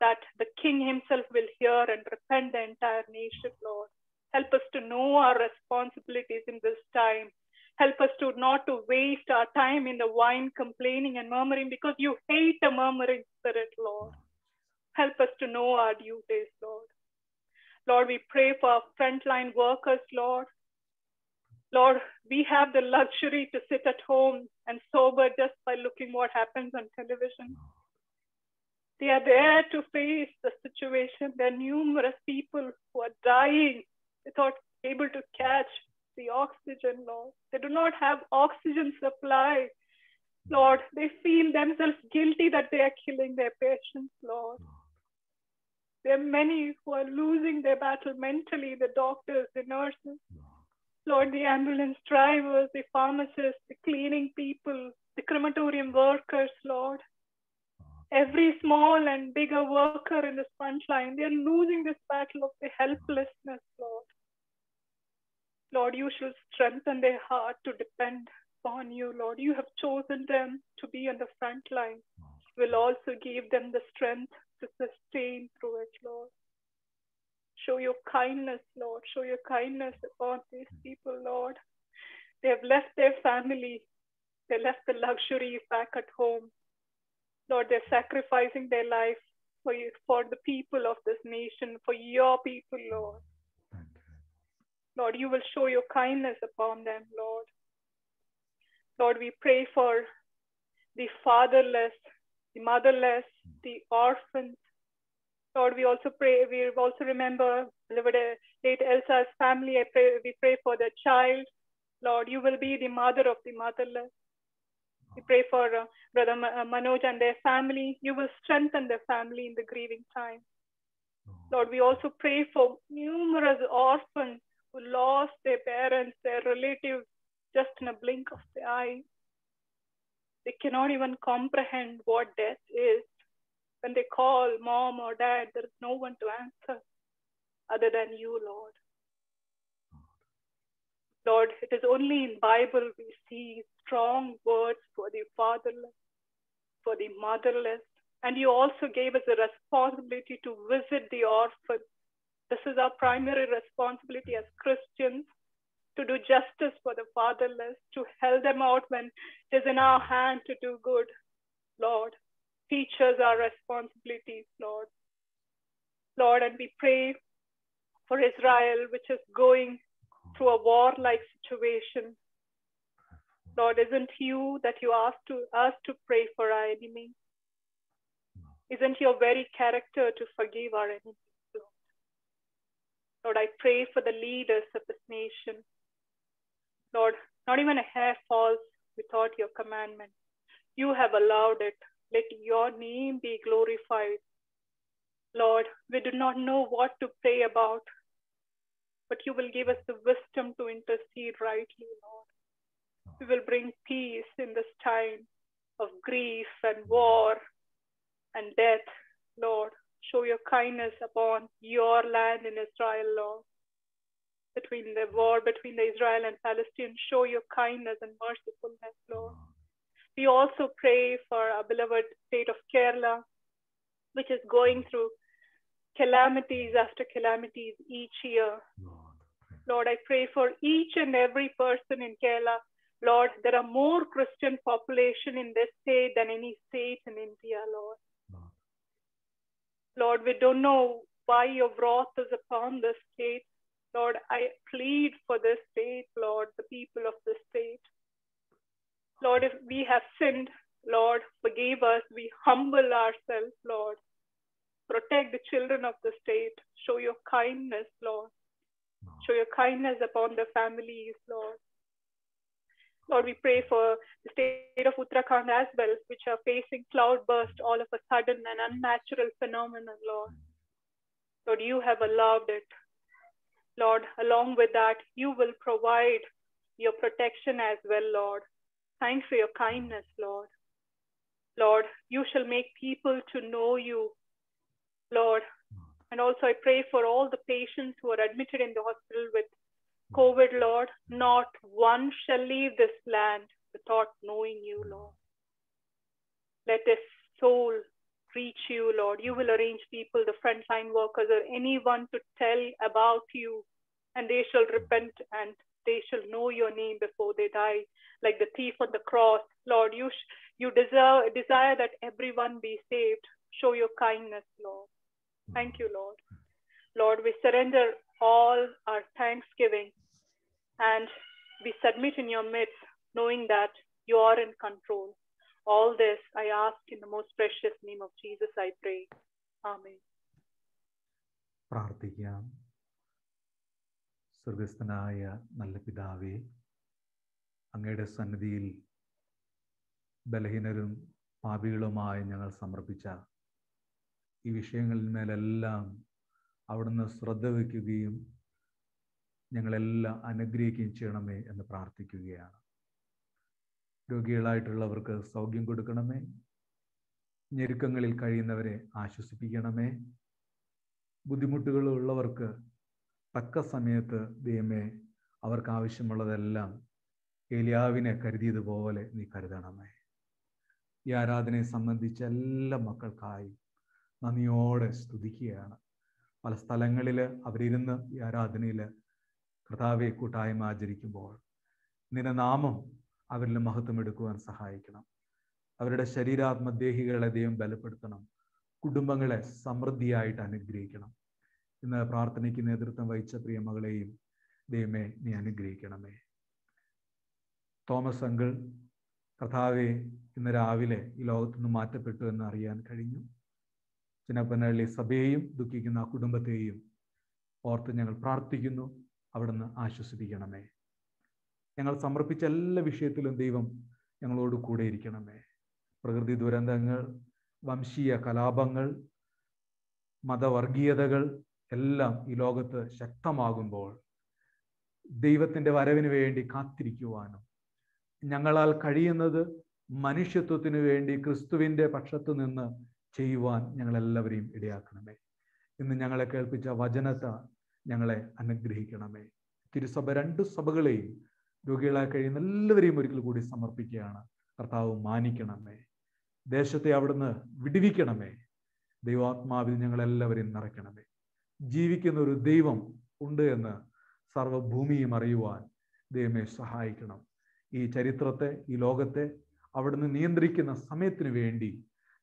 that the king himself will hear and repent the entire nation, Lord? Help us to know our responsibilities in this time. Help us to not to waste our time in the whine, complaining and murmuring, because you hate a murmuring spirit, Lord. Help us to know our duties, Lord. Lord, we pray for our frontline workers, Lord. Lord, we have the luxury to sit at home and sober just by looking what happens on television. They are there to face the situation. There are numerous people who are dying without able to catch the oxygen, Lord. They do not have oxygen supply, Lord. They feel themselves guilty that they are killing their patients, Lord. There are many who are losing their battle mentally, the doctors, the nurses, Lord, the ambulance drivers, the pharmacists, the cleaning people, the crematorium workers, Lord. Every small and bigger worker in this front line, they are losing this battle of the helplessness, Lord. Lord, you should strengthen their heart to depend upon you, Lord. You have chosen them to be on the front line. You will also give them the strength to sustain through it, Lord. Show your kindness, Lord. Show your kindness upon these people, Lord. They have left their family. They left the luxury back at home. Lord, they're sacrificing their life for you, for the people of this nation, for your people, Lord. Lord, you will show your kindness upon them, Lord. Lord, we pray for the fatherless, the motherless, the orphans. Lord, we also pray, we also remember late Elsa's family. We pray for the child. Lord, you will be the mother of the motherless. We pray for Brother Manoj and their family. You will strengthen their family in the grieving time. Lord, we also pray for numerous orphans who lost their parents, their relatives, just in a blink of the eye. They cannot even comprehend what death is. When they call mom or dad, there is no one to answer other than you, Lord. Lord, it is only in Bible we see strong words for the fatherless, for the motherless. And you also gave us a responsibility to visit the orphans. This is our primary responsibility as Christians, to do justice for the fatherless, to help them out when it is in our hand to do good. Lord, teach us our responsibilities, Lord. Lord, and we pray for Israel, which is going through a war-like situation. Lord, isn't you that you asked us to pray for our enemies? Isn't your very character to forgive our enemies, Lord? Lord, I pray for the leaders of this nation. Lord, not even a hair falls without your commandment. You have allowed it. Let your name be glorified. Lord, we do not know what to pray about, but you will give us the wisdom to intercede rightly, Lord. We will bring peace in this time of grief and war and death, Lord. Show your kindness upon your land in Israel, Lord. Between the war between the Israel and Palestine, show your kindness and mercifulness, Lord. We also pray for our beloved state of Kerala, which is going through calamities after calamities each year. Lord, I pray for each and every person in Kerala. Lord, there are more Christian population in this state than any state in India, Lord. Lord, we don't know why your wrath is upon this state. Lord, I plead for this state, Lord, the people of this state. Lord, if we have sinned, Lord, forgive us. We humble ourselves, Lord. Protect the children of the state. Show your kindness, Lord. Show your kindness upon the families, Lord. Lord, we pray for the state of Uttarakhand as well, which are facing cloudburst all of a sudden, an unnatural phenomenon, Lord. Lord, you have allowed it. Lord, along with that, you will provide your protection as well, Lord. Thanks for your kindness, Lord. Lord, you shall make people to know you, Lord. And also I pray for all the patients who are admitted in the hospital with COVID, Lord. Not one shall leave this land without knowing you, Lord. Let this soul reach you, Lord. You will arrange people, the frontline workers, or anyone to tell about you, and they shall repent and they shall know your name before they die, like the thief on the cross. Lord, you desire that everyone be saved. Show your kindness, Lord. Thank you, Lord. Lord, we surrender all our thanksgiving and we submit in your midst, knowing that you are in control. All this I ask in the most precious name of Jesus, I pray. Amen. പ്രാർത്ഥിക്കാം. സ്വർഗസ്ഥനായ നല്ല പിതാവേ, അങ്ങയുടെ സന്നിധിയിൽ ബലഹീനരും പാപികളുമായ ഞങ്ങൾ സമർപ്പിച്ച ഈ വിഷയങ്ങളിന്മേലെല്ലാം അവിടുന്ന് ശ്രദ്ധ വയ്ക്കുകയും ഞങ്ങളെല്ലാം അനുഗ്രഹിക്കുകയും ചെയ്യണമേ എന്ന് പ്രാർത്ഥിക്കുകയാണ്. രോഗികളായിട്ടുള്ളവർക്ക് സൗഖ്യം കൊടുക്കണമേ. ഞെരുക്കങ്ങളിൽ കഴിയുന്നവരെ ആശ്വസിപ്പിക്കണമേ. ബുദ്ധിമുട്ടുകളുള്ളവർക്ക് തക്ക സമയത്ത് ദൈവമേ അവർക്ക് ആവശ്യമുള്ളതെല്ലാം ഏലിയാവിനെ കരുതിയതുപോലെ നീ കരുതണമേ. ഈ ആരാധനയെ സംബന്ധിച്ച എല്ലാ മക്കൾക്കായി നന്ദിയോടെ സ്തുതിക്കുകയാണ്. പല സ്ഥലങ്ങളിൽ അവരിരുന്ന് ഈ ആരാധനയിൽ കർത്താവെ കൂട്ടായ്മ ആചരിക്കുമ്പോൾ നിന്റെ നാമം അവരിൽ മഹത്വം എടുക്കുവാൻ സഹായിക്കണം. അവരുടെ ശരീരാത്മദേഹികളെ ദൈവം ബലപ്പെടുത്തണം. കുടുംബങ്ങളെ സമൃദ്ധിയായിട്ട് അനുഗ്രഹിക്കണം. ഇന്ന് പ്രാർത്ഥനയ്ക്ക് നേതൃത്വം വഹിച്ച പ്രിയ മകളെയും ദൈവമേ നീ അനുഗ്രഹിക്കണമേ. തോമസ് അങ്കിൾ കർത്താവെ ഇന്ന് രാവിലെ ഈ ലോകത്തുനിന്ന് മാറ്റപ്പെട്ടു എന്ന് അറിയാൻ കഴിഞ്ഞു. ചിന്നപ്പനഹള്ളി സഭയെയും ദുഃഖിക്കുന്ന ആ കുടുംബത്തെയും ഓർത്ത് ഞങ്ങൾ പ്രാർത്ഥിക്കുന്നു. അവിടുന്ന് ആശ്വസിപ്പിക്കണമേ. ഞങ്ങൾ സമർപ്പിച്ച എല്ലാ വിഷയത്തിലും ദൈവം ഞങ്ങളോട് കൂടെ ഇരിക്കണമേ. പ്രകൃതി ദുരന്തങ്ങൾ, വംശീയ കലാപങ്ങൾ, മതവർഗീയതകൾ എല്ലാം ഈ ലോകത്ത് ശക്തമാകുമ്പോൾ ദൈവത്തിൻ്റെ വരവിന് വേണ്ടി കാത്തിരിക്കുവാനും ഞങ്ങളാൽ കഴിയുന്നത് മനുഷ്യത്വത്തിന് വേണ്ടി ക്രിസ്തുവിൻ്റെ പക്ഷത്തു നിന്ന് ചെയ്യുവാൻ ഞങ്ങളെല്ലാവരെയും ഇടയാക്കണമേ. ഇന്ന് ഞങ്ങളെ കേൾപ്പിച്ച വചനത്തെ ഞങ്ങളെ അനുഗ്രഹിക്കണമേ. തിരുസഭ 2 സഭകളെയും രോഗികളായി കഴിയുന്ന എല്ലാവരെയും ഒരിക്കൽ കൂടി സമർപ്പിക്കുകയാണ്. കർത്താവ് മാനിക്കണമേ. ദേശത്തെ അവിടുന്ന് വിടുവിക്കണമേ. ദൈവാത്മാവിൽ ഞങ്ങളെല്ലാവരെയും നിറയ്ക്കണമേ. ജീവിക്കുന്ന ഒരു ദൈവം ഉണ്ട് എന്ന് സർവ്വഭൂമിയും അറിയുവാൻ ദൈവമേ സഹായിക്കണം. ഈ ചരിത്രത്തെ, ഈ ലോകത്തെ അവിടുന്ന് നിയന്ത്രിക്കുന്ന സമയത്തിന് വേണ്ടി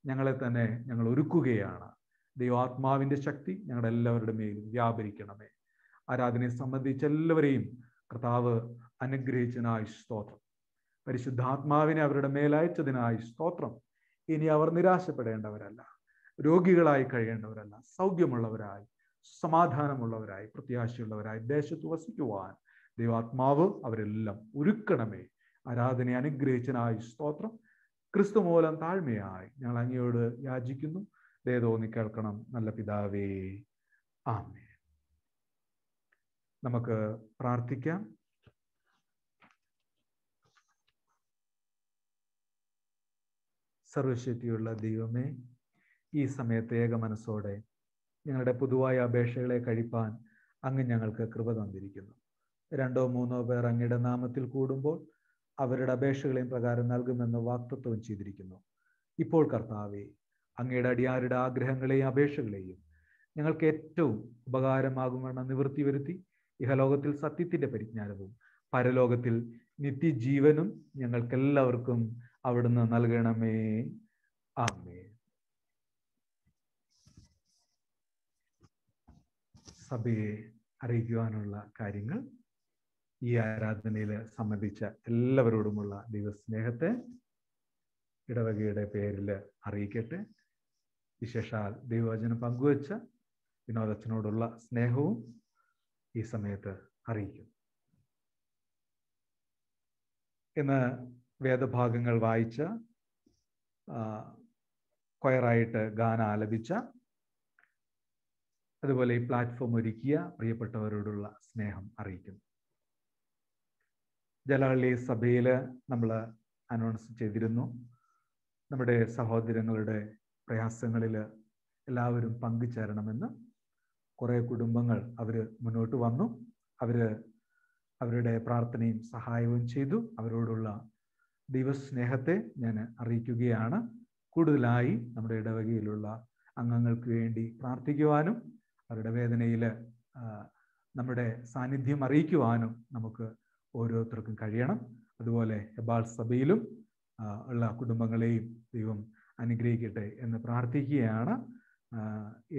ഞങ്ങളെ തന്നെ ഞങ്ങൾ ഒരുക്കുകയാണ്. ദൈവാത്മാവിൻ്റെ ശക്തി ഞങ്ങളുടെ എല്ലാവരുടെ മേലും വ്യാപരിക്കണമേ. ആരാധനയെ സംബന്ധിച്ച എല്ലാവരെയും കർത്താവ് അനുഗ്രഹിച്ചതിനായി സ്തോത്രം. പരിശുദ്ധാത്മാവിനെ അവരുടെ മേലയച്ചതിനായി സ്തോത്രം. ഇനി അവർ നിരാശപ്പെടേണ്ടവരല്ല, രോഗികളായി കഴിയേണ്ടവരല്ല, സൗഖ്യമുള്ളവരായി, സമാധാനമുള്ളവരായി, പ്രത്യാശയുള്ളവരായി ദേശത്ത് വസിക്കുവാൻ ദൈവാത്മാവ് അവരെല്ലാം ഒരുക്കണമേ. ആരാധനയെ അനുഗ്രഹിച്ചതിനായി സ്തോത്രം. ക്രിസ്തു മൂലം താഴ്മയായി ഞങ്ങൾ അങ്ങയോട് യാചിക്കുന്നു. ദയ തോന്നി കേൾക്കണം നല്ല പിതാവേ. ആമേൻ. നമുക്ക് പ്രാർത്ഥിക്കാം. സർവശക്തിയുള്ള ദൈവമേ, ഈ സമയത്ത് ഏക മനസ്സോടെ ഞങ്ങളുടെ പൊതുവായ അപേക്ഷകളെ കഴിപ്പാൻ അങ്ങ് ഞങ്ങൾക്ക് കൃപ തന്നിരിക്കുന്നു. 2-3 പേർ അങ്ങയുടെ നാമത്തിൽ കൂടുമ്പോൾ അവരുടെ അപേക്ഷകളെയും പ്രകാരം നൽകുമെന്ന് വാഗ്ദത്തവും ചെയ്തിരിക്കുന്നു. ഇപ്പോൾ കർത്താവേ, അങ്ങയുടെ അടിയാരുടെ ആഗ്രഹങ്ങളെയും അപേക്ഷകളെയും ഞങ്ങൾക്ക് ഏറ്റവും ഉപകാരമാകുമെന്ന് നിവൃത്തി വരുത്തി ഇഹലോകത്തിൽ സത്യത്തിൻ്റെ പരിജ്ഞാനവും പരലോകത്തിൽ നിത്യജീവനും ഞങ്ങൾക്കെല്ലാവർക്കും അവിടുന്ന് നൽകണമേ. ആമേൻ. സഭയെ അറിയിക്കുവാനുള്ള കാര്യങ്ങൾ ഈ ആരാധനയിൽ സംബന്ധിച്ച എല്ലാവരോടുമുള്ള ദൈവസ്നേഹത്തെ ഇടവകയുടെ പേരിൽ അറിയിക്കട്ടെ. വിശേഷാൽ ദൈവവചനം പങ്കുവച്ച വിനോദച്ചനോടുള്ള സ്നേഹവും ഈ സമയത്ത് അറിയിക്കും. ഇന്ന് വേദഭാഗങ്ങൾ വായിച്ച, കൊയറായിട്ട് ഗാനം ആലപിച്ച, അതുപോലെ ഈ പ്ലാറ്റ്ഫോം ഒരുക്കിയ പ്രിയപ്പെട്ടവരോടുള്ള സ്നേഹം അറിയിക്കുന്നു. ജലഹള്ളി സഭയിൽ നമ്മൾ അനൗൺസ് ചെയ്തിരുന്നു, നമ്മുടെ സഹോദരങ്ങളുടെ പ്രയാസങ്ങളിൽ എല്ലാവരും പങ്കുചേരണമെന്ന്. കുറേ കുടുംബങ്ങൾ അവർ മുന്നോട്ട് വന്നു. അവരുടെ പ്രാർത്ഥനയും സഹായവും ചെയ്തു. അവരോടുള്ള ദൈവസ്നേഹത്തെ ഞാൻ അറിയിക്കുകയാണ്. കൂടുതലായി നമ്മുടെ ഇടവകയിലുള്ള അംഗങ്ങൾക്ക് വേണ്ടി പ്രാർത്ഥിക്കുവാനും അവരുടെ വേദനയിൽ നമ്മുടെ സാന്നിധ്യം അറിയിക്കുവാനും നമുക്ക് ഓരോരുത്തർക്കും കഴിയണം. അതുപോലെ എബാൾ സഭയിലും ഉള്ള കുടുംബങ്ങളെയും ദൈവം അനുഗ്രഹിക്കട്ടെ എന്ന് പ്രാർത്ഥിക്കുകയാണ്.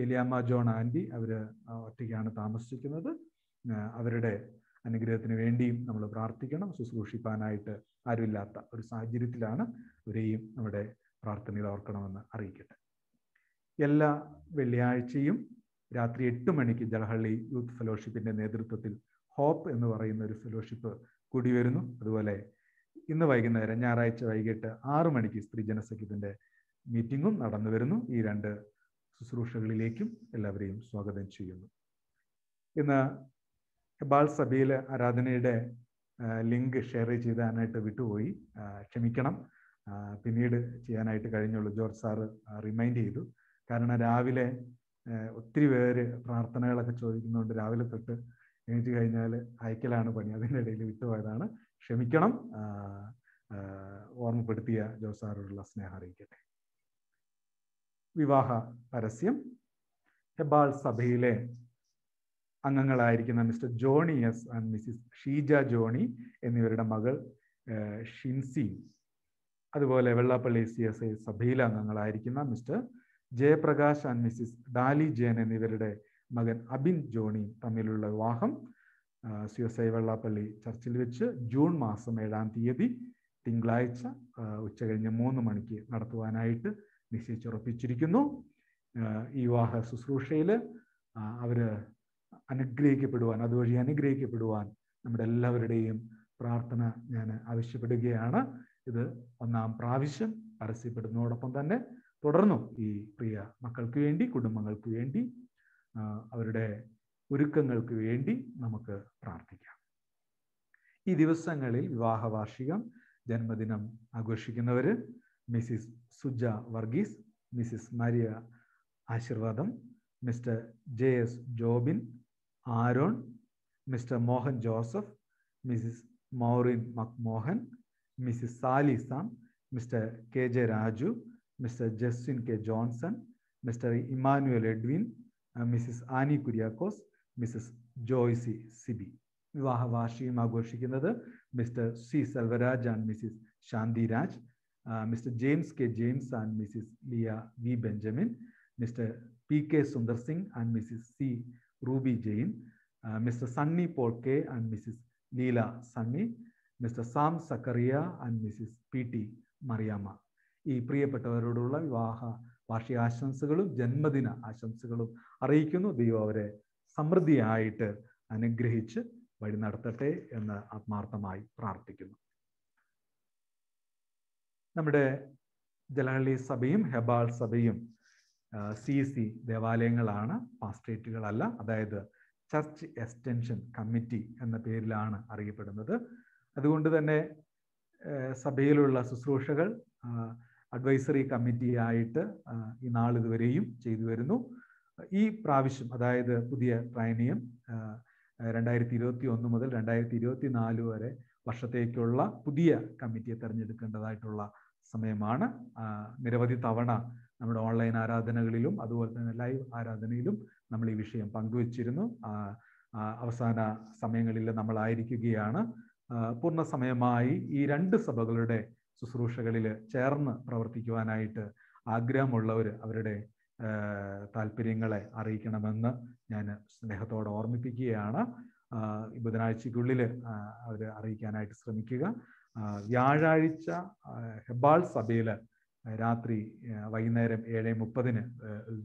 ഏലിയാമ്മ ജോൺ ആൻറ്റി അവർ ഒറ്റയ്ക്കാണ് താമസിക്കുന്നത്. അവരുടെ അനുഗ്രഹത്തിന് വേണ്ടിയും നമ്മൾ പ്രാർത്ഥിക്കണം. ശുശ്രൂഷിപ്പാനായിട്ട് ആരുമില്ലാത്ത ഒരു സാഹചര്യത്തിലാണ്. അവരെയും നമ്മുടെ പ്രാർത്ഥനയിൽ ഓർക്കണമെന്ന് അറിയിക്കട്ടെ. എല്ലാ വെള്ളിയാഴ്ചയും രാത്രി 8 മണിക്ക് ജലഹള്ളി യൂത്ത് ഫെലോഷിപ്പിൻ്റെ നേതൃത്വത്തിൽ ഹോപ്പ് എന്ന് പറയുന്ന ഒരു ഫെലോഷിപ്പ് കൂടി വരുന്നു. അതുപോലെ ഇന്ന് വൈകുന്നേരം ഞായറാഴ്ച വൈകിട്ട് 6 മണിക്ക് സ്ത്രീ ജനസഖ്യത്തിൻ്റെ മീറ്റിങ്ങും നടന്നു വരുന്നു. ഈ 2 ശുശ്രൂഷകളിലേക്കും എല്ലാവരെയും സ്വാഗതം ചെയ്യുന്നു. ഇന്ന് എബാൾ സഭയിൽ ആരാധനയുടെ ലിങ്ക് ഷെയർ ചെയ്യാനായിട്ട് വിട്ടുപോയി, ക്ഷമിക്കണം. പിന്നീട് ചെയ്യാനായിട്ട് കഴിഞ്ഞുള്ളൂ. ജോർജ് സാറ് റിമൈൻഡ് ചെയ്തു. കാരണം രാവിലെ ഒത്തിരി പേര് പ്രാർത്ഥനകളൊക്കെ ചോദിക്കുന്നതുകൊണ്ട് രാവിലെ തൊട്ട് എണീറ്റ് കഴിഞ്ഞാൽ അയക്കലാണ് പണി. അതിൻ്റെ ഇടയിൽ വിട്ടുപോയതാണ്, ക്ഷമിക്കണം. ഓർമ്മപ്പെടുത്തിയ ജോർജ് സാറോടുള്ള സ്നേഹം അറിയിക്കട്ടെ. വിവാഹ പരസ്യം. എബാൾ സഭയിലെ അംഗങ്ങളായിരിക്കുന്ന mister Johnny S and Mrs Sheeja Johnny എന്നിവരുടെ മകൾ ഷിൻസി, അതുപോലെ വെള്ളാപ്പള്ളി CSI സഭയിലെ അംഗങ്ങളായിരിക്കുന്ന mister Jayaprakash and Mrs Dolly Jayan എന്നിവരുടെ മകൻ അബിൻ ജോണി തമ്മിലുള്ള വിവാഹം CSI വെള്ളാപ്പള്ളി ചർച്ചിൽ വെച്ച് ജൂൺ മാസം 7-ാം തീയതി തിങ്കളാഴ്ച ഉച്ചകഴിഞ്ഞ് 3 മണിക്ക് നടത്തുവാനായിട്ട് നിശ്ചയിച്ചുറപ്പിച്ചിരിക്കുന്നു. ഈ വിവാഹ ശുശ്രൂഷയിൽ അവർ അനുഗ്രഹിക്കപ്പെടുവാൻ, അതുവഴി അനുഗ്രഹിക്കപ്പെടുവാൻ നമ്മുടെ എല്ലാവരുടെയും പ്രാർത്ഥന ഞാൻ ആവശ്യപ്പെടുകയാണ്. ഇത് 1-ാം പ്രാവശ്യം പരസ്യപ്പെടുന്നതോടൊപ്പം തന്നെ തുടർന്നും ഈ പ്രിയ മക്കൾക്ക് വേണ്ടി, കുടുംബങ്ങൾക്ക് വേണ്ടി, അവരുടെ ഒരുക്കങ്ങൾക്ക് വേണ്ടി നമുക്ക് പ്രാർത്ഥിക്കാം. ഈ ദിവസങ്ങളിൽ വിവാഹ വാർഷികം, ജന്മദിനം ആഘോഷിക്കുന്നവർ Mrs Suja Varghese, Mrs Maria Ashirvadam, mister JS Jobin, Aaron, mister Mohan Joseph, Mrs Maureen McMahon, Mrs Sally Sam, mister KJ Raju, mister Justin K Johnson, mister Emmanuel Edwin, Mrs Annie Kuriakose, Mrs Joicy Siby. വിവാഹ വാർഷികം ആഘോഷിക്കുന്നത് mister C Selvaraj and Mrs Shanthi Raj, mister James K James and Mrs Leah V Benjamin, mister PK Sundar Singh and Mrs C Ruby Jain, mister Sunny Paul K and Mrs Leela Sunny, Mr Sam Zachariah and Mrs PT Mariamma. ഈ പ്രിയപ്പെട്ടവരോടുള്ള വിവാഹ വാർഷിക ആശംസകളും ജന്മദിന ആശംസകളും അറിയിക്കുന്നു. ദൈവം അവരെ സമൃദ്ധിയായിട്ട് അനുഗ്രഹിച്ച് വഴി നടത്തട്ടെ എന്ന് ആത്മാർത്ഥമായി പ്രാർത്ഥിക്കുന്നു. നമ്മുടെ ജലഹള്ളി സഭയും ഹെബാൾ സഭയും CC ദേവാലയങ്ങളാണ്, പാസ്റ്ററേറ്റുകളല്ല. അതായത് ചർച്ച് എക്സ്റ്റൻഷൻ കമ്മിറ്റി എന്ന പേരിലാണ് അറിയപ്പെടുന്നത്. അതുകൊണ്ട് തന്നെ സഭയിലുള്ള ശുശ്രൂഷകൾ അഡ്വൈസറി കമ്മിറ്റി ആയിട്ട് ഈ നാളിതുവരെയും ചെയ്തു വരുന്നു. ഈ പ്രാവശ്യം, അതായത് പുതിയ ട്രൈനിയം 2021 മുതൽ 2024 വരെ വർഷത്തേക്കുള്ള പുതിയ കമ്മിറ്റിയെ തിരഞ്ഞെടുക്കേണ്ടതായിട്ടുള്ള സമയമാണ്. നിരവധി തവണ നമ്മുടെ ഓൺലൈൻ ആരാധനകളിലും അതുപോലെ തന്നെ ലൈവ് ആരാധനയിലും നമ്മൾ ഈ വിഷയം പങ്കുവച്ചിരുന്നു. അവസാന സമയങ്ങളിൽ നമ്മളായിരിക്കുകയാണ്. പൂർണ്ണ സമയമായി ഈ 2 സഭകളുടെ ശുശ്രൂഷകളിൽ ചേർന്ന് പ്രവർത്തിക്കുവാനായിട്ട് ആഗ്രഹമുള്ളവർ അവരുടെ താല്പര്യങ്ങളെ അറിയിക്കണമെന്ന് ഞാൻ സ്നേഹത്തോടെ ഓർമ്മിപ്പിക്കുകയാണ്. ബുധനാഴ്ചയ്ക്കുള്ളിൽ അവർ അറിയിക്കാനായിട്ട് ശ്രമിക്കുക. വ്യാഴാഴ്ച ഹെബാൾ സഭയിൽ രാത്രി വൈകുന്നേരം 7:30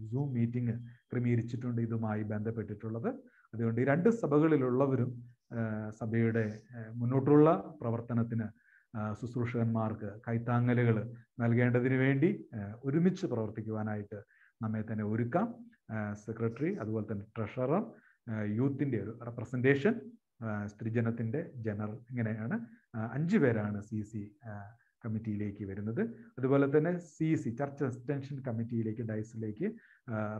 സൂം മീറ്റിംഗ് ക്രമീകരിച്ചിട്ടുണ്ട് ഇതുമായി ബന്ധപ്പെട്ടിട്ടുള്ളത്. അതുകൊണ്ട് ഈ 2 സഭകളിലുള്ളവരും സഭയുടെ മുന്നോട്ടുള്ള പ്രവർത്തനത്തിന് ശുശ്രൂഷകന്മാർക്ക് കൈത്താങ്ങലുകൾ നൽകേണ്ടതിന് വേണ്ടി ഒരുമിച്ച് പ്രവർത്തിക്കുവാനായിട്ട് നമ്മെ തന്നെ ഒരുക്കാം. സെക്രട്ടറി, അതുപോലെ തന്നെ ട്രഷറർ, യൂത്തിൻ്റെ ഒരു റെപ്രസെൻറ്റേഷൻ, സ്ത്രീജനത്തിൻ്റെ ജനറൽ, ഇങ്ങനെയാണ് 5 പേരാണ് CC കമ്മിറ്റിയിലേക്ക് വരുന്നത്. അതുപോലെ തന്നെ CC ചർച്ച് എക്സ്റ്റൻഷൻ കമ്മിറ്റിയിലേക്ക് ഡയസിലേക്ക്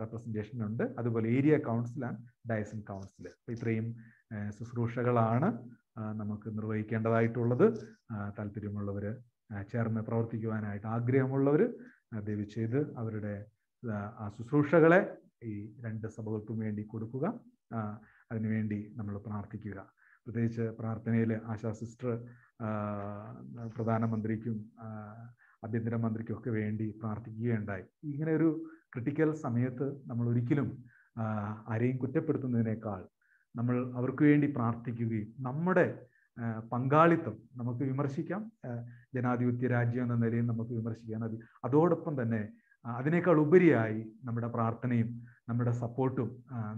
റെപ്രസെൻറ്റേഷൻ ഉണ്ട്. അതുപോലെ ഏരിയ കൗൺസിൽ ആൻഡ് ഡയസൻ കൗൺസിൽ. അപ്പോൾ ഇത്രയും ശുശ്രൂഷകളാണ് നമുക്ക് നിർവഹിക്കേണ്ടതായിട്ടുള്ളത്. താല്പര്യമുള്ളവർ, ചേർന്ന് പ്രവർത്തിക്കുവാനായിട്ട് ആഗ്രഹമുള്ളവർ ദയവ് ചെയ്ത് അവരുടെ ആ ശുശ്രൂഷകളെ ഈ 2 സഭകൾക്കും വേണ്ടി കൊടുക്കുക. അതിനുവേണ്ടി നമ്മൾ പ്രാർത്ഥിക്കുക. പ്രത്യേകിച്ച് പ്രാർത്ഥനയിൽ ആശാ സിസ്റ്റർ പ്രധാനമന്ത്രിക്കും ആഭ്യന്തരമന്ത്രിക്കും ഒക്കെ വേണ്ടി പ്രാർത്ഥിക്കുകയുണ്ടായി. ഇങ്ങനെ ഒരു ക്രിട്ടിക്കൽ സമയത്ത് നമ്മൾ ഒരിക്കലും ആരെയും കുറ്റപ്പെടുത്തുന്നതിനേക്കാൾ നമ്മൾ അവർക്ക് വേണ്ടി പ്രാർത്ഥിക്കുകയും നമ്മുടെ പങ്കാളിത്തം നമുക്ക് വിമർശിക്കാം, ജനാധിപത്യ രാജ്യം എന്ന നിലയിൽ നമുക്ക് വിമർശിക്കാം. അതോടൊപ്പം തന്നെ അതിനേക്കാൾ ഉപരിയായി നമ്മുടെ പ്രാർത്ഥനയും നമ്മുടെ സപ്പോർട്ടും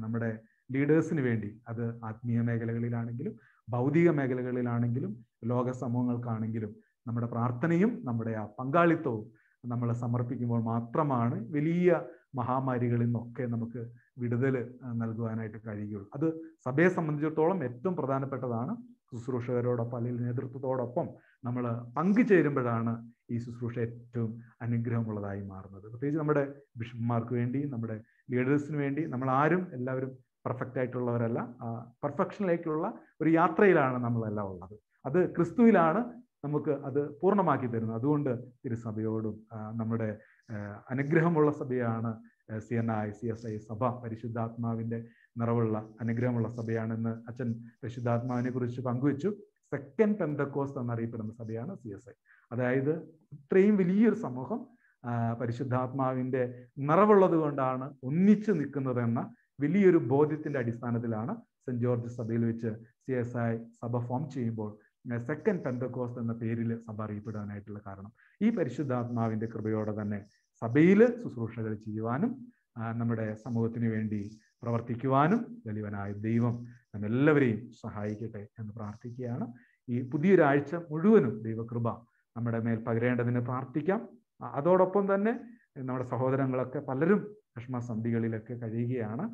നമ്മുടെ ലീഡേഴ്സിന് വേണ്ടി, അത് ആത്മീയ മേഖലകളിലാണെങ്കിലും ഭൗതിക മേഖലകളിലാണെങ്കിലും ലോക സമൂഹങ്ങൾക്കാണെങ്കിലും, നമ്മുടെ പ്രാർത്ഥനയും നമ്മുടെ ആ പങ്കാളിത്തവും നമ്മൾ സമർപ്പിക്കുമ്പോൾ മാത്രമാണ് വലിയ മഹാമാരികളിൽ നിന്നൊക്കെ നമുക്ക് വിടുതൽ നൽകുവാനായിട്ട് കഴിയുകയുള്ളൂ. അത് സഭയെ സംബന്ധിച്ചിടത്തോളം ഏറ്റവും പ്രധാനപ്പെട്ടതാണ്. ശുശ്രൂഷകരോടൊപ്പം അല്ലെങ്കിൽ നേതൃത്വത്തോടൊപ്പം നമ്മൾ പങ്കുചേരുമ്പോഴാണ് ഈ ശുശ്രൂഷ ഏറ്റവും അനുഗ്രഹമുള്ളതായി മാറുന്നത്. പ്രത്യേകിച്ച് നമ്മുടെ ബിഷപ്പ്മാർക്ക് വേണ്ടി, നമ്മുടെ ലീഡേഴ്സിന് വേണ്ടി, നമ്മൾ ആരും എല്ലാവരും പെർഫെക്റ്റ് ആയിട്ടുള്ളവരല്ല. പെർഫെക്ഷനിലേക്കുള്ള ഒരു യാത്രയിലാണ് നമ്മളെല്ലാം ഉള്ളത്. അത് ക്രിസ്തുവിലാണ് നമുക്ക് അത് പൂർണ്ണമാക്കി തരുന്നത്. അതുകൊണ്ട് തിരുസഭയോടും നമ്മുടെ അനുഗ്രഹമുള്ള സഭയാണ് CNI CSI സഭ, പരിശുദ്ധാത്മാവിൻ്റെ നിറവുള്ള അനുഗ്രഹമുള്ള സഭയാണെന്ന് അച്ഛൻ പരിശുദ്ധാത്മാവിനെ കുറിച്ച് പങ്കുവെച്ചു. സെക്കൻഡ് പെന്തക്കോസ്റ്റ് എന്നറിയപ്പെടുന്ന സഭയാണ് CSI. അതായത് ഇത്രയും വലിയൊരു സമൂഹം പരിശുദ്ധാത്മാവിൻ്റെ നിറവുള്ളത് കൊണ്ടാണ് ഒന്നിച്ചു നിൽക്കുന്നതെന്ന വലിയൊരു ബോധ്യത്തിൻ്റെ അടിസ്ഥാനത്തിലാണ് സെന്റ് ജോർജ് സഭയിൽ വെച്ച് CSI സഭ ഫോം ചെയ്യുമ്പോൾ സെക്കൻഡ് പെന്തക്കോസ്റ്റ് എന്ന പേരിൽ സഭ അറിയപ്പെടാനായിട്ടുള്ള കാരണം ഈ പരിശുദ്ധാത്മാവിൻ്റെ കൃപയോടെ തന്നെ സഭയിൽ ശുശ്രൂഷകൾ ചെയ്യുവാനും നമ്മുടെ സമൂഹത്തിന് വേണ്ടി പ്രവർത്തിക്കുവാനും വലിയവനായ ദൈവം നമ്മെല്ലാവരെയും സഹായിക്കട്ടെ എന്ന് പ്രാർത്ഥിക്കുകയാണ്. ഈ പുതിയൊരാഴ്ച മുഴുവനും ദൈവകൃപ നമ്മുടെ മേൽ പകരേണ്ടതിന് പ്രാർത്ഥിക്കാം. അതോടൊപ്പം തന്നെ നമ്മുടെ സഹോദരങ്ങളൊക്കെ പലരും വിഷമസന്ധികളിലൊക്കെ കഴിയുകയാണ്.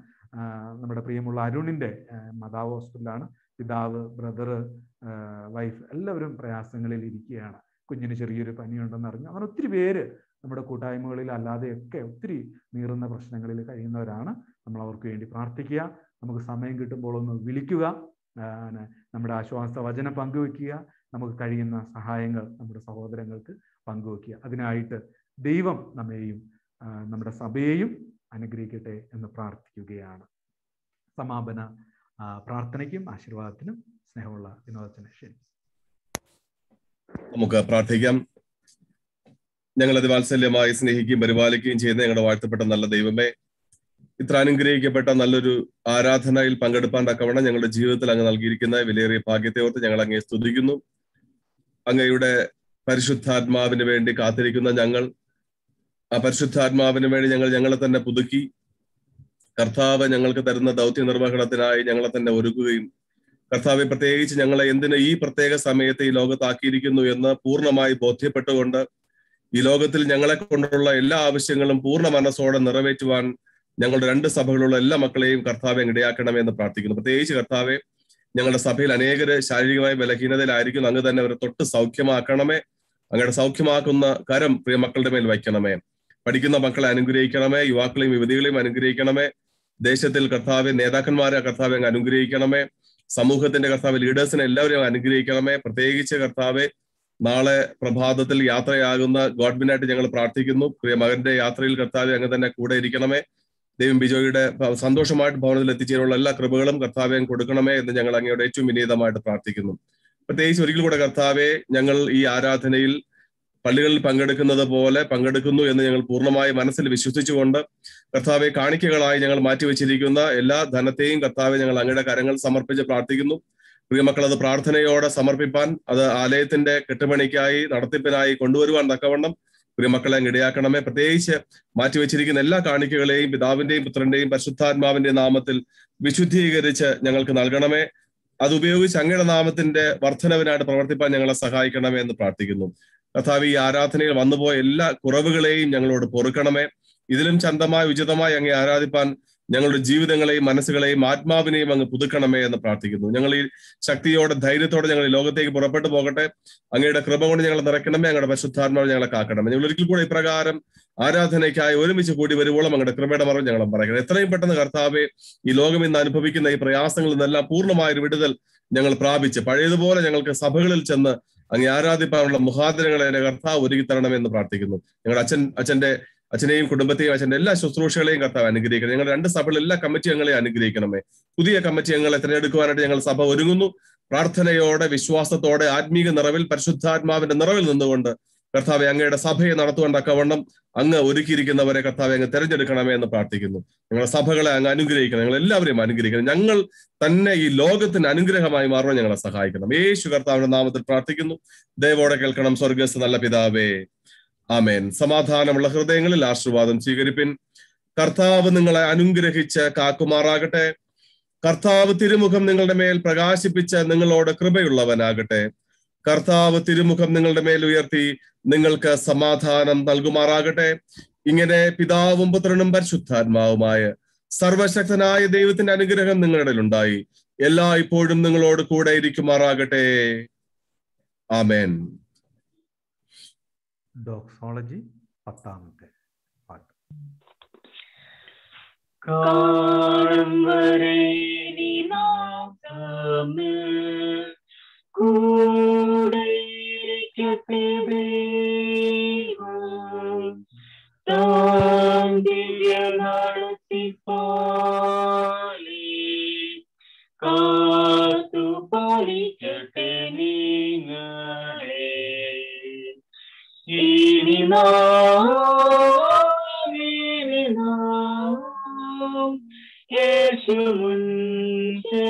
നമ്മുടെ പ്രിയമുള്ള അരുണിൻ്റെ മാതാവ് ഹോസ്പിറ്റലാണ്. പിതാവ്, ബ്രദർ, വൈഫ് എല്ലാവരും പ്രയാസങ്ങളിൽ ഇരിക്കുകയാണ്. കുഞ്ഞിന് ചെറിയൊരു പനിയുണ്ടെന്ന് അറിഞ്ഞു. അങ്ങനെ ഒത്തിരി പേര് നമ്മുടെ കൂട്ടായ്മകളിൽ അല്ലാതെയൊക്കെ ഒത്തിരി നീറുന്ന പ്രശ്നങ്ങളിൽ കഴിയുന്നവരാണ്. നമ്മൾ അവർക്ക് വേണ്ടി പ്രാർത്ഥിക്കുക. നമുക്ക് സമയം കിട്ടുമ്പോൾ ഒന്ന് വിളിക്കുക, നമ്മുടെ ആശ്വാസ വചനം പങ്കുവെക്കുക, നമുക്ക് കഴിയുന്ന സഹായങ്ങൾ നമ്മുടെ സഹോദരങ്ങൾക്ക് പങ്കുവെക്കുക. അതിനായിട്ട് ദൈവം നമ്മെയും നമ്മുടെ സഭയെയും അനുഗ്രഹിക്കട്ടെ എന്ന് പ്രാർത്ഥിക്കുകയാണ്. സമാപന പ്രാർത്ഥനയ്ക്കും ആശീർവാദത്തിനും സ്നേഹമുള്ള വിനോദത്തിന് ശരി. നമുക്ക് പ്രാർത്ഥിക്കാം. ഞങ്ങൾ അതിവാത്സല്യമായി സ്നേഹിക്കുകയും പരിപാലിക്കുകയും ചെയ്യുന്ന ഞങ്ങളുടെ വാഴ്ത്തപ്പെട്ട നല്ല ദൈവമേ, ഇത്ര അനുഗ്രഹിക്കപ്പെട്ട നല്ലൊരു ആരാധനയിൽ പങ്കെടുപ്പാൻ തക്കവണ്ണം ഞങ്ങളുടെ ജീവിതത്തിൽ അങ്ങ് നൽകിയിരിക്കുന്ന വിലയേറിയ ഭാഗ്യത്തെ ഓർത്ത് ഞങ്ങൾ അങ്ങയെ സ്തുതിക്കുന്നു. അങ്ങയുടെ പരിശുദ്ധാത്മാവിന് വേണ്ടി കാത്തിരിക്കുന്ന ഞങ്ങൾ, ആ പരിശുദ്ധാത്മാവിന് വേണ്ടി ഞങ്ങളെ തന്നെ പുതുക്കി കർത്താവ് ഞങ്ങൾക്ക് തരുന്ന ദൗത്യ നിർവഹണത്തിനായി ഞങ്ങളെ തന്നെ ഒരുക്കുകയും, കർത്താവെ പ്രത്യേകിച്ച് ഞങ്ങളെ എന്തിന് ഈ പ്രത്യേക സമയത്ത് ഈ ലോകത്താക്കിയിരിക്കുന്നു എന്ന് പൂർണ്ണമായി ബോധ്യപ്പെട്ടുകൊണ്ട് ഈ ലോകത്തിൽ ഞങ്ങളെ കൊണ്ടുള്ള എല്ലാ ആവശ്യങ്ങളും പൂർണ്ണ മനസ്സോടെ നിറവേറ്റുവാൻ ഞങ്ങളുടെ 2 സഭകളുള്ള എല്ലാ മക്കളെയും കർത്താവെ ഇടയാക്കണമെന്ന് പ്രാർത്ഥിക്കുന്നു. പ്രത്യേകിച്ച് കർത്താവെ, ഞങ്ങളുടെ സഭയിൽ അനേകര് ശാരീരികമായ ബലഹീനതയിലായിരിക്കുന്നു. അങ്ങ് തന്നെ അവരെ തൊട്ട് സൗഖ്യമാക്കണമേ. അങ്ങയുടെ സൗഖ്യമാക്കുന്ന കരം പ്രിയ മക്കളുടെ മേൽ വയ്ക്കണമേ. പഠിക്കുന്ന മക്കളെ അനുഗ്രഹിക്കണമേ. യുവാക്കളെയും യുവതികളെയും അനുഗ്രഹിക്കണമേ. ദേശത്തിൽ കർത്താവെ നേതാക്കന്മാരെ കർത്താവെ അങ്ങ് അനുഗ്രഹിക്കണമേ. സമൂഹത്തിന്റെ കർത്താവ് ലീഡേഴ്സിനെ എല്ലാവരെയും അനുഗ്രഹിക്കണമേ. പ്രത്യേകിച്ച് കർത്താവെ, നാളെ പ്രഭാതത്തിൽ യാത്രയാകുന്ന ഗോഡ്ബിനായിട്ട് ഞങ്ങൾ പ്രാർത്ഥിക്കുന്നു. പ്രിയ മകന്റെ യാത്രയിൽ കർത്താവെ അങ്ങ് തന്നെ കൂടെ ഇരിക്കണമേ. ദൈവം ബിജോയുടെ സന്തോഷമായിട്ട് ഭവനത്തിൽ എത്തിച്ചേരുള്ള എല്ലാ കൃപകളും കർത്താവെ അങ്ങ് കൊടുക്കണമേ എന്ന് ഞങ്ങൾ അങ്ങയോട് ഏറ്റവും വിനീതമായിട്ട് പ്രാർത്ഥിക്കുന്നു. പ്രത്യേകിച്ച് ഒരിക്കൽ കൂടെ കർത്താവെ, ഞങ്ങൾ ഈ ആരാധനയിൽ പള്ളികളിൽ പങ്കെടുക്കുന്നത് പോലെ പങ്കെടുക്കുന്നു എന്ന് ഞങ്ങൾ പൂർണ്ണമായി മനസ്സിൽ വിശ്വസിച്ചുകൊണ്ട് കർത്താവെ, കാണിക്കകളായി ഞങ്ങൾ മാറ്റിവെച്ചിരിക്കുന്ന എല്ലാ ധനത്തെയും കർത്താവെ ഞങ്ങൾ അങ്ങയുടെ കരങ്ങൾ സമർപ്പിച്ച് പ്രാർത്ഥിക്കുന്നു. പ്രിയമക്കൾ അത് പ്രാർത്ഥനയോടെ സമർപ്പിപ്പാൻ, അത് ആലയത്തിന്റെ കെട്ടുപണിക്കായി നടത്തിപ്പിനായി കൊണ്ടുവരുവാൻ തക്കവണ്ണം പ്രിയമക്കളെ ഇടയാക്കണമേ. പ്രത്യേകിച്ച് മാറ്റിവെച്ചിരിക്കുന്ന എല്ലാ കാണിക്കകളെയും പിതാവിന്റെയും പുത്രന്റെയും പരിശുദ്ധാത്മാവിന്റെ നാമത്തിൽ വിശുദ്ധീകരിച്ച് ഞങ്ങൾക്ക് നൽകണമേ. അതുപയോഗിച്ച് അങ്ങയുടെ നാമത്തിന്റെ വർധനവിനായിട്ട് പ്രവർത്തിപ്പാൻ ഞങ്ങളെ സഹായിക്കണമേ എന്ന് പ്രാർത്ഥിക്കുന്നു. കർത്താവ്, ഈ ആരാധനയിൽ വന്നുപോയ എല്ലാ കുറവുകളെയും ഞങ്ങളോട് പൊറുക്കണമേ. ഇതിലും ചന്തമായി ഉചിതമായി അങ്ങേ ആരാധിപ്പാൻ ഞങ്ങളുടെ ജീവിതങ്ങളെയും മനസ്സുകളെയും ആത്മാവിനെയും അങ്ങ് പുതുക്കണമേ എന്ന് പ്രാർത്ഥിക്കുന്നു. ഞങ്ങൾ ഈ ശക്തിയോടെ ധൈര്യത്തോടെ ഞങ്ങൾ ഈ ലോകത്തേക്ക് പുറപ്പെട്ടു പോകട്ടെ. അങ്ങയുടെ കൃപ കൊണ്ട് ഞങ്ങളെ നിറയ്ക്കണമേ. അങ്ങയുടെ പരിശുദ്ധാത്മാവ് ഞങ്ങളെ കാക്കണമേ. ഞങ്ങൾ ഒരിക്കൽ കൂടെ ഇപ്രകാരം ആരാധനയ്ക്കായി ഒരുമിച്ച് കൂടി വരുവോളം അങ്ങയുടെ കൃപയുടെ മറവ് ഞങ്ങളെ പറയണം. എത്രയും പെട്ടെന്ന് കർത്താവെ, ഈ ലോകം ഇന്ന് അനുഭവിക്കുന്ന ഈ പ്രയാസങ്ങളിൽ നിന്നെല്ലാം പൂർണ്ണമായൊരു വിടുതൽ ഞങ്ങൾ പ്രാപിച്ച് പഴയതുപോലെ ഞങ്ങൾക്ക് സഭകളിൽ ചെന്ന് അങ്ങ് ആരാധിപ്പാനുള്ള മുഖാന്തരങ്ങളെ എന്റെ കർത്താവ് ഒരുക്കി തരണമെന്ന് പ്രാർത്ഥിക്കുന്നു. ഞങ്ങളുടെ അച്ഛനെയും കുടുംബത്തെയും അച്ഛൻ്റെ എല്ലാ ശുശ്രൂഷകളെയും കർത്താവ് അനുഗ്രഹിക്കണം. ഞങ്ങളുടെ 2 സഭകളിൽ എല്ലാ കമ്മിറ്റി അംഗങ്ങളെയും അനുഗ്രഹിക്കണമേ. പുതിയ കമ്മിറ്റി അംഗങ്ങളെ തിരഞ്ഞെടുക്കുവാനായിട്ട് ഞങ്ങൾ സഭ ഒരുങ്ങുന്നു. പ്രാർത്ഥനയോടെ, വിശ്വാസത്തോടെ, ആത്മീക നിറവിൽ, പരിശുദ്ധാത്മാവിന്റെ നിറവിൽ നിന്നുകൊണ്ട് കർത്താവെ അങ്ങയുടെ സഭയെ നടത്തുവാൻ തക്കവണ്ണം അങ്ങ് ഒരുക്കിയിരിക്കുന്നവരെ കർത്താവെ അങ്ങ് തിരഞ്ഞെടുക്കണമേ എന്ന് പ്രാർത്ഥിക്കുന്നു. ഞങ്ങളുടെ സഭകളെ അങ്ങ് അനുഗ്രഹിക്കണം. ഞങ്ങൾ എല്ലാവരെയും അനുഗ്രഹിക്കണം. ഞങ്ങൾ തന്നെ ഈ ലോകത്തിന് അനുഗ്രഹമായി മാറുവാൻ ഞങ്ങളെ സഹായിക്കണം. യേശു കർത്താവിന്റെ നാമത്തിൽ പ്രാർത്ഥിക്കുന്നു. ദയവോടെ കേൾക്കണം സ്വർഗ്ഗസ്ഥ നല്ല പിതാവേ. ആമേൻ. സമാധാനമുള്ള ഹൃദയങ്ങളിൽ ആശീർവാദം സ്വീകരിപ്പിൻ. കർത്താവ് നിങ്ങളെ അനുഗ്രഹിച്ച് കാക്കുമാറാകട്ടെ. കർത്താവ് തിരുമുഖം നിങ്ങളുടെ മേൽ പ്രകാശിപ്പിച്ച് നിങ്ങളോട് കൃപയുള്ളവനാകട്ടെ. കർത്താവ് തിരുമുഖം നിങ്ങളുടെ മേൽ ഉയർത്തി നിങ്ങൾക്ക് സമാധാനം നൽകുമാറാകട്ടെ. ഇങ്ങനെ പിതാവും പുത്രനും പരിശുദ്ധാത്മാവുമായ സർവശക്തനായ ദൈവത്തിന്റെ അനുഗ്രഹം നിങ്ങളുടെ ഉണ്ടായി എല്ലാ ഇപ്പോഴും നിങ്ങളോട് കൂടെ ഇരിക്കുമാറാകട്ടെ. ആമേൻ. ഡോക്സോളജി 10ാമത്തെ പാട്ട്. കാണും വരെ നീ നാം തമ്മിൽ കൂടെയിരിക്കട്ടെ ദൈവം. താൻ ദിവ്യ നടത്തിപ്പാലി കാത്തു പാലിക്കട്ടെ നിങ്ങളെ. ഇനി നാം യേശു മുൻചെരുവരെ.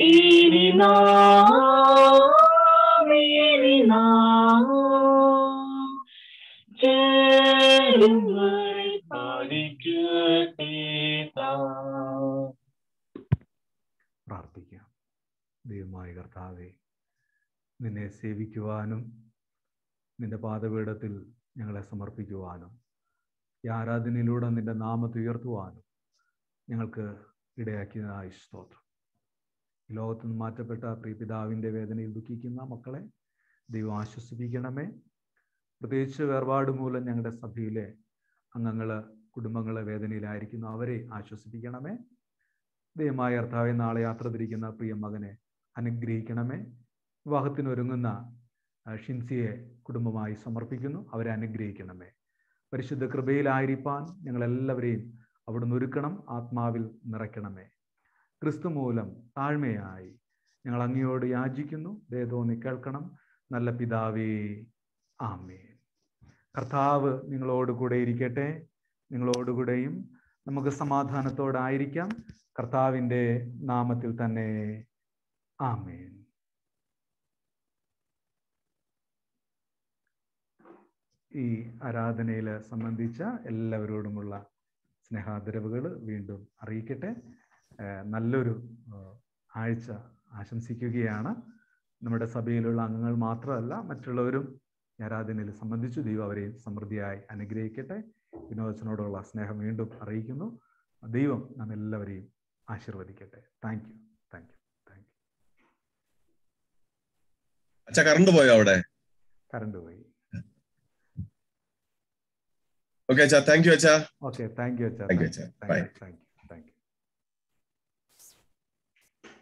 ഇനി നാം ചേരുവരെ പാലിക്കട്ടെ താൻ. പ്രാർത്ഥിക്കാം. ദൈവമായ കർത്താവേ, നിന്നെ സേവിക്കുവാനും നിന്റെ പാദപീഠത്തിൽ ഞങ്ങളെ സമർപ്പിക്കുവാനും ഈ ആരാധനയിലൂടെ നിന്റെ നാമത്തെ ഉയർത്തുവാനും ഞങ്ങൾക്ക് ഇടയാക്കിയതായി സ്തോത്രം. ഈ ലോകത്തു നിന്ന് മാറ്റപ്പെട്ട പ്രിയപിതാവിൻ്റെ വേദനയിൽ ദുഃഖിക്കുന്ന മക്കളെ ദൈവം ആശ്വസിപ്പിക്കണമേ. പ്രത്യേകിച്ച് വേർപാട് മൂലം ഞങ്ങളുടെ സഭയിലെ അംഗങ്ങൾ, കുടുംബങ്ങൾ വേദനയിലായിരിക്കുന്നു, അവരെ ആശ്വസിപ്പിക്കണമേ. ദൈവമായ കർത്താവേ, നാളെ യാത്ര തിരിക്കുന്ന പ്രിയ മകനെ അനുഗ്രഹിക്കണമേ. വിവാഹത്തിനൊരുങ്ങുന്ന ഷിൻസിയെ കുടുംബമായി സമർപ്പിക്കുന്നു, അവരെ അനുഗ്രഹിക്കണമേ. പരിശുദ്ധ കൃപയിലായിരിക്കാൻ ഞങ്ങളെല്ലാവരെയും അവിടുന്ന് ഒരുക്കണം, ആത്മാവിൽ നിറയ്ക്കണമേ. ക്രിസ്തു മൂലം താഴ്മയായി ഞങ്ങൾ അങ്ങയോട് യാചിക്കുന്നു, ദയതോന്നി കേൾക്കണം നല്ല പിതാവേ, ആമേൻ. കർത്താവ് നിങ്ങളോടുകൂടെ ഇരിക്കട്ടെ, നിങ്ങളോടുകൂടെയും. നമുക്ക് സമാധാനത്തോടായിരിക്കാം. കർത്താവിൻ്റെ നാമത്തിൽ തന്നെ, ആമേൻ. ഈ ആരാധനയിൽ സംബന്ധിച്ച എല്ലാവരോടുമുള്ള സ്നേഹാദരവുകൾ വീണ്ടും അറിയിക്കട്ടെ. നല്ലൊരു ആഴ്ച ആശംസിക്കുകയാണ്. നമ്മുടെ സഭയിലുള്ള അംഗങ്ങൾ മാത്രമല്ല, മറ്റുള്ളവരും ആരാധനയിൽ സംബന്ധിച്ചു. ദൈവം അവരെയും സമൃദ്ധിയായി അനുഗ്രഹിക്കട്ടെ. വിനോദത്തിനോടുള്ള സ്നേഹം വീണ്ടും അറിയിക്കുന്നു. ദൈവം നാം എല്ലാവരെയും ആശീർവദിക്കട്ടെ. Thank you, thank you, thank you. അച്ഛാ, കറണ്ട് പോയോ അവിടെ? കറണ്ട് പോയി. ഓക്കെ അച്ഛാ, താങ്ക് യു അച്ഛാ. ഓക്കെ, താങ്ക് യു അച്ഛാ. താങ്ക് യു അച്ഛാ. ബൈ. Thank U.